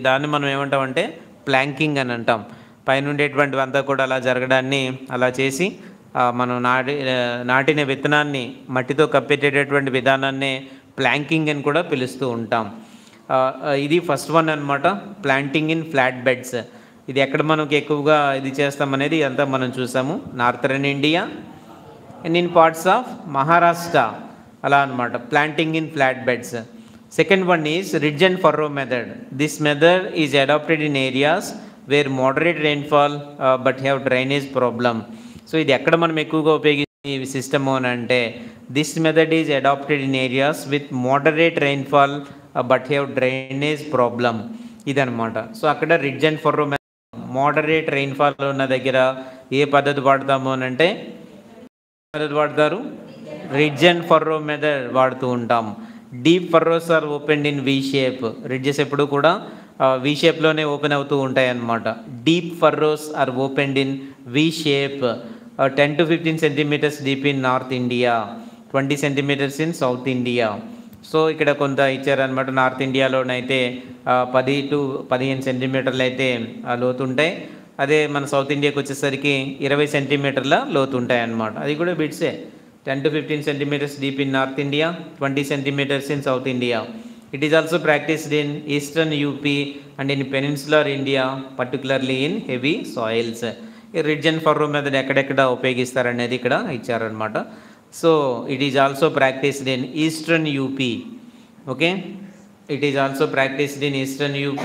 దాన్ని మనం ఏమంటామంటే ప్లాంకింగ్ అని అంటాం. పైన ఉండేటువంటివి అంతా కూడా అలా జరగడాన్ని అలా చేసి మనం నాటిన విత్తనాన్ని మట్టితో కప్పెట్టేటటువంటి విధానాన్ని ప్లాంకింగ్ అని కూడా పిలుస్తూ ఉంటాం. ఇది ఫస్ట్ వన్ అనమాట, ప్లాంటింగ్ ఇన్ ఫ్లాట్ బెడ్స్. ఇది ఎక్కడ మనకి ఎక్కువగా ఇది చేస్తామనేది అంతా మనం చూసాము. Northern India and in parts of Maharashtra అలా అనమాట, planting in flat beds. Second one is ridge and furrow method. This method is adopted in areas where moderate rainfall but have drainage problem. So ఇది ఎక్కడ మనం ఎక్కువగా ఉపయోగించే system అని అంటే this method is adopted in areas with moderate rainfall but have drainage problem, ఇదనమాట. So అక్కడ ridge and furrow moderate rainfall ఉన్న దగ్గర ఏ పద్ధతి వాడతాము అని అంటే పద్ధతి వాడతారు, రిడ్జ్ అండ్ ఫర్రో మెథడ్ వాడుతూ ఉంటాము. Deep furrows are open in V shape. Ridges ఎప్పుడు కూడా వి షేప్లోనే ఓపెన్ అవుతూ ఉంటాయి అన్నమాట. Deep furrows are opened in V shape 10 to 15 centimeters deep in north India, 20 centimeters in south India. So ఇక్కడ కొంత ఇచ్చారనమాట. నార్త్ ఇండియాలోనైతే 10 to 15 సెంటీమీటర్లు అయితే లోతుంటాయి. అదే మన సౌత్ ఇండియాకి వచ్చేసరికి 20 సెంటీమీటర్ల లోతుంటాయి అన్నమాట. అది కూడా బిట్సే. 10 to 15 centimeters deep in North India, 20 centimeters in South India. It is also practiced in Eastern UP and in Peninsular India, particularly in heavy soils. Ridge and furrow method ఎక్కడెక్కడ ఉపయోగిస్తారనేది ఇక్కడ ఇచ్చారనమాట. So it is also practiced in Eastern UP. Okay, it is also practiced in Eastern UP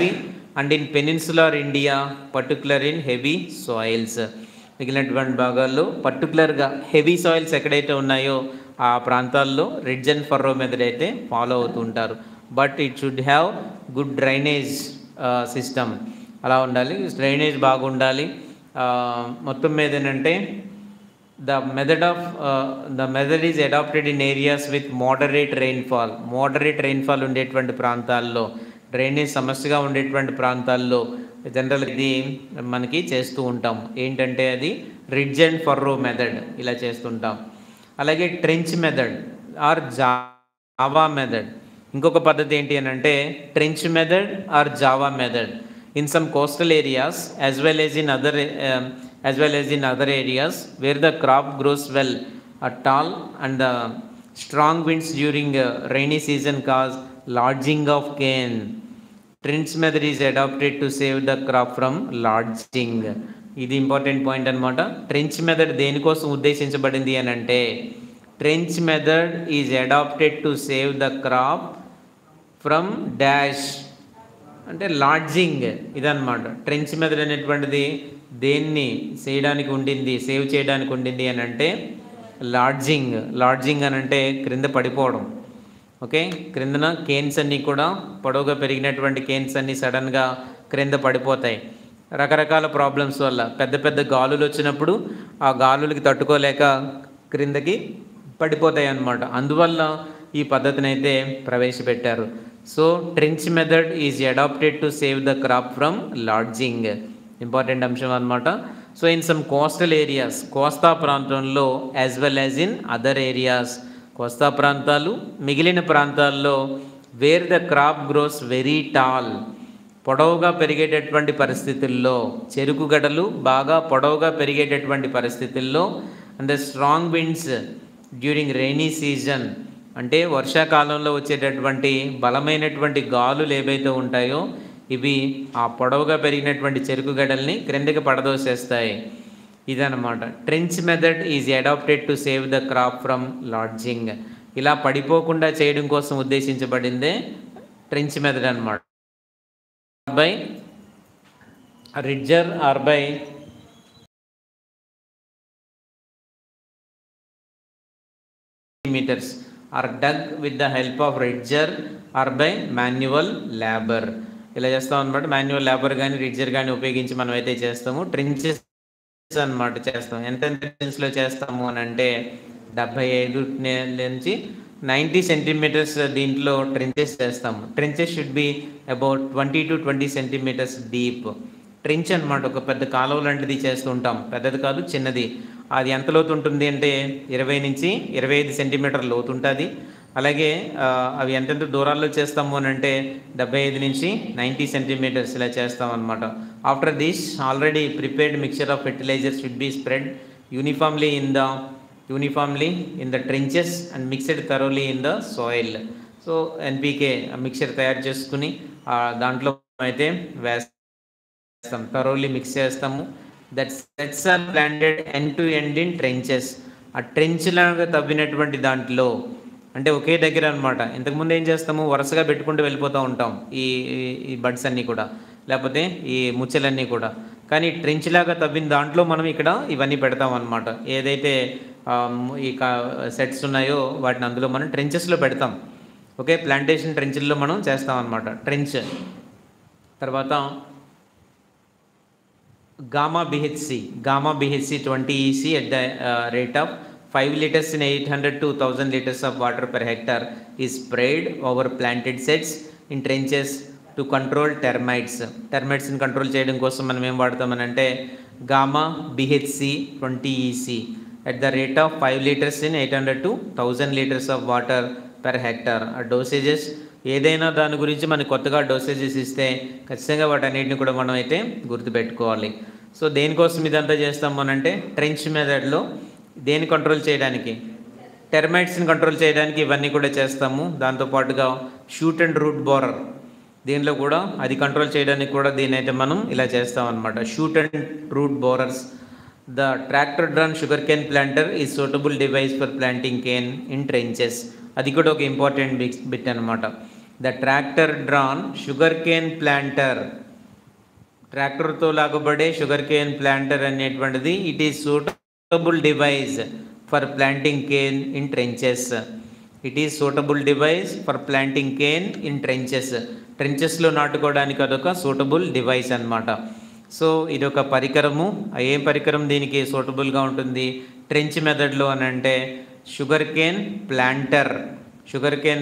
and in Peninsular India, particularly in heavy soils. మిగిలినటువంటి భాగాల్లో పర్టికులర్గా heavy soils ఎక్కడైతే ఉన్నాయో ఆ ప్రాంతాల్లో రిడ్జ్ అండ్ ఫర్రో మెథడ్ అయితే ఫాలో అవుతుంటారు. But it should have good drainage system, అలా ఉండాలి, డ్రైనేజ్ బాగుండాలి. మొత్తం మీద ఏంటంటే the method is adopted in areas with moderate rainfall ఉండేటువంటి ప్రాంతాల్లో, డ్రైనేజ్ సమస్యగా ఉండేటువంటి ప్రాంతాల్లో జనరల్ ఇది మనకి చేస్తూ ఉంటాం. ఏంటంటే అది రిడ్జ్ అండ్ ఫర్రో మెథడ్ ఇలా చేస్తుంటాం. అలాగే trench method or Java method. ఇంకొక పద్ధతి ఏంటి అని అంటే trench method or Java method in some coastal areas as well as in other areas where the crop grows well at all and the strong winds during rainy season cause lodging of cane. Trench method is adapted to save the crop from lodging. ఇది important point అనమాట. Trench method దేనికోసం ఉద్దేశించబడింది అని అంటే trench method is adapted to save the crop from dash అంటే lodging, ఇదన్నమాట. Trench method అనేటువంటిది దేన్ని సేవ్ చేయడానికి ఉండింది అని అంటే లాడ్జింగ్ అని అంటే క్రింద పడిపోవడం. ఓకే, క్రిందన కేన్స్ అన్నీ కూడా పొడవుగా పెరిగినటువంటి కేన్స్ అన్నీ సడన్గా క్రింద పడిపోతాయి. రకరకాల ప్రాబ్లమ్స్ వల్ల పెద్ద పెద్ద గాలులు వచ్చినప్పుడు ఆ గాలులకి తట్టుకోలేక క్రిందకి పడిపోతాయి అన్నమాట. అందువల్ల ఈ పద్ధతిని అయితే ప్రవేశపెట్టారు. So trench method is adapted to save the crop from lodging, important అంశం అన్నమాట. So in some coastal areas, కోస్తా ప్రాంతంలో as well as in other areas, కోస్తా ప్రాంతాలు మిగిలిన ప్రాంతాల్లో where the crop grows very tall, పొడవుగా పెరిగేటటువంటి పరిస్థితుల్లో, చెరుకు గడలు బాగా పొడవుగా పెరిగేటటువంటి పరిస్థితుల్లో and the strong winds during rainy season అంటే వర్షాకాలంలో వచ్చేటటువంటి బలమైనటువంటి గాలులు ఏవైతే ఉంటాయో ఇవి ఆ పొడవుగా పెరిగినటువంటి చెరుకు గడల్ని క్రిందకి పడదోసేస్తాయి. ఇదన్నమాట. Trench method is adapted to save the crop from lodging. ఇలా పడిపోకుండా చేయడం కోసం ఉద్దేశించబడిందే ట్రెంచ్ మెథడ్ అనమాట. By ridger or by meters are dug with the help of ridger or by manual labor. ఇలా చేస్తాం అనమాట. మాన్యువల్ లేబర్ కానీ రిడ్జర్ కానీ ఉపయోగించి మనం అయితే చేస్తాము. ట్రెంచెస్ అనమాట చేస్తాం. ఎంత ట్రెంచెస్లో చేస్తాము అని అంటే 75 నుంచి 90 సెంటీమీటర్స్ దీంట్లో ట్రెంచెస్ చేస్తాము. Trenches should be about 20 to 20 centimetres deep. Trench అనమాట ఒక పెద్ద కాలువ లాంటిది చేస్తూ ఉంటాం. పెద్దది కాదు, చిన్నది. అది ఎంత లోతు ఉంటుంది అంటే 20 నుంచి 25 సెంటీమీటర్ లోతు ఉంటుంది. అలాగే అవి ఎంతెంత దూరాల్లో చేస్తాము అని అంటే 75 నుంచి 90 సెంటీమీటర్స్ ఇలా చేస్తాం అనమాట. After this already prepared mixture of fertiliser should be spread uniformly in the trenches and mixed thoroughly in the soil. So NPK mixture తయారు చేసుకుని దాంట్లో అయితే వేస్తాం, థరోలీ మిక్స్ చేస్తాము. That sets are planted end to end in trenches. ఆ trench లాగా తవ్వినటువంటి దాంట్లో అంటే ఒకే దగ్గర అనమాట. ఇంతకుముందు ఏం చేస్తాము, వరుసగా పెట్టుకుంటూ వెళ్ళిపోతూ ఉంటాం ఈ బడ్స్ అన్నీ కూడా, లేకపోతే ఈ ముచ్చలన్నీ కూడా. కానీ ట్రెంచ్ లాగా తవ్విన దాంట్లో మనం ఇక్కడ ఇవన్నీ పెడతాం అనమాట. ఏదైతే ఈ సెట్స్ ఉన్నాయో వాటిని అందులో మనం ట్రెంచెస్లో పెడతాం. ఓకే, ప్లాంటేషన్ ట్రెంచ్ల్లో మనం చేస్తాం అనమాట. ట్రెంచ్ తర్వాత Gamma BHC 20 EC at the rate of 5 liters in 800 to 1000 liters of water per hectare is sprayed over planted sets in trenches to control termites. Termites in control చేయడం కోసం మనం ఏం వాడతామని అంటే Gamma BHC 20 EC at the rate of 5 liters in 800 to 1000 liters of water per hectare. ఆ dosages ఏదైనా దాని గురించి మనకు కొత్తగా డోసేజెస్ ఇస్తే ఖచ్చితంగా వాటన్నిటిని కూడా మనం అయితే గుర్తుపెట్టుకోవాలి. సో దేనికోసం ఇదంతా చేస్తాం అనంటే ట్రెంచ్ మెథడ్లో దేని కంట్రోల్ చేయడానికి, టెర్మైట్స్ని కంట్రోల్ చేయడానికి ఇవన్నీ కూడా చేస్తాము. దాంతోపాటుగా షూట్ అండ్ రూట్ బోరర్ దీనిలో కూడా అది కంట్రోల్ చేయడానికి కూడా దీని అయితే మనం ఇలా చేస్తాం అనమాట. Shoot and root borers. The tractor drawn sugarcane planter is suitable device for planting cane in trenches. అది కూడా ఒక ఇంపార్టెంట్ బిట్ అనమాట. The tractor drawn sugarcane planter, ట్రాక్టర్తో లాగబడే షుగర్కేన్ ప్లాంటర్ అనేటువంటిది it is suitable device for planting cane in trenches. It is suitable device for planting cane in trenches. ట్రెంచెస్లో నాటుకోవడానికి అదొక సూటబుల్ డివైస్ అనమాట. సో ఇది ఒక పరికరము. ఏ పరికరం దీనికి సూటబుల్గా ఉంటుంది ట్రెంచ్ మెథడ్లో అని అంటే షుగర్కేన్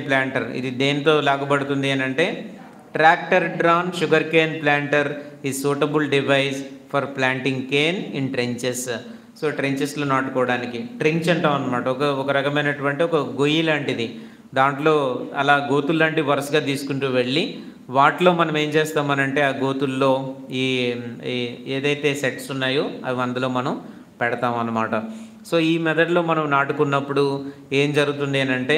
ప్లాంటర్. ఇది దేంతో లాగబడుతుంది అని అంటే tractor drawn sugarcane planter is suitable device for planting cane in trenches. So ట్రెంచెస్లో నాటుకోవడానికి ట్రెంచ్ అంటాం అనమాట. ఒక రకమైనటువంటి ఒక గొయ్యి లాంటిది. దాంట్లో అలా గోతులు లాంటివి వరుసగా తీసుకుంటూ వెళ్ళి వాటిలో మనం ఏం చేస్తామనంటే ఆ గోతుల్లో ఈ ఏదైతే సెట్స్ ఉన్నాయో అవి అందులో మనం పెడతాం అన్నమాట. సో ఈ మెథడ్లో మనం నాటుకున్నప్పుడు ఏం జరుగుతుంది అని అంటే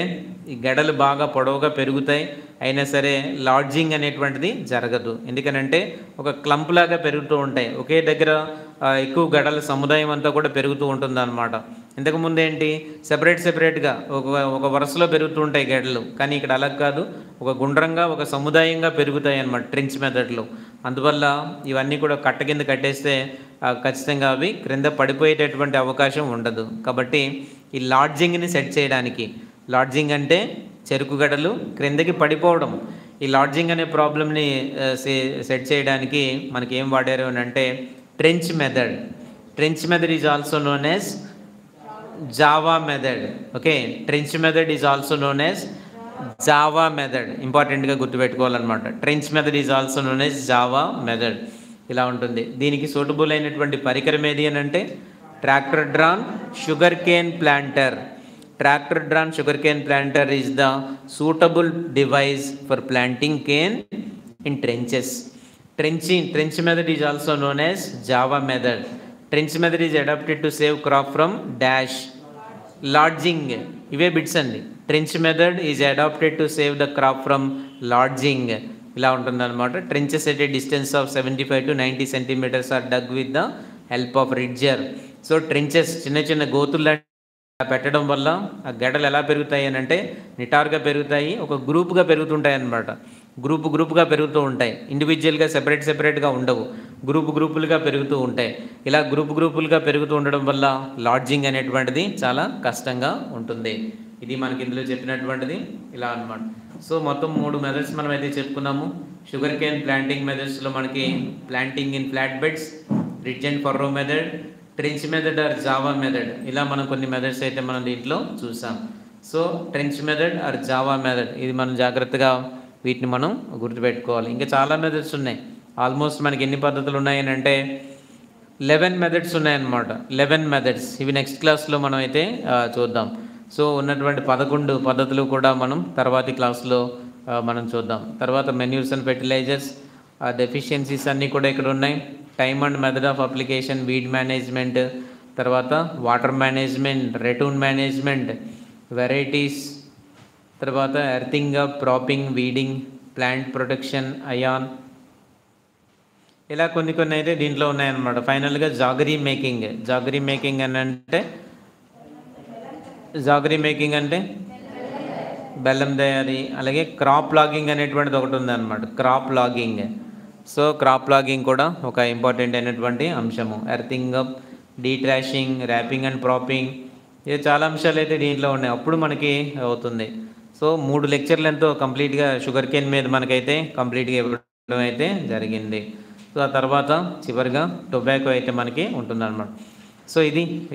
ఈ గెడలు బాగా పొడవుగా పెరుగుతాయి, అయినా సరే లాడ్జింగ్ అనేటువంటిది జరగదు. ఎందుకనంటే ఒక క్లంప్ లాగా పెరుగుతూ ఉంటాయి. ఒకే దగ్గర ఎక్కువ గెడల సముదాయం అంతా కూడా పెరుగుతూ ఉంటుంది అన్నమాట. ఇంతకుముందు ఏంటి సెపరేట్గా ఒక వరుసలో పెరుగుతూ ఉంటాయి గెడలు, కానీ ఇక్కడ అలా కాదు, ఒక గుండ్రంగా ఒక సముదాయంగా పెరుగుతాయి అన్నమాట ట్రెంచ్ మెథడ్లో. అందువల్ల ఇవన్నీ కూడా కట్ట కింద కట్టేస్తే ఖచ్చితంగా అవి క్రింద పడిపోయేటటువంటి అవకాశం ఉండదు. కాబట్టి ఈ లాడ్జింగ్ని సెట్ చేయడానికి, లాడ్జింగ్ అంటే చెరుకు గడలు క్రిందకి పడిపోవడం, ఈ లాడ్జింగ్ అనే ప్రాబ్లమ్ని సెట్ చేయడానికి మనకి ఏం వాడారు అని అంటే trench method is also known as Java method. Okay, trench method is also known as Java method. ఇంపార్టెంట్గా గుర్తుపెట్టుకోవాలన్నమాట. Trench method is also known as Java method. ఇలా ఉంటుంది. దీనికి సూటబుల్ అయినటువంటి పరికరం ఏది అని అంటే tractor drawn sugarcane planter. Is the suitable device for planting cane in trenches. Trench method is also known as Java method. Trench method is adapted to save crop from dash lodging. ఇవే bits అండి. Trench method is adapted to save the crop from lodging. ఇలా ఉంటుందన్నమాట. Trenches at a distance of 75 to 90 centimetres are dug with the help of ridger. So trenches చిన్న చిన్న గోతులు పెట్టడం వల్ల ఆ గెడలు ఎలా పెరుగుతాయి అని అంటే నిటారుగా పెరుగుతాయి, ఒక గ్రూప్గా పెరుగుతుంటాయి అన్నమాట. గ్రూపుగా పెరుగుతూ ఉంటాయి, ఇండివిజువల్గా సెపరేట్గా ఉండవు, గ్రూపులుగా పెరుగుతూ ఉంటాయి. ఇలా గ్రూపులుగా పెరుగుతూ ఉండడం వల్ల లాడ్జింగ్ అనేటువంటిది చాలా కష్టంగా ఉంటుంది. ఇది మనకి ఇందులో చెప్పినటువంటిది ఇలా అన్నమాట. సో మొత్తం 3 మెథడ్స్ మనం అయితే చెప్పుకున్నాము. షుగర్ కేన్ ప్లాంటింగ్ మెథడ్స్లో మనకి planting in flat beds, ridge and furrow method, trench method or Java method, ఇలా మనం కొన్ని మెథడ్స్ అయితే మనం దీంట్లో చూసాం. So trench method or Java method, ఇది మనం జాగ్రత్తగా వీటిని మనం గుర్తుపెట్టుకోవాలి. ఇంకా చాలా మెథడ్స్ ఉన్నాయి. ఆల్మోస్ట్ మనకి ఎన్ని పద్ధతులు ఉన్నాయని అంటే 11 మెథడ్స్ ఉన్నాయన్నమాట. 11 మెథడ్స్, ఇవి నెక్స్ట్ క్లాస్లో మనం అయితే చూద్దాం. సో ఉన్నటువంటి 11 పద్ధతులు కూడా మనం తర్వాతి క్లాస్లో మనం చూద్దాం. తర్వాత మెన్యూర్స్ అండ్ ఫెర్టిలైజర్స్, డెఫిషియన్సీస్ అన్నీ కూడా ఇక్కడ ఉన్నాయి. Time and method of application, weed management, తర్వాత water management, ratoon management, varieties, తర్వాత earthing up, propping, weeding, plant protection, అయాన్, ఇలా కొన్ని అయితే దీంట్లో ఉన్నాయన్నమాట. ఫైనల్గా జాగరీ మేకింగ్ అంటే బెల్లం తయారీ. అలాగే క్రాప్ లాగింగ్ అనేటువంటిది ఒకటి ఉందన్నమాట, crop lodging. So crop lodging కూడా ఒక ఇంపార్టెంట్ అయినటువంటి అంశము. Earthing up, detrashing, wrapping and propping, ఇది చాలా అంశాలు అయితే దీంట్లో ఉన్నాయి, అప్పుడు మనకి అవుతుంది. సో 3 లెక్చర్లతో కంప్లీట్గా షుగర్ కేన్ మీద మనకైతే కంప్లీట్గా ఇవ్వడం అయితే జరిగింది. సో ఆ తర్వాత చివరిగా టొబాకో అయితే మనకి ఉంటుందన్నమాట. సో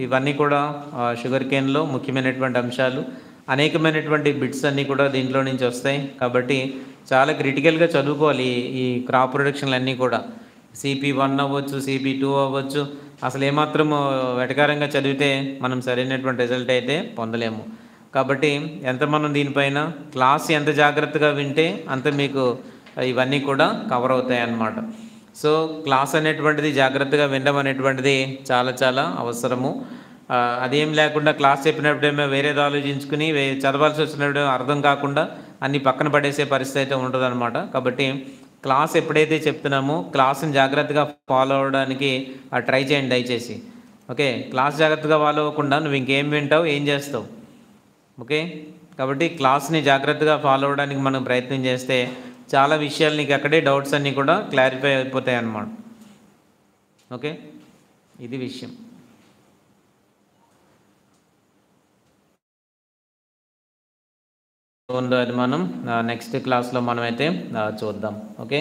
ఇవన్నీ కూడా షుగర్ కేన్లో ముఖ్యమైనటువంటి అంశాలు. అనేకమైనటువంటి బిట్స్ అన్నీ కూడా దీంట్లో నుంచి వస్తాయి, కాబట్టి చాలా క్రిటికల్గా చదువుకోవాలి ఈ క్రాప్ ప్రొడక్షన్లు అన్నీ కూడా. CP1 అవ్వచ్చు, CP2 అవ్వచ్చు, అసలు ఏమాత్రం వెటకారంగా చదివితే మనం సరైనటువంటి రిజల్ట్ అయితే పొందలేము. కాబట్టి మనం దీనిపైన క్లాస్ ఎంత జాగ్రత్తగా వింటే అంత మీకు ఇవన్నీ కూడా కవర్ అవుతాయి అన్నమాట. సో క్లాస్ అనేటువంటిది జాగ్రత్తగా వినడం అనేటువంటిది చాలా చాలా అవసరము. అదేం లేకుండా క్లాస్ చెప్పినప్పుడేమో వేరేది ఆలోచించుకుని చదవాల్సి వచ్చినప్పుడు అర్థం కాకుండా అన్నీ పక్కన పడేసే పరిస్థితి అయితే ఉంటుందన్నమాట. కాబట్టి క్లాస్ ఎప్పుడైతే చెప్తున్నామో క్లాస్ని జాగ్రత్తగా ఫాలో అవ్వడానికి ట్రై చేయండి దయచేసి. ఓకే, క్లాస్ జాగ్రత్తగా ఫాలో అవ్వకుండా నువ్వు ఇంకేం వింటావు, ఏం చేస్తావు? ఓకే, కాబట్టి క్లాస్ని జాగ్రత్తగా ఫాలో అవ్వడానికి మనం ప్రయత్నం చేస్తే చాలా విషయాలు నీకు అక్కడే డౌట్స్ అన్నీ కూడా క్లారిఫై అయిపోతాయి అన్నమాట. ఓకే, ఇది విషయం. అది మనం నెక్స్ట్ క్లాస్లో మనమైతే చూద్దాం. ఓకే.